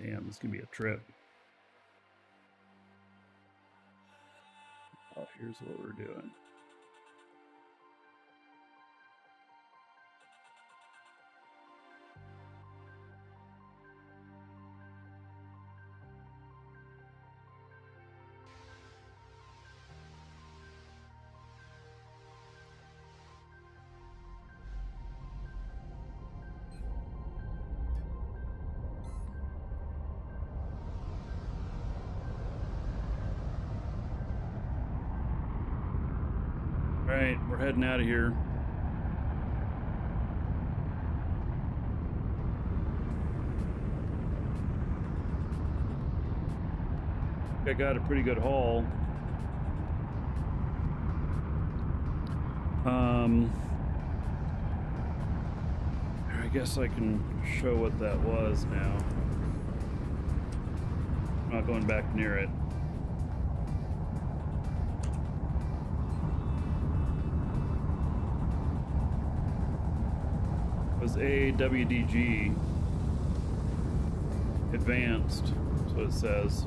Speaker 1: Damn, this could be a trip. Oh, here's what we're doing. All right, we're heading out of here. I got a pretty good haul. I guess I can show what that was now. I'm not going back near it. It was AWDG Advanced, that's what it says.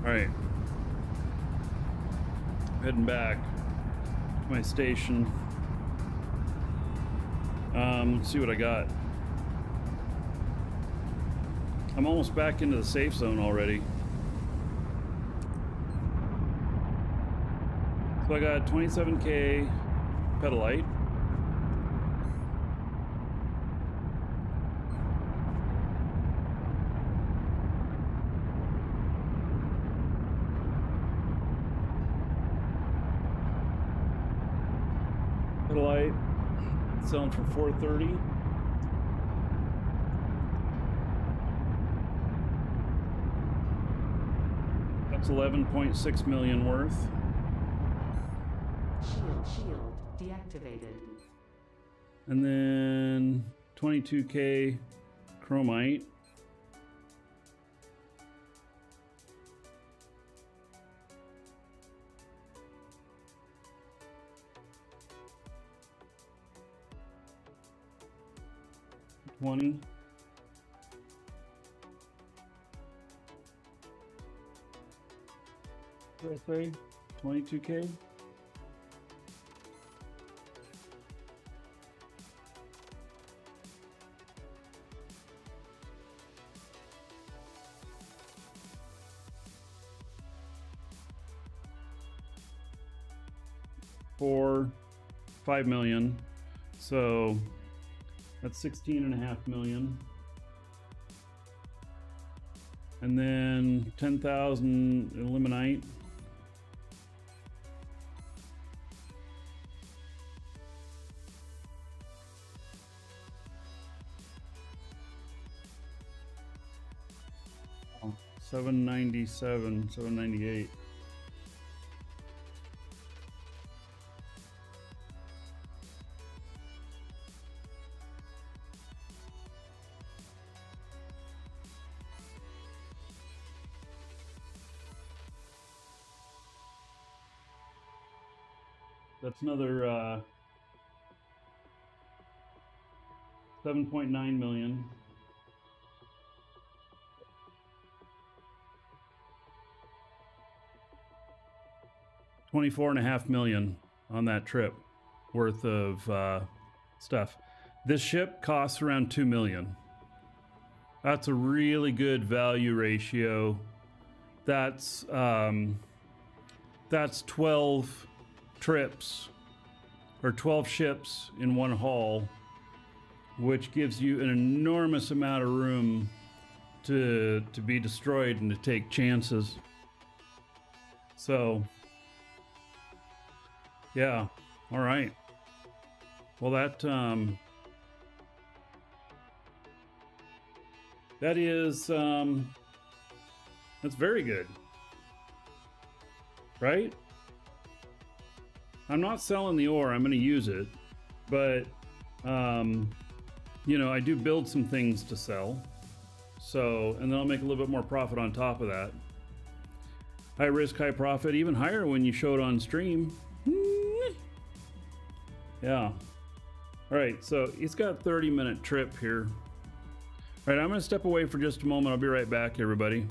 Speaker 1: All right, heading back to my station. Let's see what I got. I'm almost back into the safe zone already. So I got 27K pedalite. Pedalite selling for 430. That's 11.6 million worth.
Speaker 4: Shield deactivated.
Speaker 1: And then 22K chromite. 20. What did I say? 22K? For 5 million. So that's 16.5 million. And then 10,000 illuminite. Oh, 797, 798. That's another 7.9 million. $24.5 million on that trip worth of stuff. This ship costs around 2 million. That's a really good value ratio. That's 12 trips or 12 ships in one haul, which gives you an enormous amount of room to be destroyed and to take chances. So yeah, all right. Well, that is that's very good, right? I'm not selling the ore. I'm going to use it, but you know, I do build some things to sell. So, and then I'll make a little bit more profit on top of that. High risk, high profit, even higher when you show it on stream. Yeah. All right, so it's got a 30-minute trip here. All right, I'm going to step away for just a moment. I'll be right back, everybody.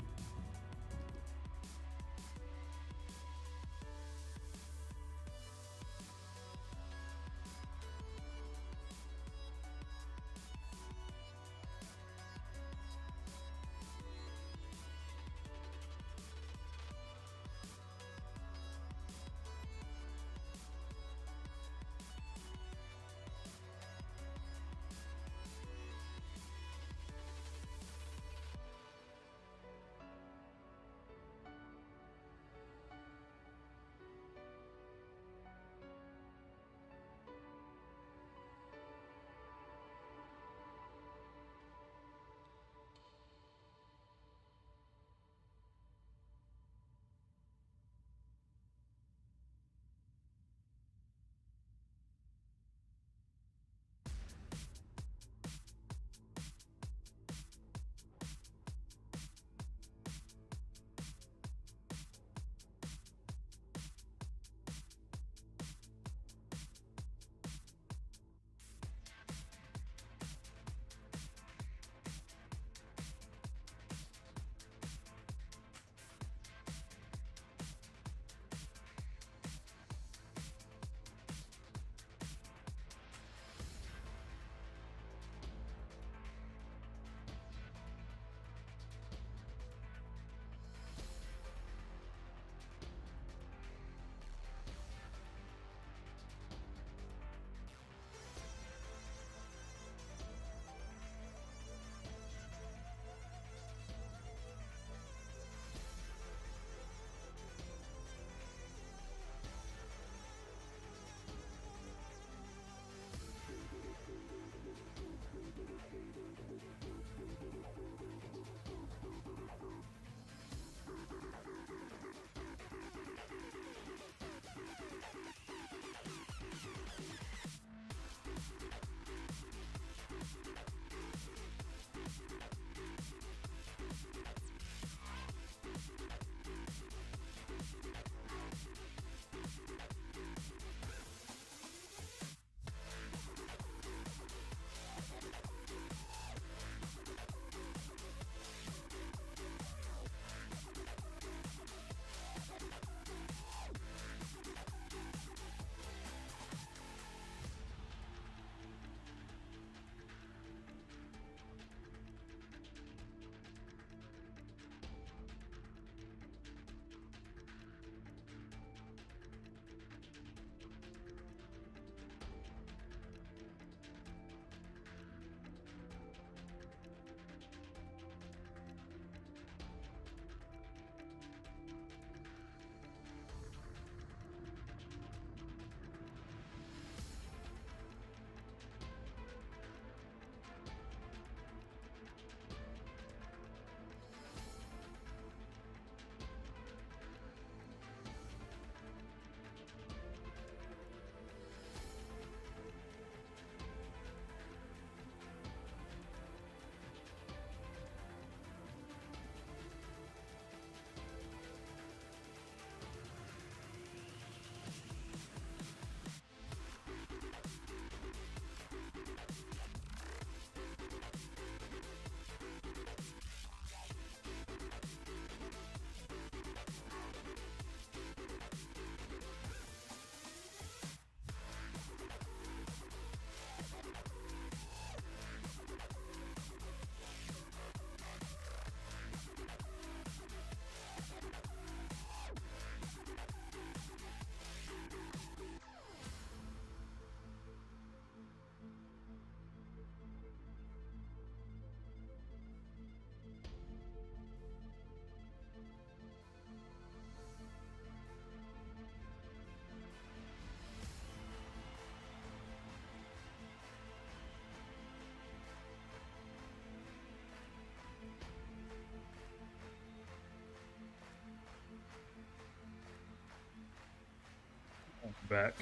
Speaker 1: Back.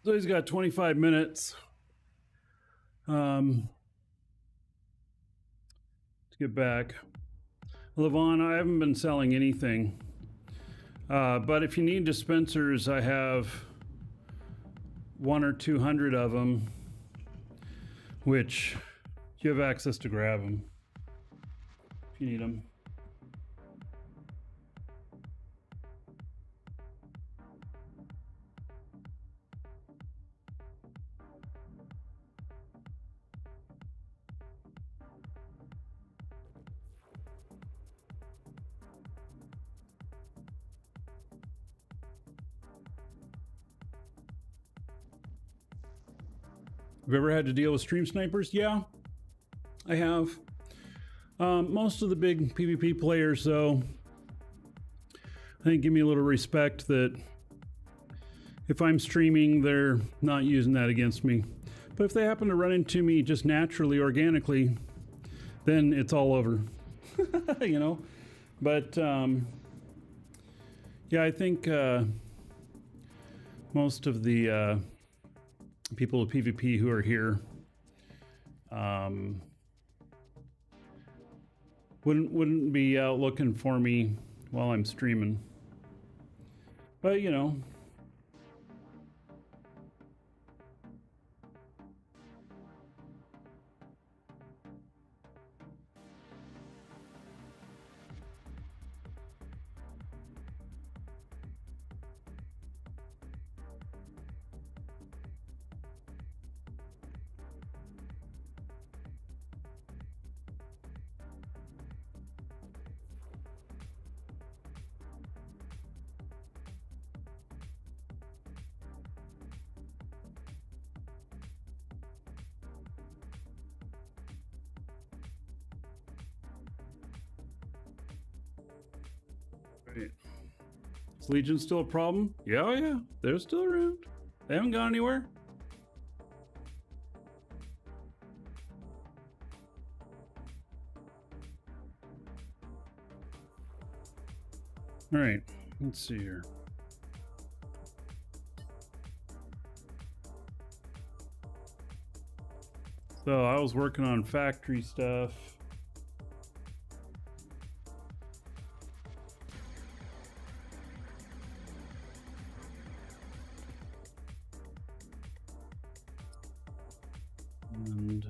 Speaker 1: So he's got 25 minutes to get back. Levon, I haven't been selling anything. But if you need dispensers, I have 100 or 200 of them, which you have access to grab them if you need them. Have you ever had to deal with stream snipers? Yeah, I have. Most of the big PvP players, though, I think give me a little respect that if I'm streaming, they're not using that against me. But if they happen to run into me just naturally, organically, then it's all over, you know? But, yeah, I think most of the people of PvP who are here wouldn't be out looking for me while I'm streaming. But, you know. Right. Is Legion still a problem? Yeah, oh yeah, they're still around. They haven't gone anywhere. All right, let's see here. So I was working on factory stuff. And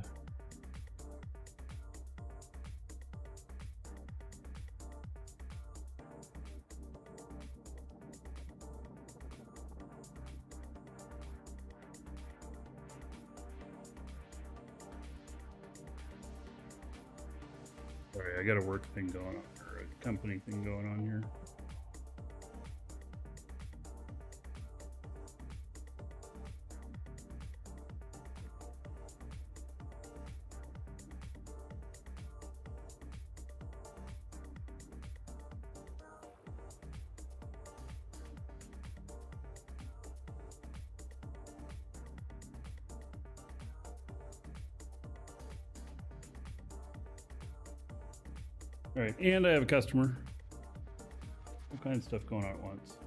Speaker 1: sorry, I got a work thing going on, or a company thing going on here. All right, and I have a customer. All kinds of stuff going on at once.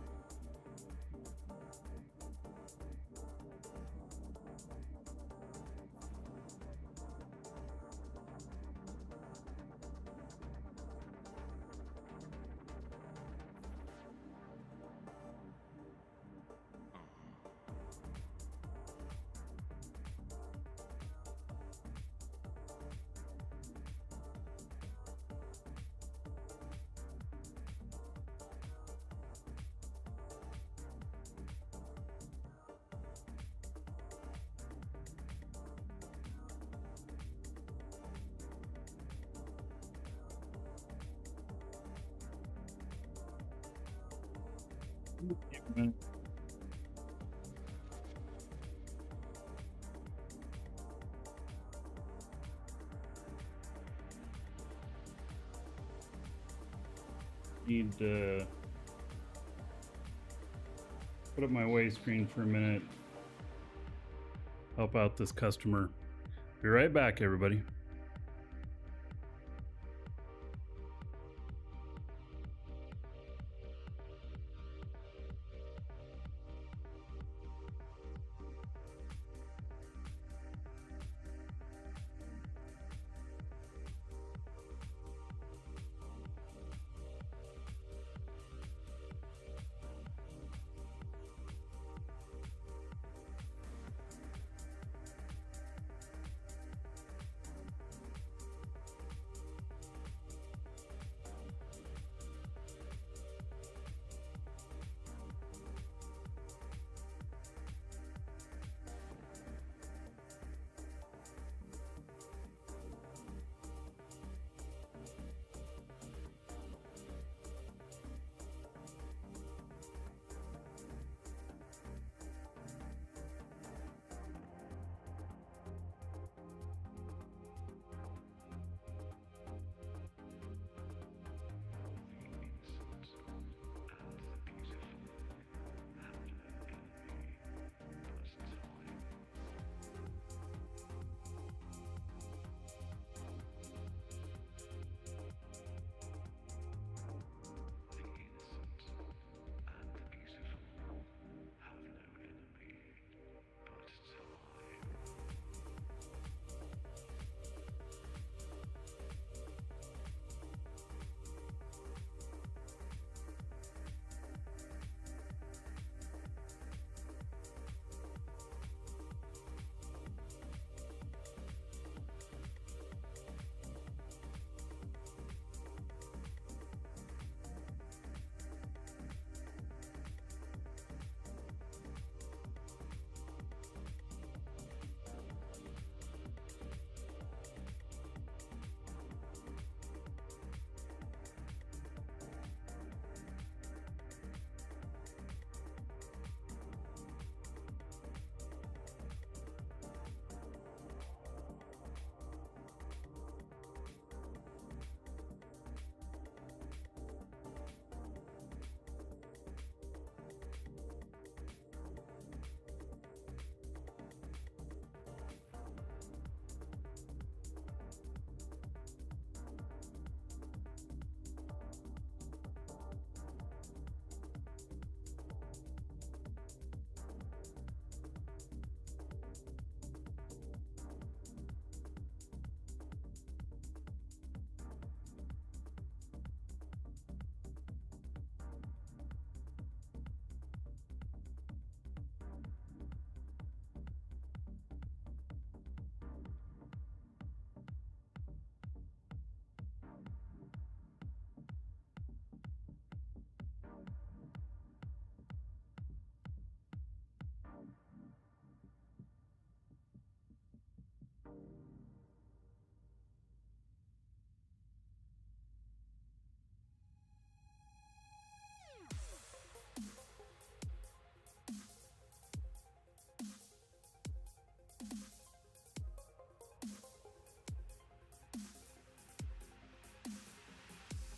Speaker 1: Need to put up my way screen for a minute. Help out this customer. Be right back, everybody.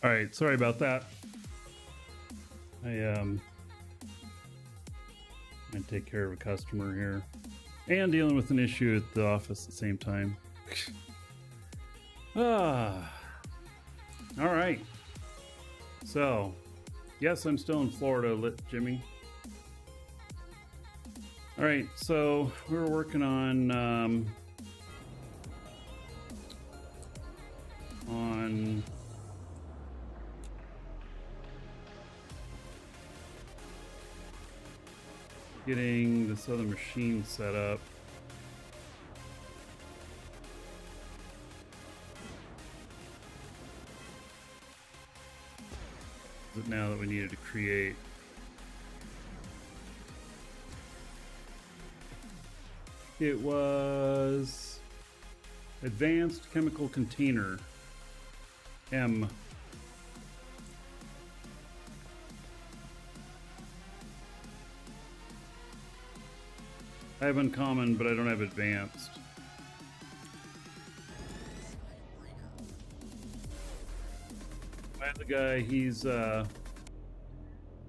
Speaker 1: All right, sorry about that. I take care of a customer here and dealing with an issue at the office at the same time. All right. So, yes, I'm still in Florida, Jimmy. All right, so we were working on getting this other machine set up. Now that we needed to create. It was Advanced Chemical Container M. I have uncommon, but I don't have advanced. My other guy, he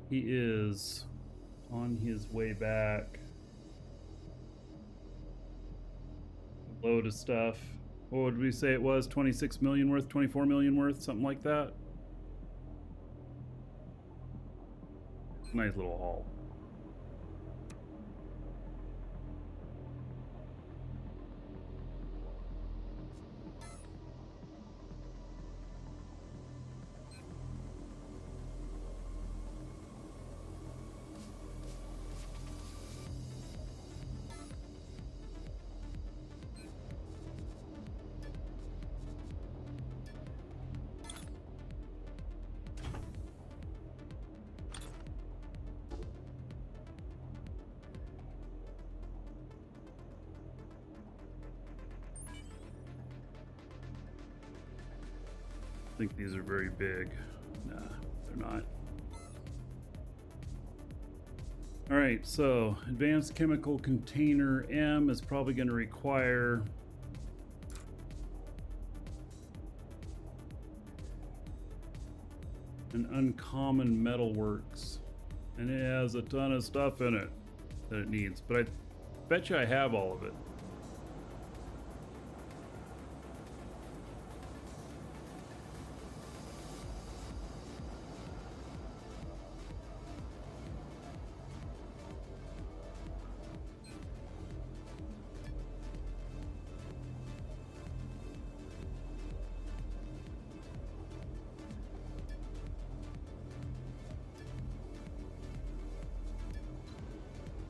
Speaker 1: is on his way back. A load of stuff. What did we say it was? 26 million worth, 24 million worth, something like that. Nice little haul. I think these are very big. Nah, they're not. All right, so Advanced Chemical Container M is probably going to require an uncommon metalworks, and it has a ton of stuff in it that it needs, but I bet you I have all of it.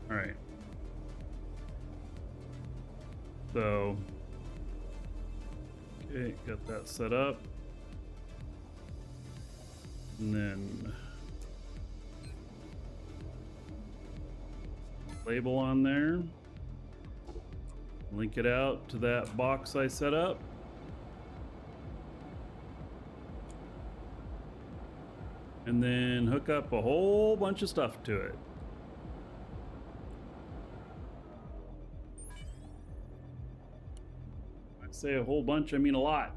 Speaker 1: All right. So, okay, got that set up. And then label on there. Link it out to that box I set up. And then hook up a whole bunch of stuff to it. When I say a whole bunch, I mean a lot.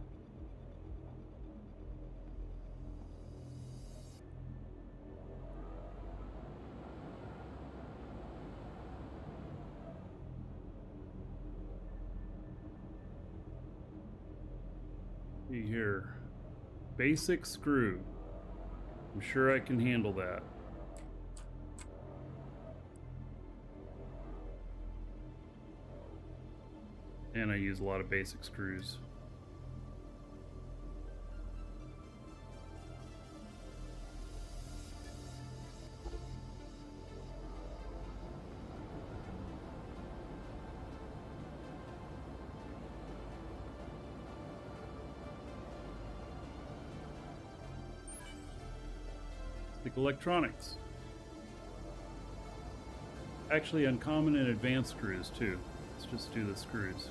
Speaker 1: See here, basic screw. I'm sure I can handle that. And I use a lot of basic screws. Like electronics. Actually, uncommon and advanced screws too. Let's just do the screws.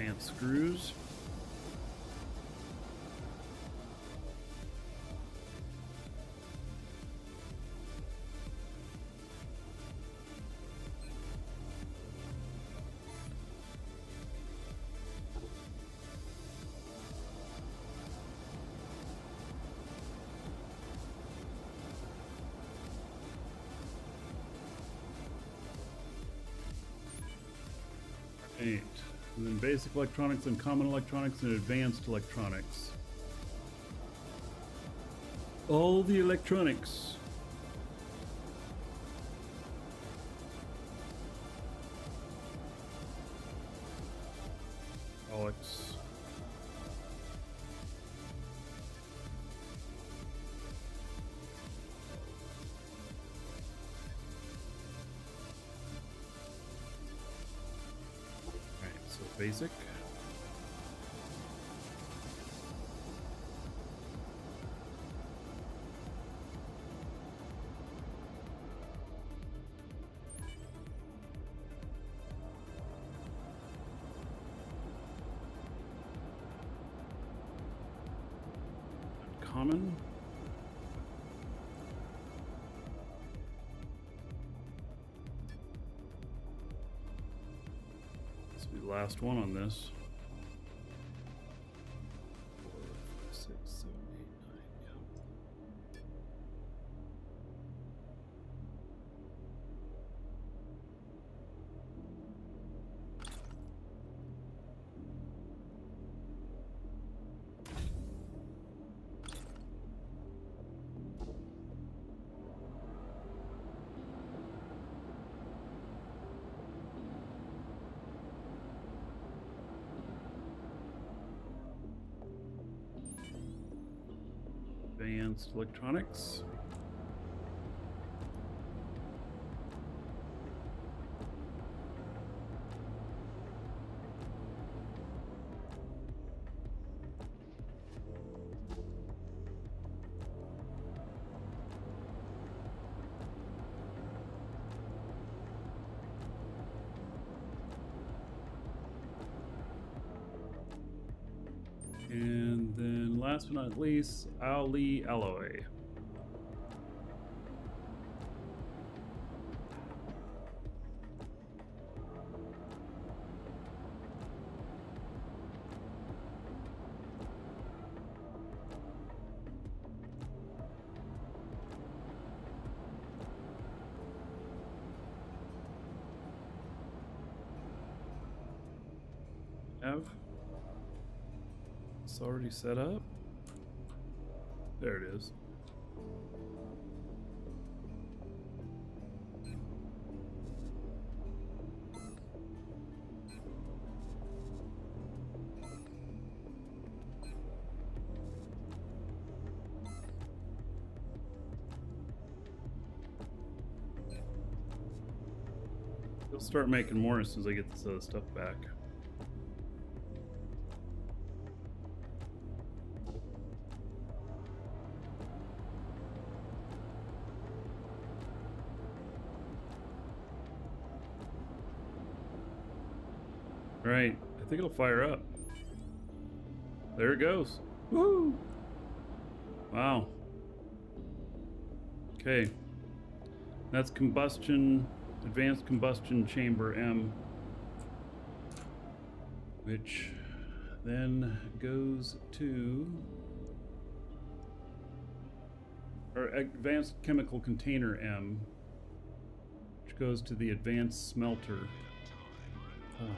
Speaker 1: advanced screws. Right. And then basic electronics and common electronics and advanced electronics. All the electronics. Alex. Basic. Common. Last one on this. 4, 5, 6, 7, 8, 9. Advanced electronics. And then last but not least, Ali Alloy. Have it's already set up. There it is. They'll start making more as soon as I get this other stuff back. Right, I think it'll fire up. There it goes. Woo! Wow. Okay. That's combustion, advanced combustion chamber M, which then goes to our advanced chemical container M, which goes to the advanced smelter. Oh, man.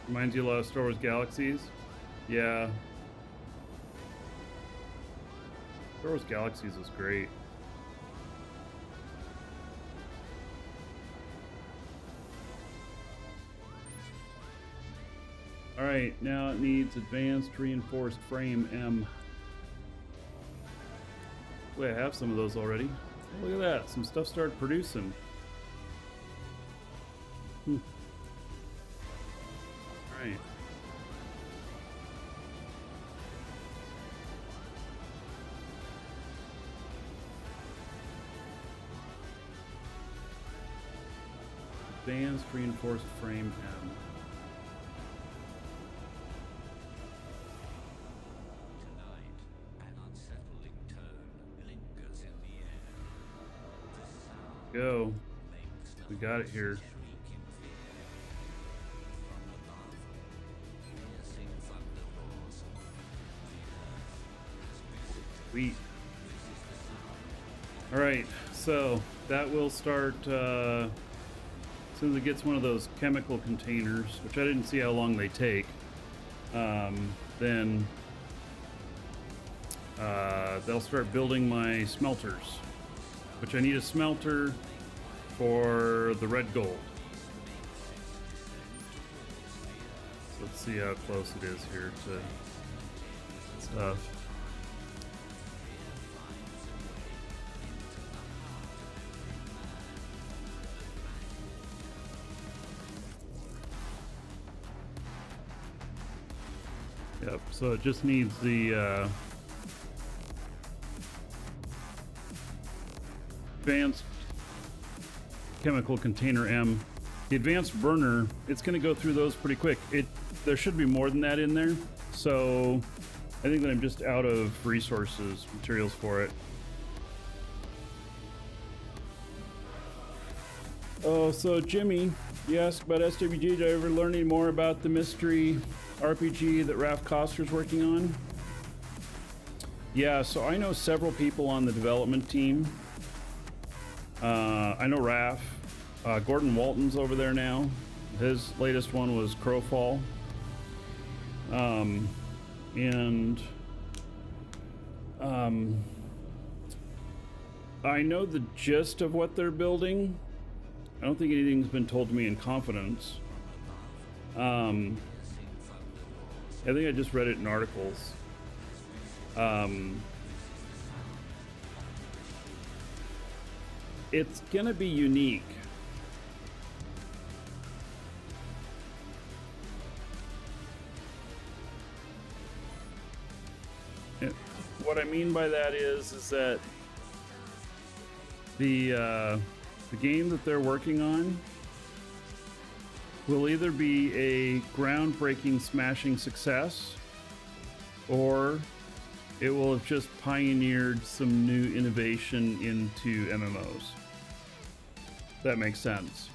Speaker 1: Reminds you a lot of Star Wars Galaxies? Yeah. Star Wars Galaxies was great. Alright, now it needs advanced reinforced frame M. Wait, I have some of those already. Oh, look at that, some stuff started producing. Right. Advanced reinforced frame M.
Speaker 5: Tonight, an unsettling tone lingers in the air. The sound
Speaker 1: Go.
Speaker 5: makes the
Speaker 1: We got it here.
Speaker 5: shriek in fear. From above, piercing thunder roars. The earth has visited.
Speaker 1: Sweet.
Speaker 5: This is the sound.
Speaker 1: All right, so that will start as soon as it gets one of those chemical containers, which I didn't see how long they take. Then they'll start building my smelters, which I need a smelter for the red gold. So let's see how close it is here to stuff. Yep, so it just needs the advanced chemical container M. The advanced burner, it's going to go through those pretty quick. There should be more than that in there, so I think that I'm just out of resources, materials for it. Oh, so Jimmy, you asked about SWG. Did I ever learn any more about the mystery RPG that Raph Koster's working on? Yeah, so I know several people on the development team. I know Raph. Gordon Walton's over there now. His latest one was Crowfall. I know the gist of what they're building. I don't think anything's been told to me in confidence. I think I just read it in articles. It's gonna be unique. What I mean by that is that the game that they're working on will either be a groundbreaking, smashing success, or it will have just pioneered some new innovation into MMOs. That makes sense.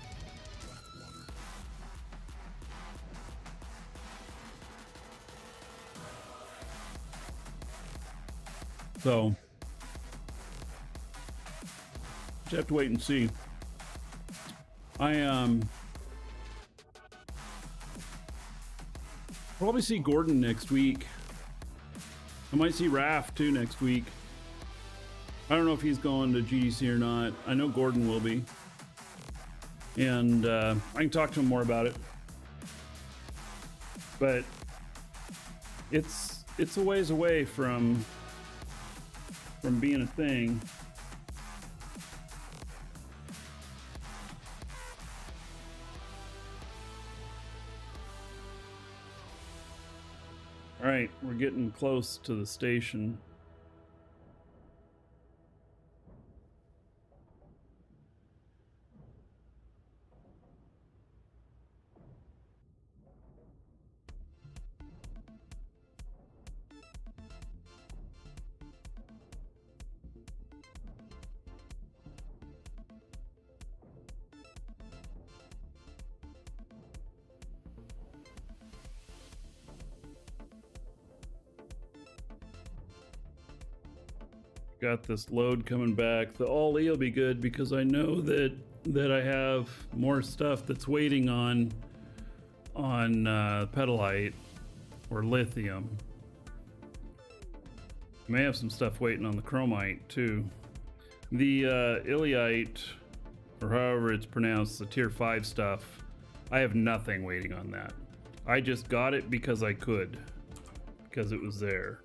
Speaker 1: So, just have to wait and see. Probably see Gordon next week. I might see Raph too next week. I don't know if he's going to GDC or not. I know Gordon will be. And I can talk to him more about it. But it's a ways away from being a thing. All right, we're getting close to the station. Got this load coming back. The all E will be good because I know that I have more stuff that's waiting on pedalite or lithium. May have some stuff waiting on the chromite too. The ileite, or however it's pronounced, the tier 5 stuff, I have nothing waiting on that. I just got it because I could, because it was there.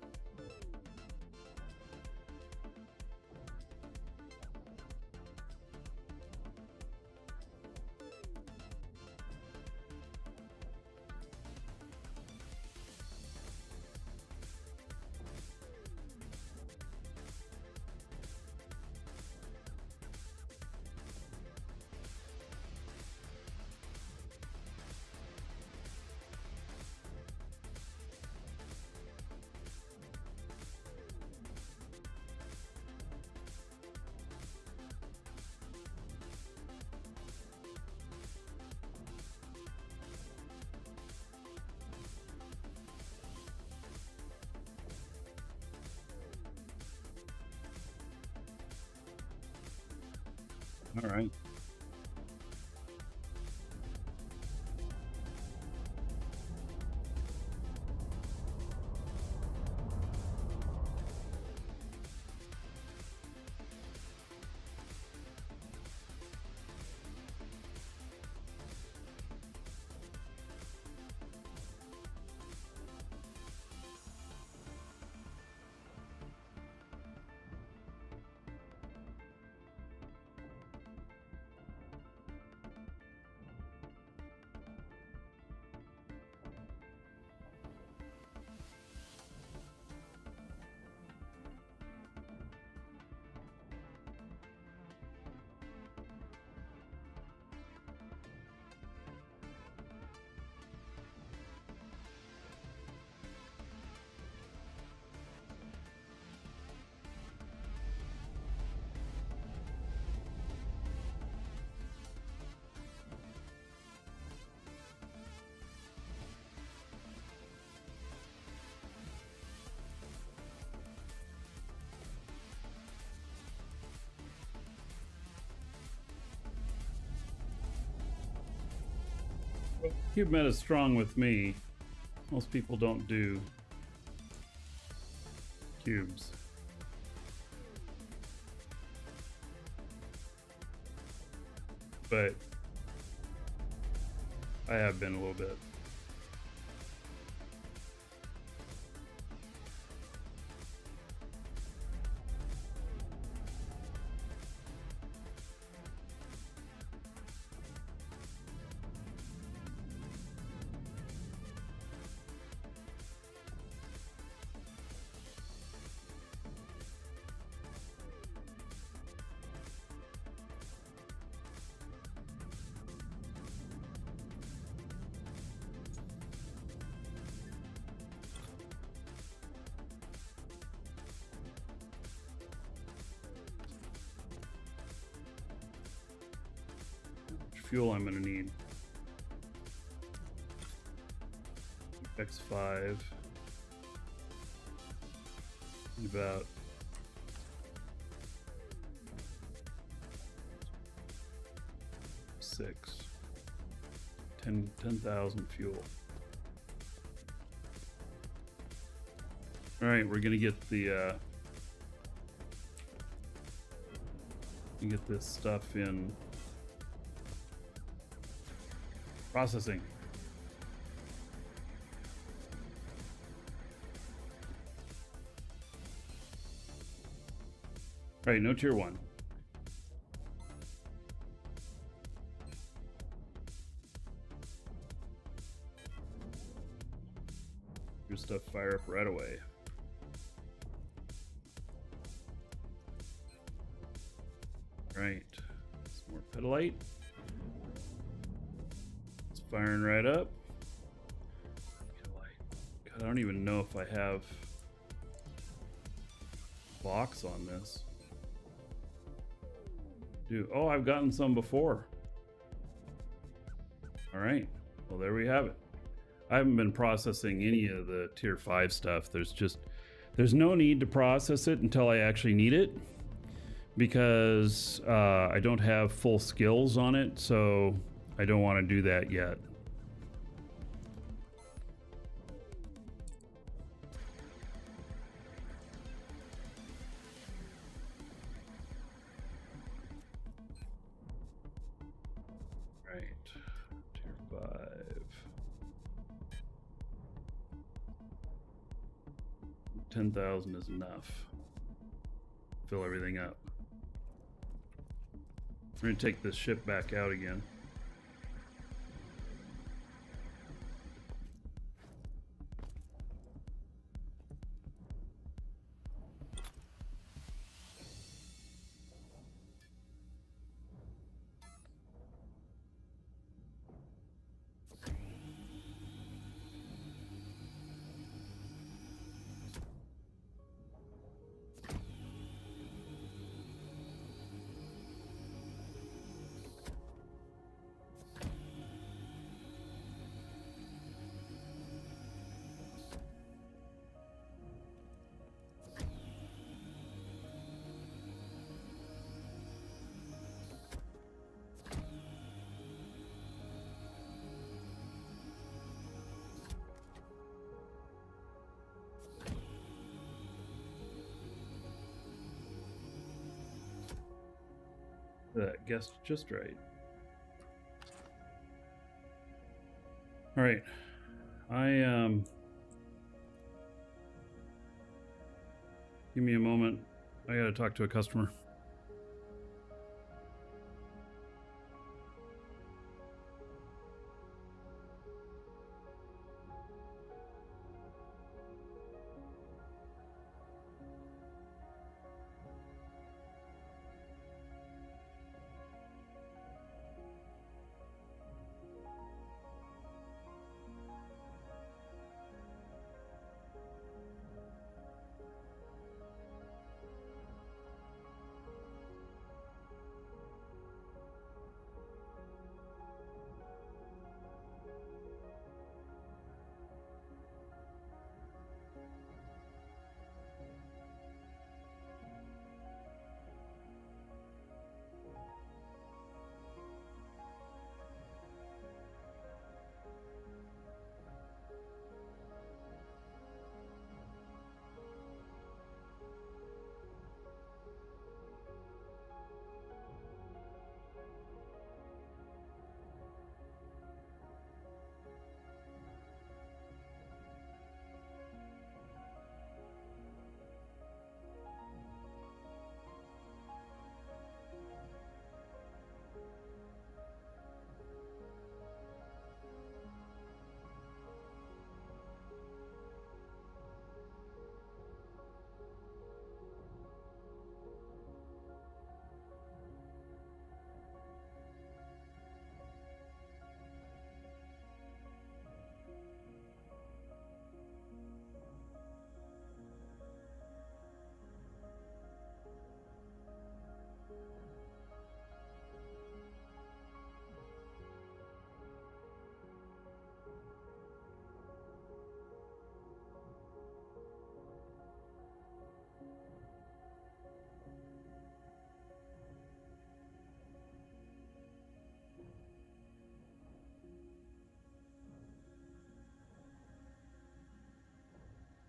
Speaker 1: All right. Cube meta's strong with me. Most people don't do cubes. But I have been a little bit. Fuel I'm going to need. X5. About six. 10,000 fuel. All right, we're going to get the get this stuff in processing. All right, no tier 1. Your stuff fire up right away. All right, some more pedalite. It's firing right up. God, I don't even know if I have box on this. Oh, I've gotten some before. All right, well, there we have it. I haven't been processing any of the tier 5 stuff. There's no need to process it until I actually need it, because I don't have full skills on it, so I don't want to do that yet. Right, tier 5. $10,000 is enough. Fill everything up. We're gonna take this ship back out again. That guessed just right. All right. Give me a moment. I got to talk to a customer.
Speaker 6: I heard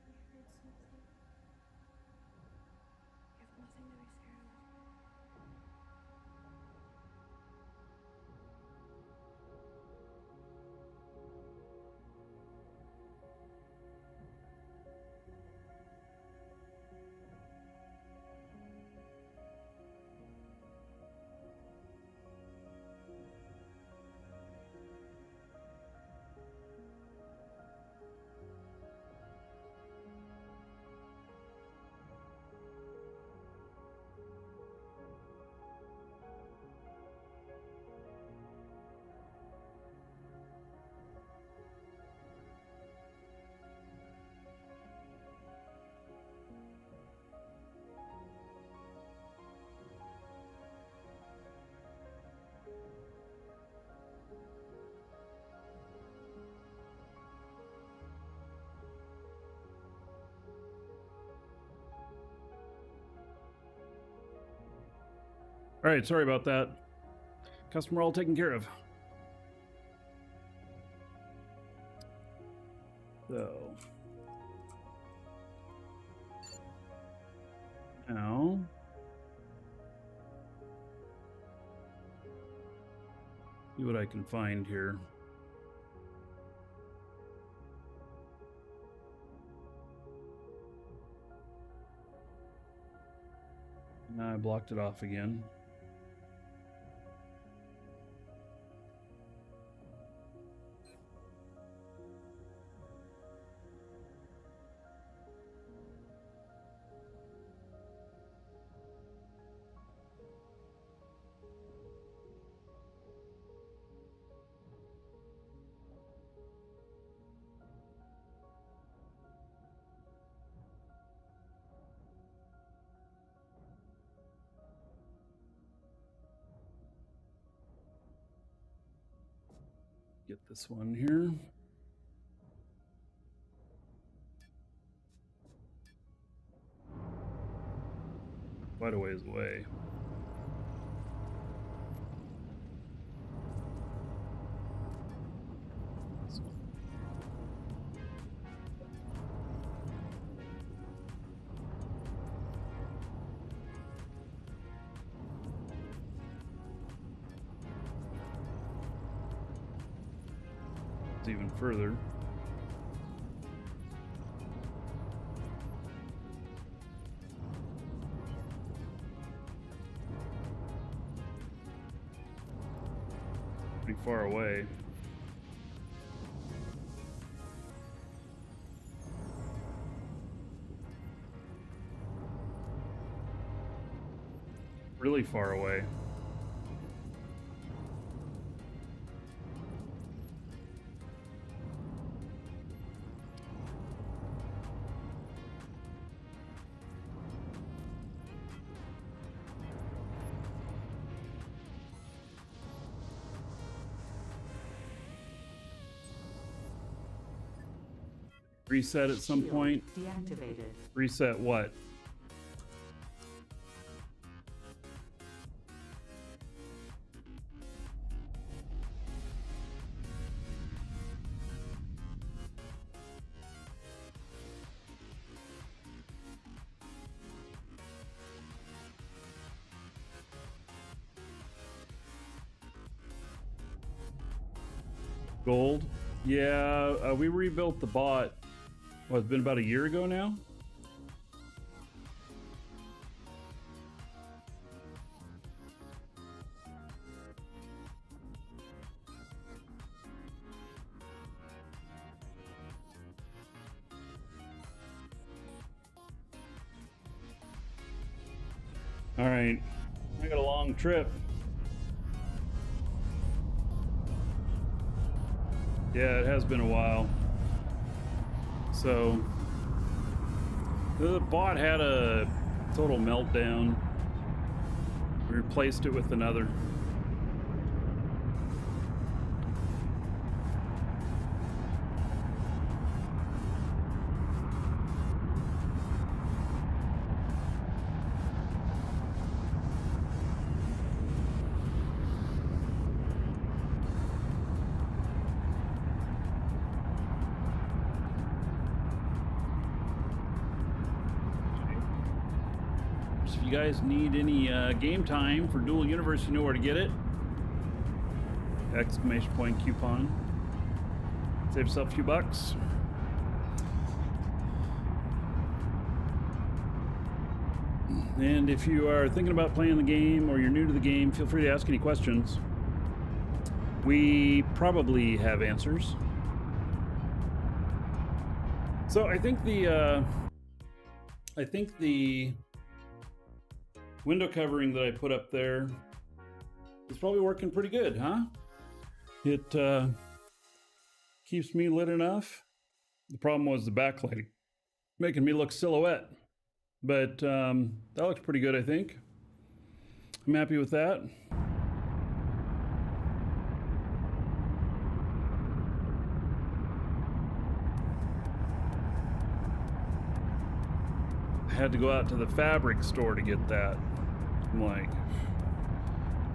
Speaker 6: something. You have nothing to be scared of.
Speaker 1: All right, sorry about that. Customer all taken care of. So now see what I can find here. I blocked it off again. Get this one here. Quite a ways away. It's even further. Pretty far away. Really far away. Reset at some
Speaker 4: Shield
Speaker 1: point.
Speaker 4: deactivated.
Speaker 1: Reset what? Gold? Yeah, we rebuilt the bot. What, it's been about a year ago now? All right, I got a long trip. Yeah, it has been a while. So, the bot had a total meltdown. We replaced it with another. So if you guys need any game time for Dual Universe, you know where to get it. Exclamation point coupon. Save yourself a few bucks. And if you are thinking about playing the game or you're new to the game, feel free to ask any questions. We probably have answers. So I think the window covering that I put up there is probably working pretty good, huh? It keeps me lit enough. The problem was the backlighting, making me look silhouette. But that looks pretty good, I think. I'm happy with that. I had to go out to the fabric store to get that. I'm like,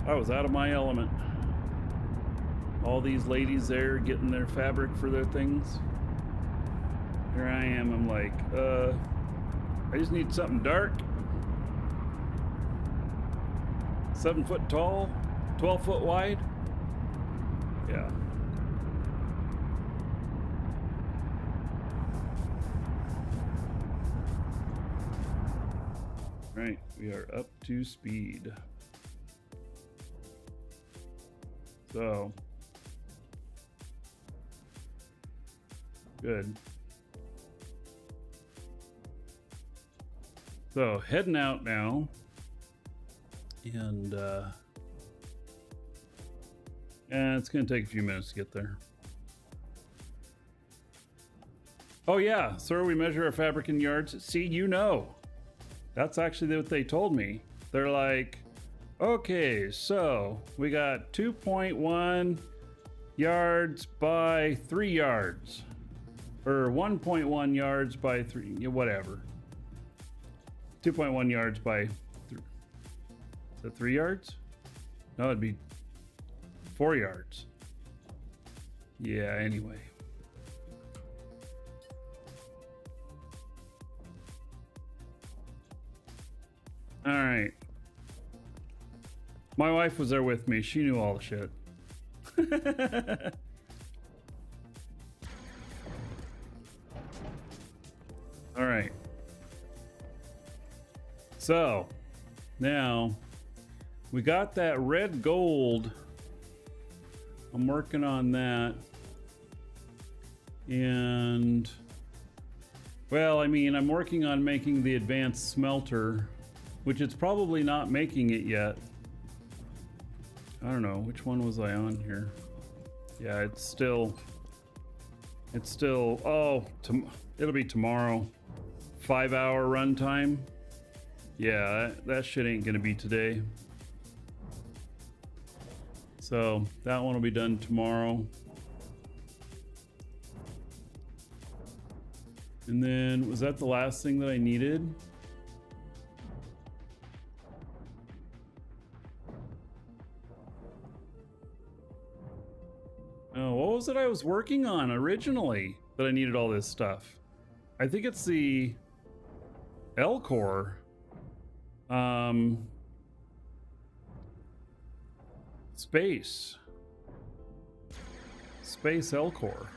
Speaker 1: I was out of my element. All these ladies there getting their fabric for their things. Here I am, I'm like, I just need something dark. 7 foot tall, 12 foot wide. Yeah. Right, we are up to speed. So, good. So, heading out now. And it's going to take a few minutes to get there. Oh yeah, sir, we measure our fabric in yards. See, you know. That's actually what they told me. They're like, okay, so we got 2.1 yards by 3 yards. Or 1.1 yards by 3, whatever. 2.1 yards by 3. Is that 3 yards? No, it'd be 4 yards. Yeah, anyway. All right. My wife was there with me. She knew all the shit. All right. So now we got that red gold. I'm working on that. And well, I mean, I'm working on making the advanced smelter, which it's probably not making it yet. I don't know, which one was I on here? Yeah, it's still, oh, it'll be tomorrow. 5-hour runtime. Yeah, that shit ain't gonna be today. So that one will be done tomorrow. And then, was that the last thing that I needed? Oh, what was it I was working on originally that I needed all this stuff? I think it's the L core. Space L core.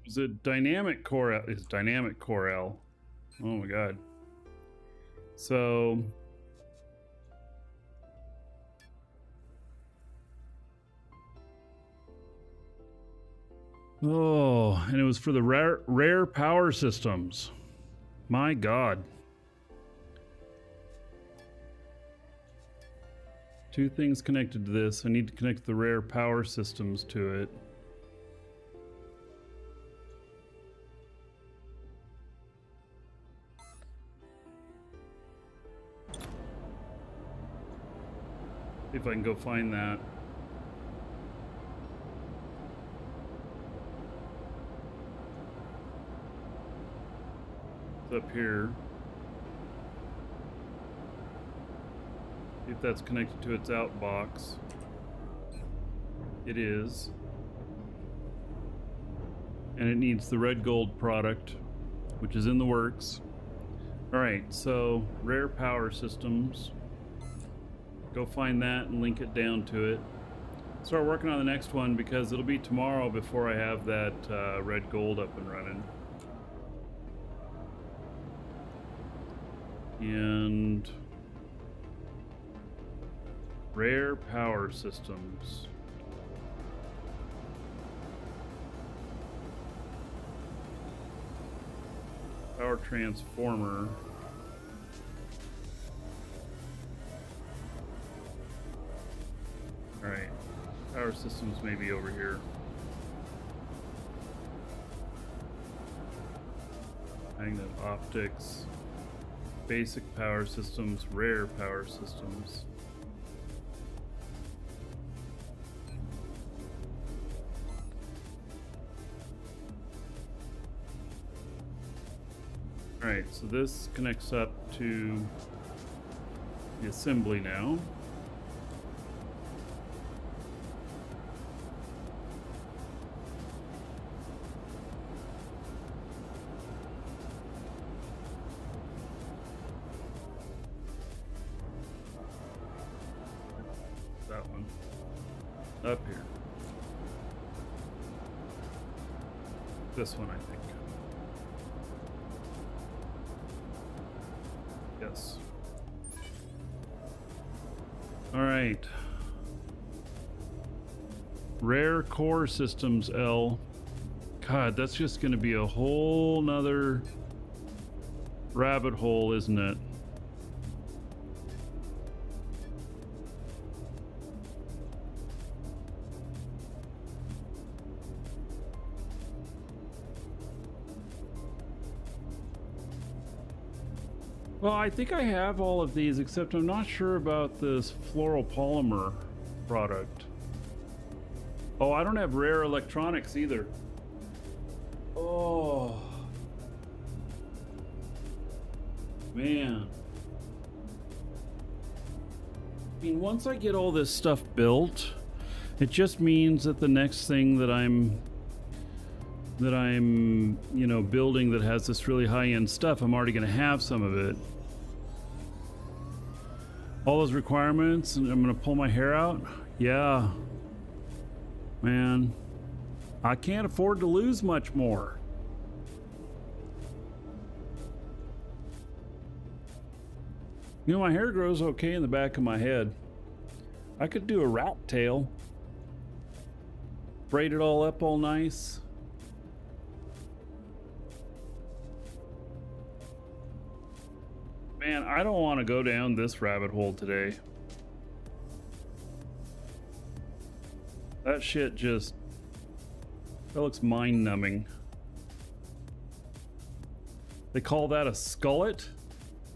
Speaker 1: Is it dynamic core L? It's dynamic core L. Oh my god. So oh, and it was for the rare power systems. My god. 2 things connected to this. I need to connect the rare power systems to it. If I can go find that. It's up here. See if that's connected to its outbox. It is. And it needs the red gold product, which is in the works. Alright, so rare power systems. Go find that and link it down to it. Start working on the next one because it'll be tomorrow before I have that red gold up and running. And rare power systems. Power transformer. Alright, power systems may be over here. Magnet optics, basic power systems, rare power systems. Alright, so this connects up to the assembly now. That one up here. This one, I think. Yes. All right. Rare core systems L. God, that's just going to be a whole nother rabbit hole, isn't it? Well, I think I have all of these, except I'm not sure about this fluoropolymer product. Oh, I don't have rare electronics either. Oh. Man. I mean, once I get all this stuff built, it just means that the next thing that I'm that I'm, you know, building that has this really high-end stuff, I'm already going to have some of it. All those requirements, and I'm going to pull my hair out? Yeah. Man, I can't afford to lose much more. You know, my hair grows okay in the back of my head. I could do a rat tail. Braid it all up all nice. Man, I don't want to go down this rabbit hole today. That shit just... that looks mind-numbing. They call that a skullet?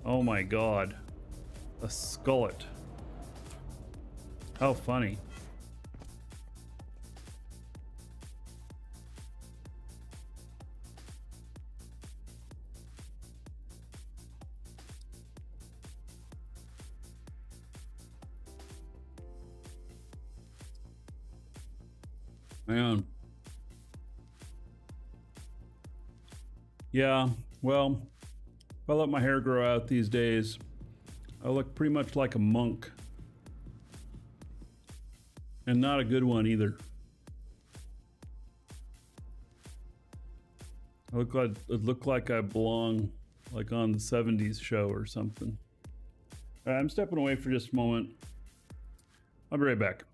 Speaker 1: Oh my god. A skullet. How funny. Man. Yeah, well, if I let my hair grow out these days, I look pretty much like a monk. And not a good one either. I look like I belong like on the 70s show or something. All right, I'm stepping away for just a moment. I'll be right back.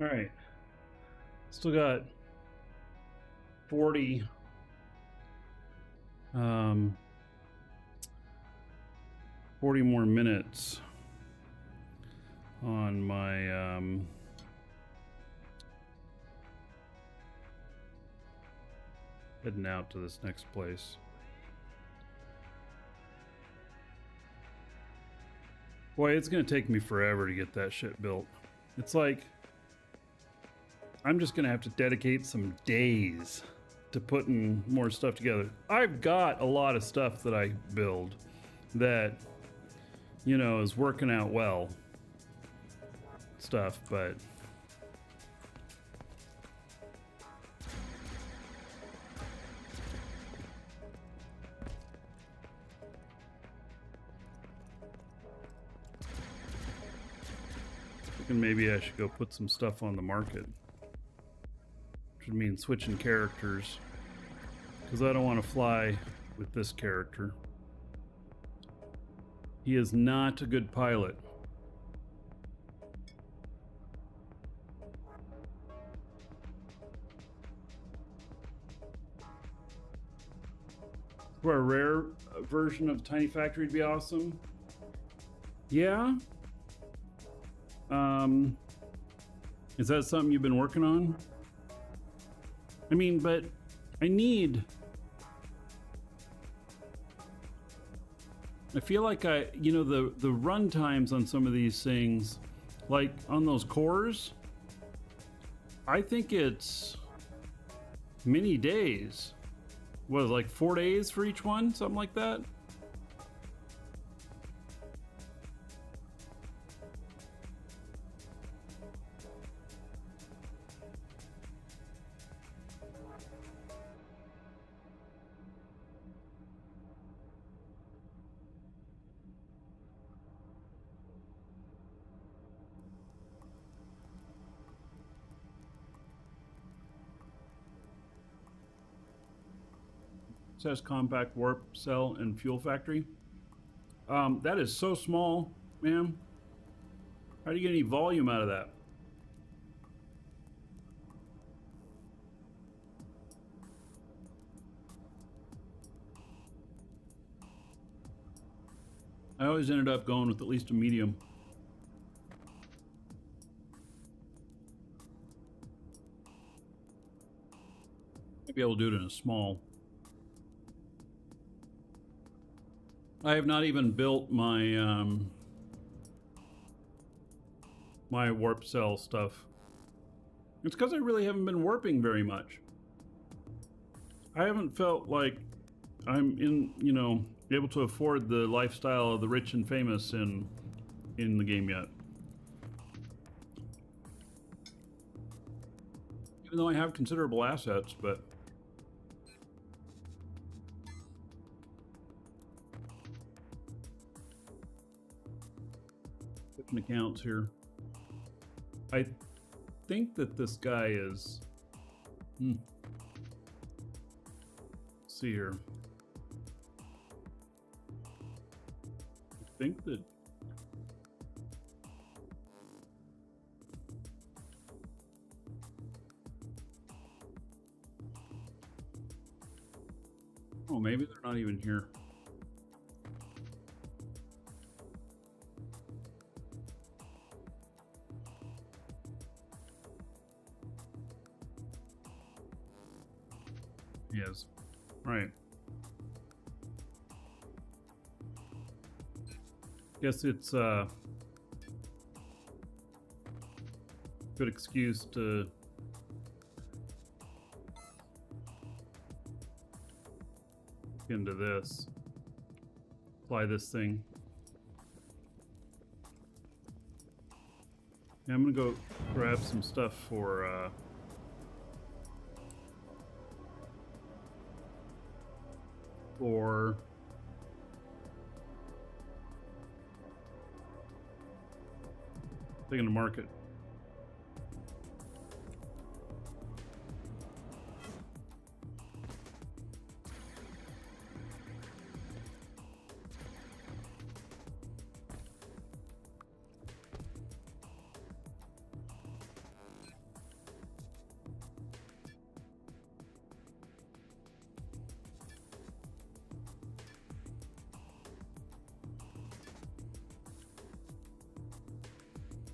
Speaker 1: All right. Still got 40 40 more minutes on my heading out to this next place. Boy, it's gonna take me forever to get that shit built. It's like I'm just gonna have to dedicate some days to putting more stuff together. I've got a lot of stuff that I build that, you know, is working out well. Stuff, but thinking maybe I should go put some stuff on the market. which would mean switching characters, because I don't want to fly with this character. He is not a good pilot. For a rare version of Tiny Factory would be awesome. Yeah. Is that something you've been working on? I mean, but I feel like the run times on some of these things, like on those cores, I think it's many days. What, like 4 days for each one? Something like that? Says compact warp cell and fuel factory. That is so small, ma'am. How do you get any volume out of that? I always ended up going with at least a medium. Maybe I'll do it in a small. I have not even built my my warp cell stuff. It's because I really haven't been warping very much. I haven't felt like I'm able to afford the lifestyle of the rich and famous in the game yet. Even though I have considerable assets, but accounts here. I think that this guy is let's see here. I think that maybe they're not even here. Yes. Right. Guess it's a good excuse to look into this. Apply this thing. Yeah, I'm gonna go grab some stuff for taking to market.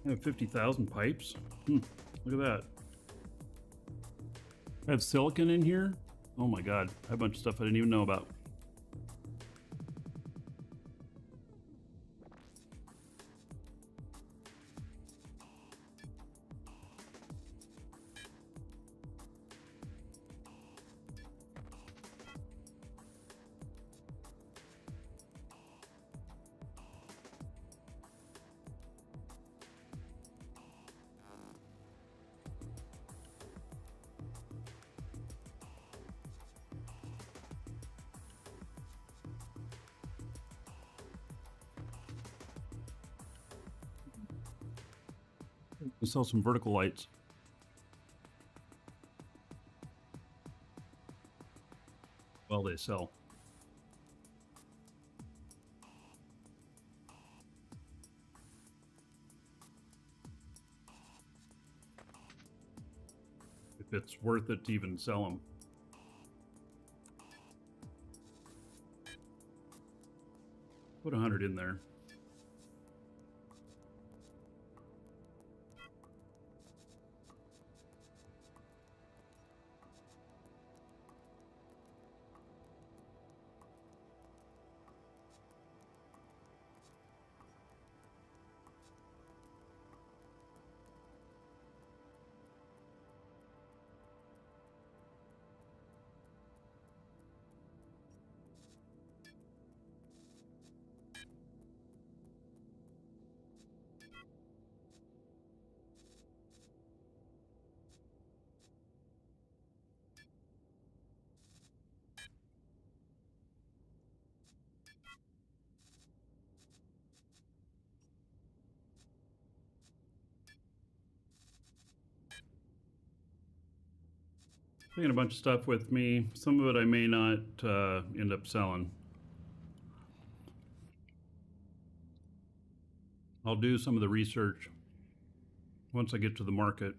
Speaker 1: I have 50,000 pipes. Look at that. I have silicon in here. Oh my god, I have a bunch of stuff I didn't even know about. We sell some vertical lights. Well, they sell. If it's worth it to even sell them. Put 100 in there. Taking a bunch of stuff with me. Some of it I may not end up selling. I'll do some of the research once I get to the market.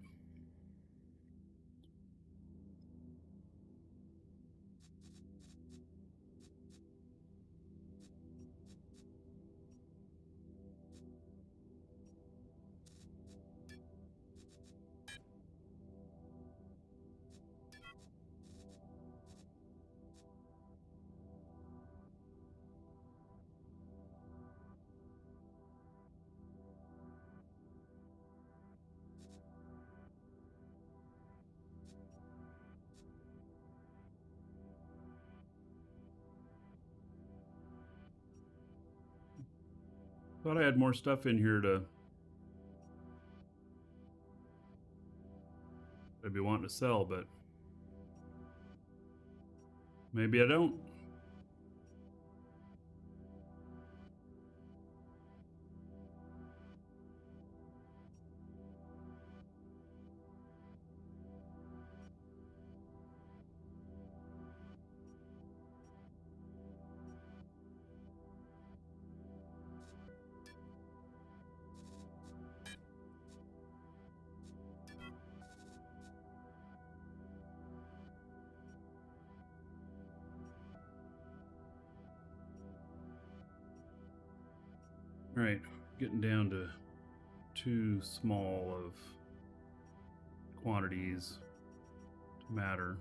Speaker 1: Thought I had more stuff in here to I'd be wanting to sell, but maybe I don't. All right, getting down to too small of quantities to matter.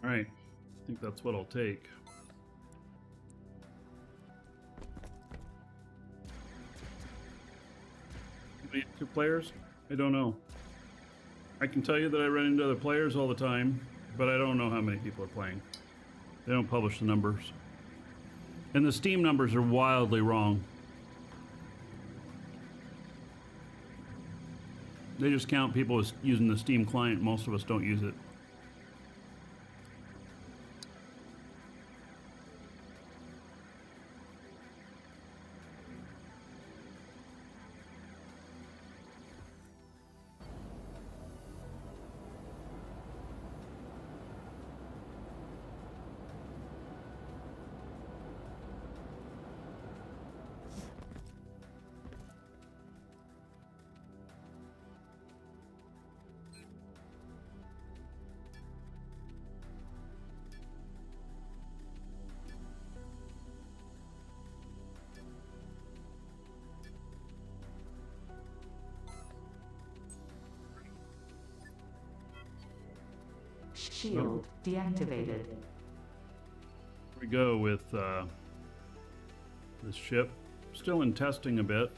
Speaker 1: All right, I think that's what I'll take. How many 2 players? I don't know. I can tell you that I run into other players all the time, but I don't know how many people are playing. They don't publish the numbers. And the Steam numbers are wildly wrong. They just count people as using the Steam client. Most of us don't use it.
Speaker 4: Shield deactivated.
Speaker 1: Here we go with this ship. Still in testing a bit.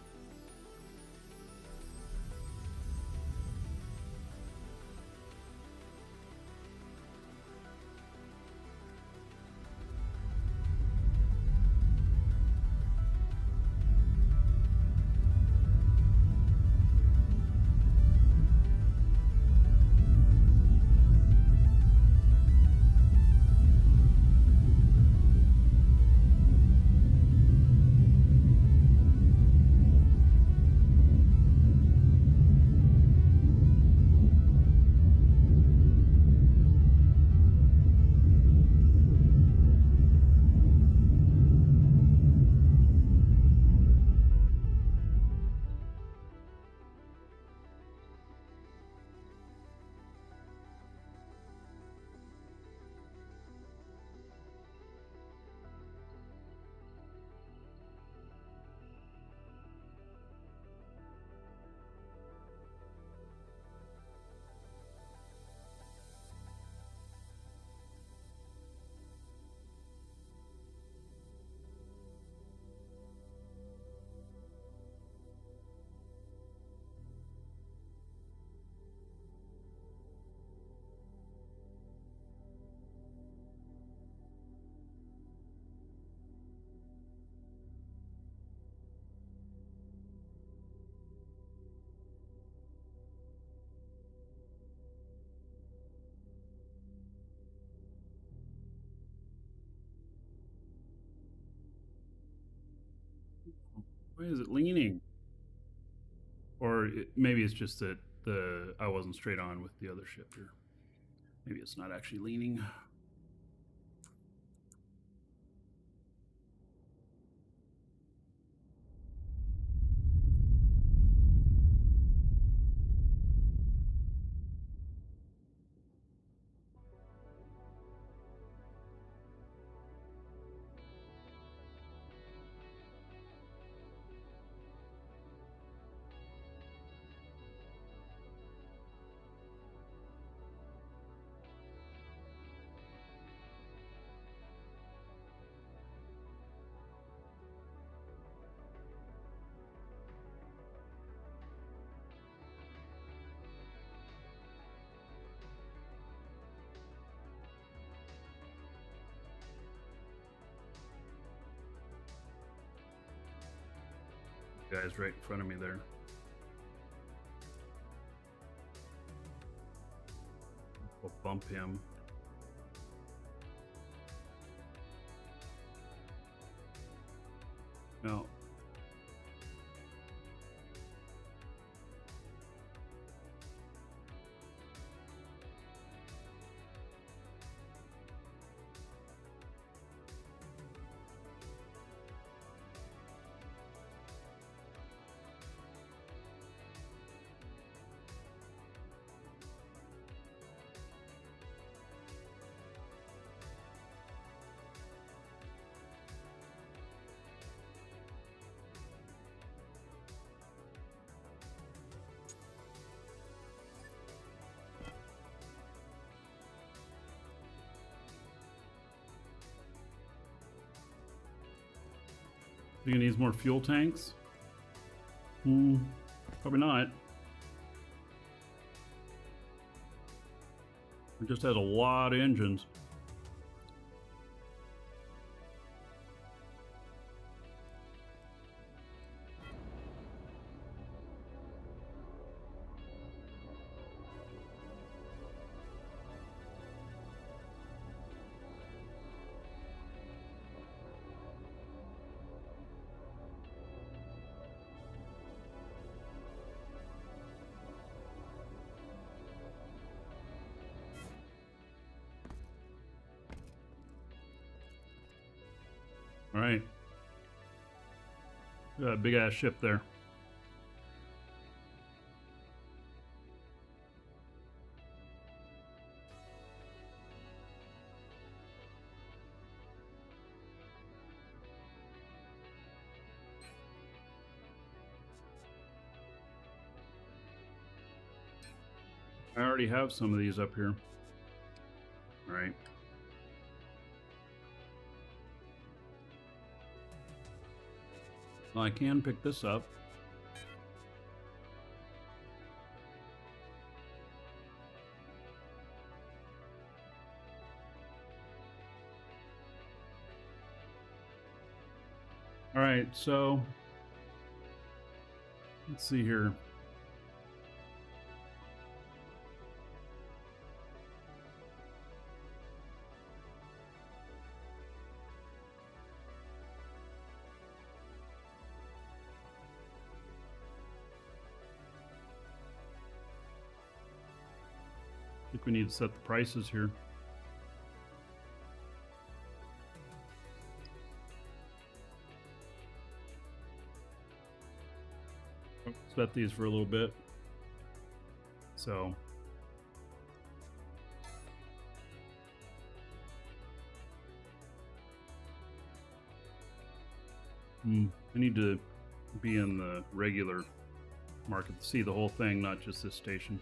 Speaker 1: Why is it leaning? Or maybe it's just that I wasn't straight on with the other shifter. Maybe it's not actually leaning. Guy's right in front of me there. We'll bump him. No. Think it needs more fuel tanks? Probably not. It just has a lot of engines. All right. Got a big ass ship there. I already have some of these up here. All right. Well, I can pick this up. All right, so let's see here. I think we need to set the prices here. Set these for a little bit. So I need to be in the regular market to see the whole thing, not just this station.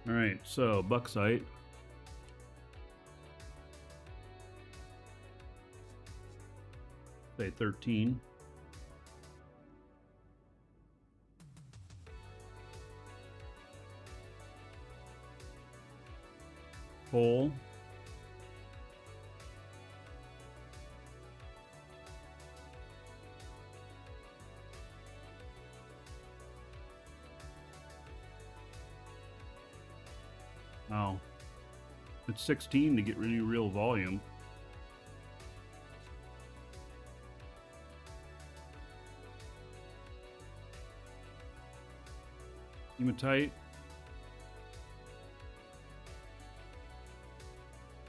Speaker 1: All right, so bauxite. Say 13. Coal. Wow. It's 16 to get really real volume. Hematite.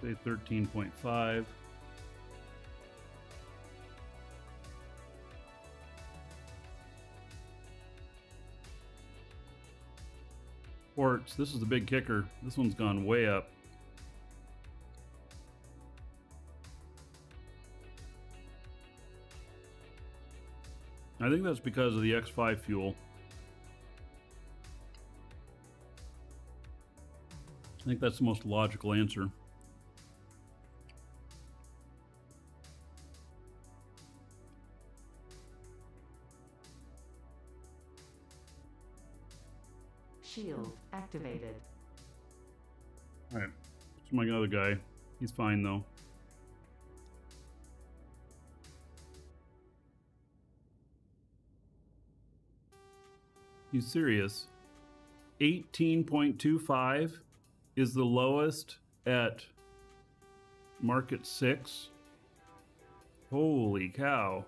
Speaker 1: Say 13.5. Quartz, this is the big kicker. This one's gone way up. I think that's because of the X5 fuel. I think that's the most logical answer.
Speaker 4: Shield activated.
Speaker 1: Alright, it's my other guy. He's fine though. You serious? 18.25 is the lowest at market 6? Holy cow.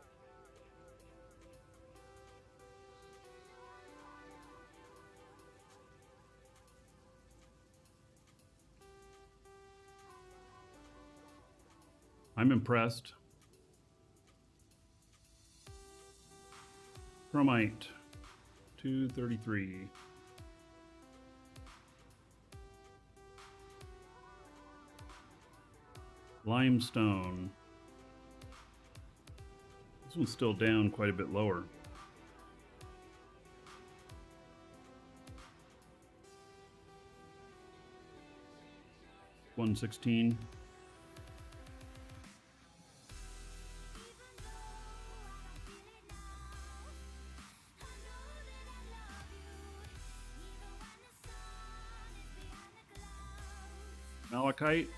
Speaker 1: I'm impressed. Chromite, 233. Limestone. This one's still down quite a bit lower. $116. Malachite.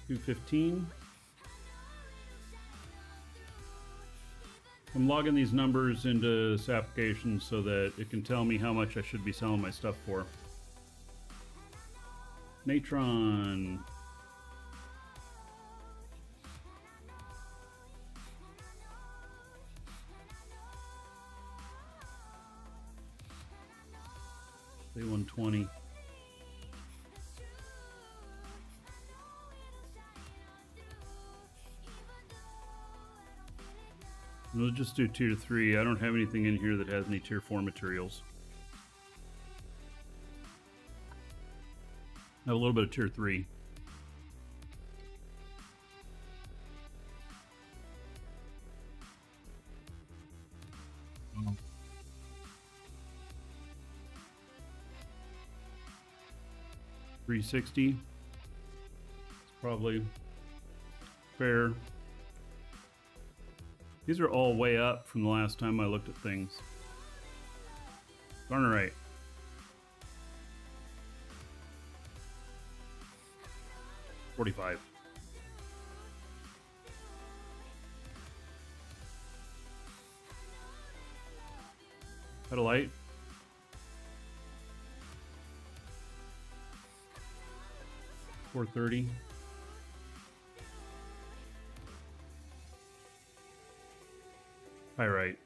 Speaker 1: $215. I'm logging these numbers into this application so that it can tell me how much I should be selling my stuff for. Natron. Say 120. We'll just do tier 3. I don't have anything in here that has any tier 4 materials. I have a little bit of tier 3. $360. It's probably fair. These are all way up from the last time I looked at things. Garnerite. $45. Petalite. $430. Pyrite.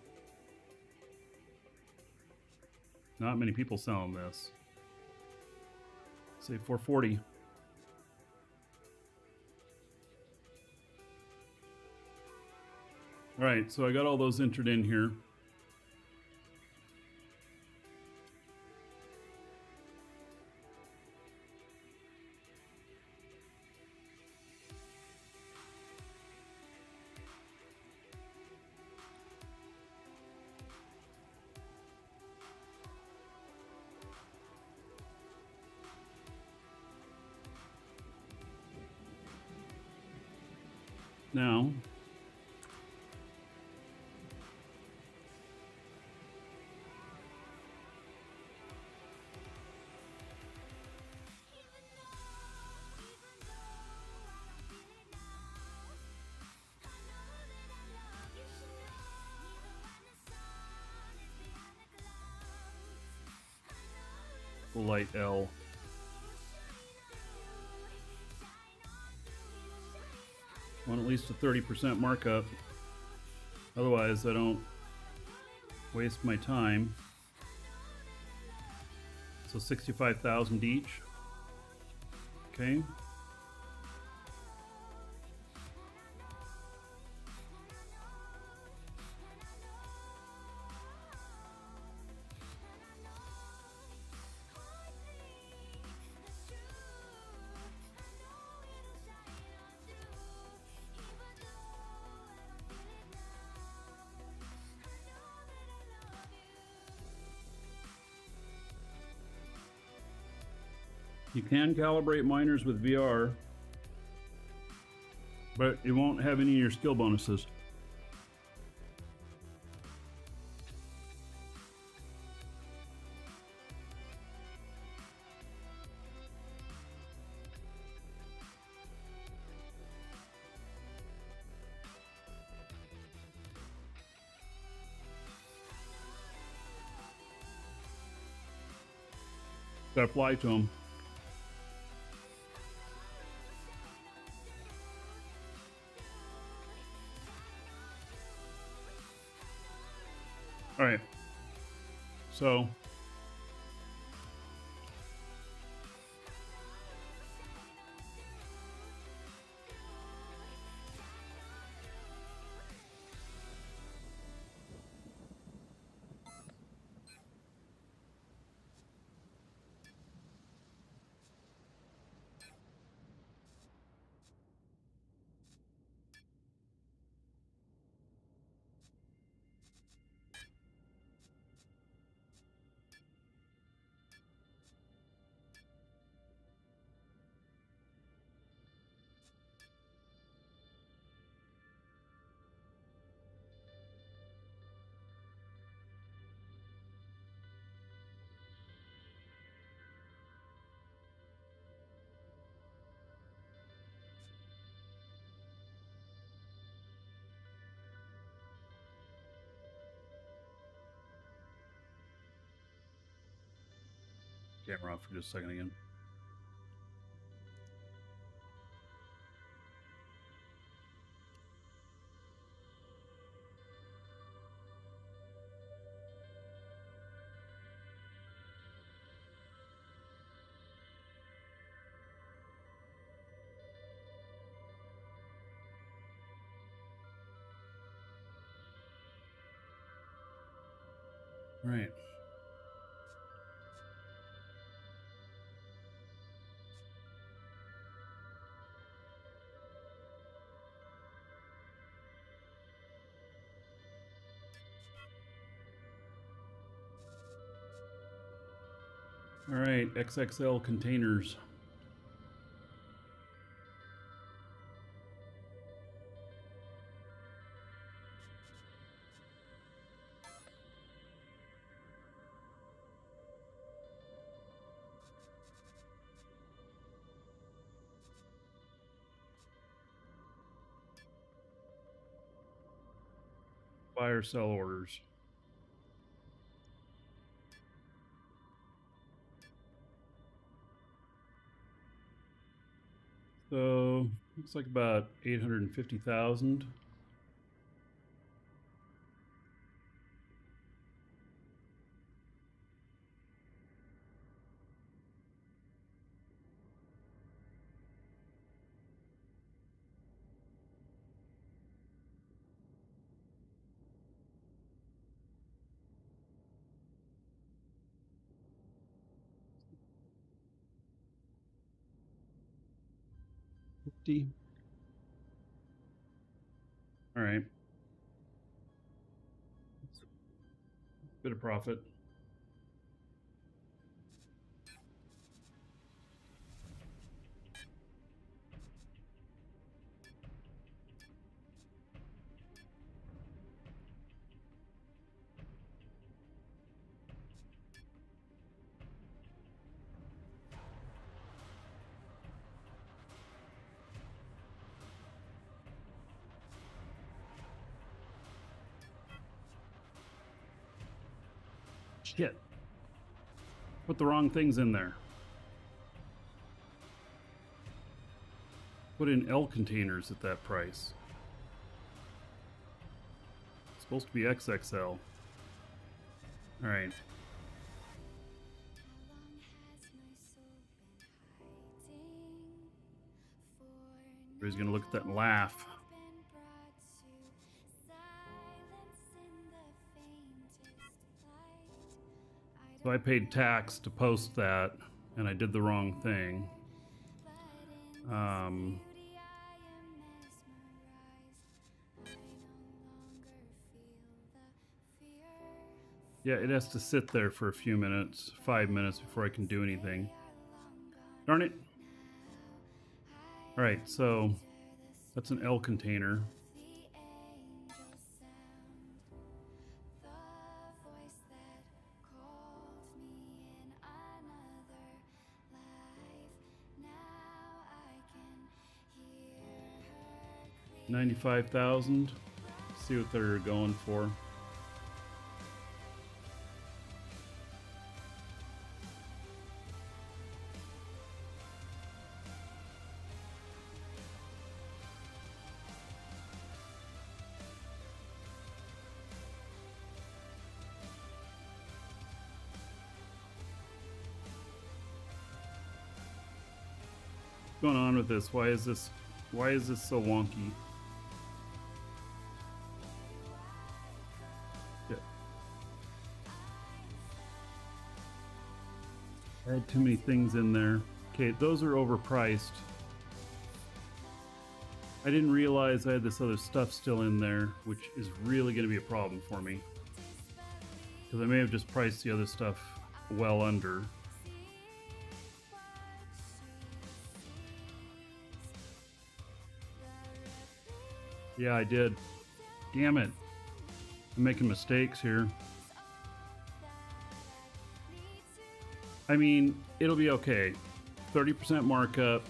Speaker 1: Not many people selling this. Say 440. All right, so I got all those entered in here. Now, light L. Want at least a 30% markup. Otherwise, I don't waste my time. So 65,000 each. Okay. You can calibrate miners with VR, but it won't have any of your skill bonuses. Gotta fly to them. All right. So camera off for just a second again. All right. All right, XXL containers. Buy or sell orders. So looks like about 850,000. All right. Bit of profit. Shit. Put the wrong things in there. Put in L containers at that price. It's supposed to be XXL. All right. Everybody's gonna look at that and laugh. So I paid tax to post that, and I did the wrong thing. Yeah, it has to sit there for a few minutes, 5 minutes before I can do anything. Darn it. All right, so that's an L container. $95,000. See what they're going for. What's going on with this? Why is this so wonky? Yeah. I had too many things in there. Okay, those are overpriced. I didn't realize I had this other stuff still in there, which is really going to be a problem for me. Because I may have just priced the other stuff well under. Yeah, I did. Damn it. I'm making mistakes here. I mean, it'll be okay. 30% markup.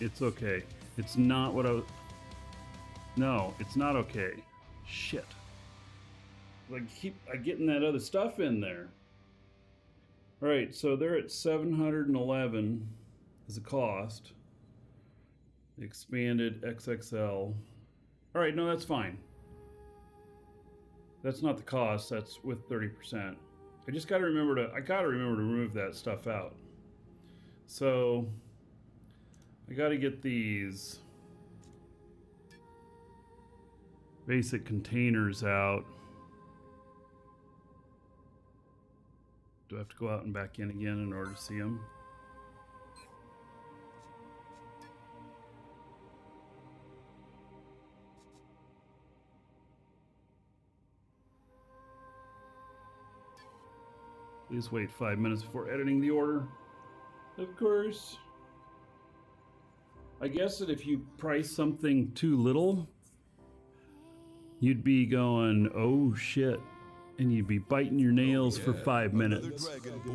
Speaker 1: It's okay. It's not what I was... No, it's not okay. Shit. I keep getting that other stuff in there. All right, so they're at 711 as a cost. The expanded XXL. All right, no, that's fine. That's not the cost. That's with 30%. I just got to remember to. I got to remember to remove that stuff out. So I got to get these basic containers out. Do I have to go out and back in again in order to see them? Please wait 5 minutes before editing the order. Of course. I guess that if you price something too little, you'd be going, oh shit, and you'd be biting your nails for 5 minutes.
Speaker 2: Another dragon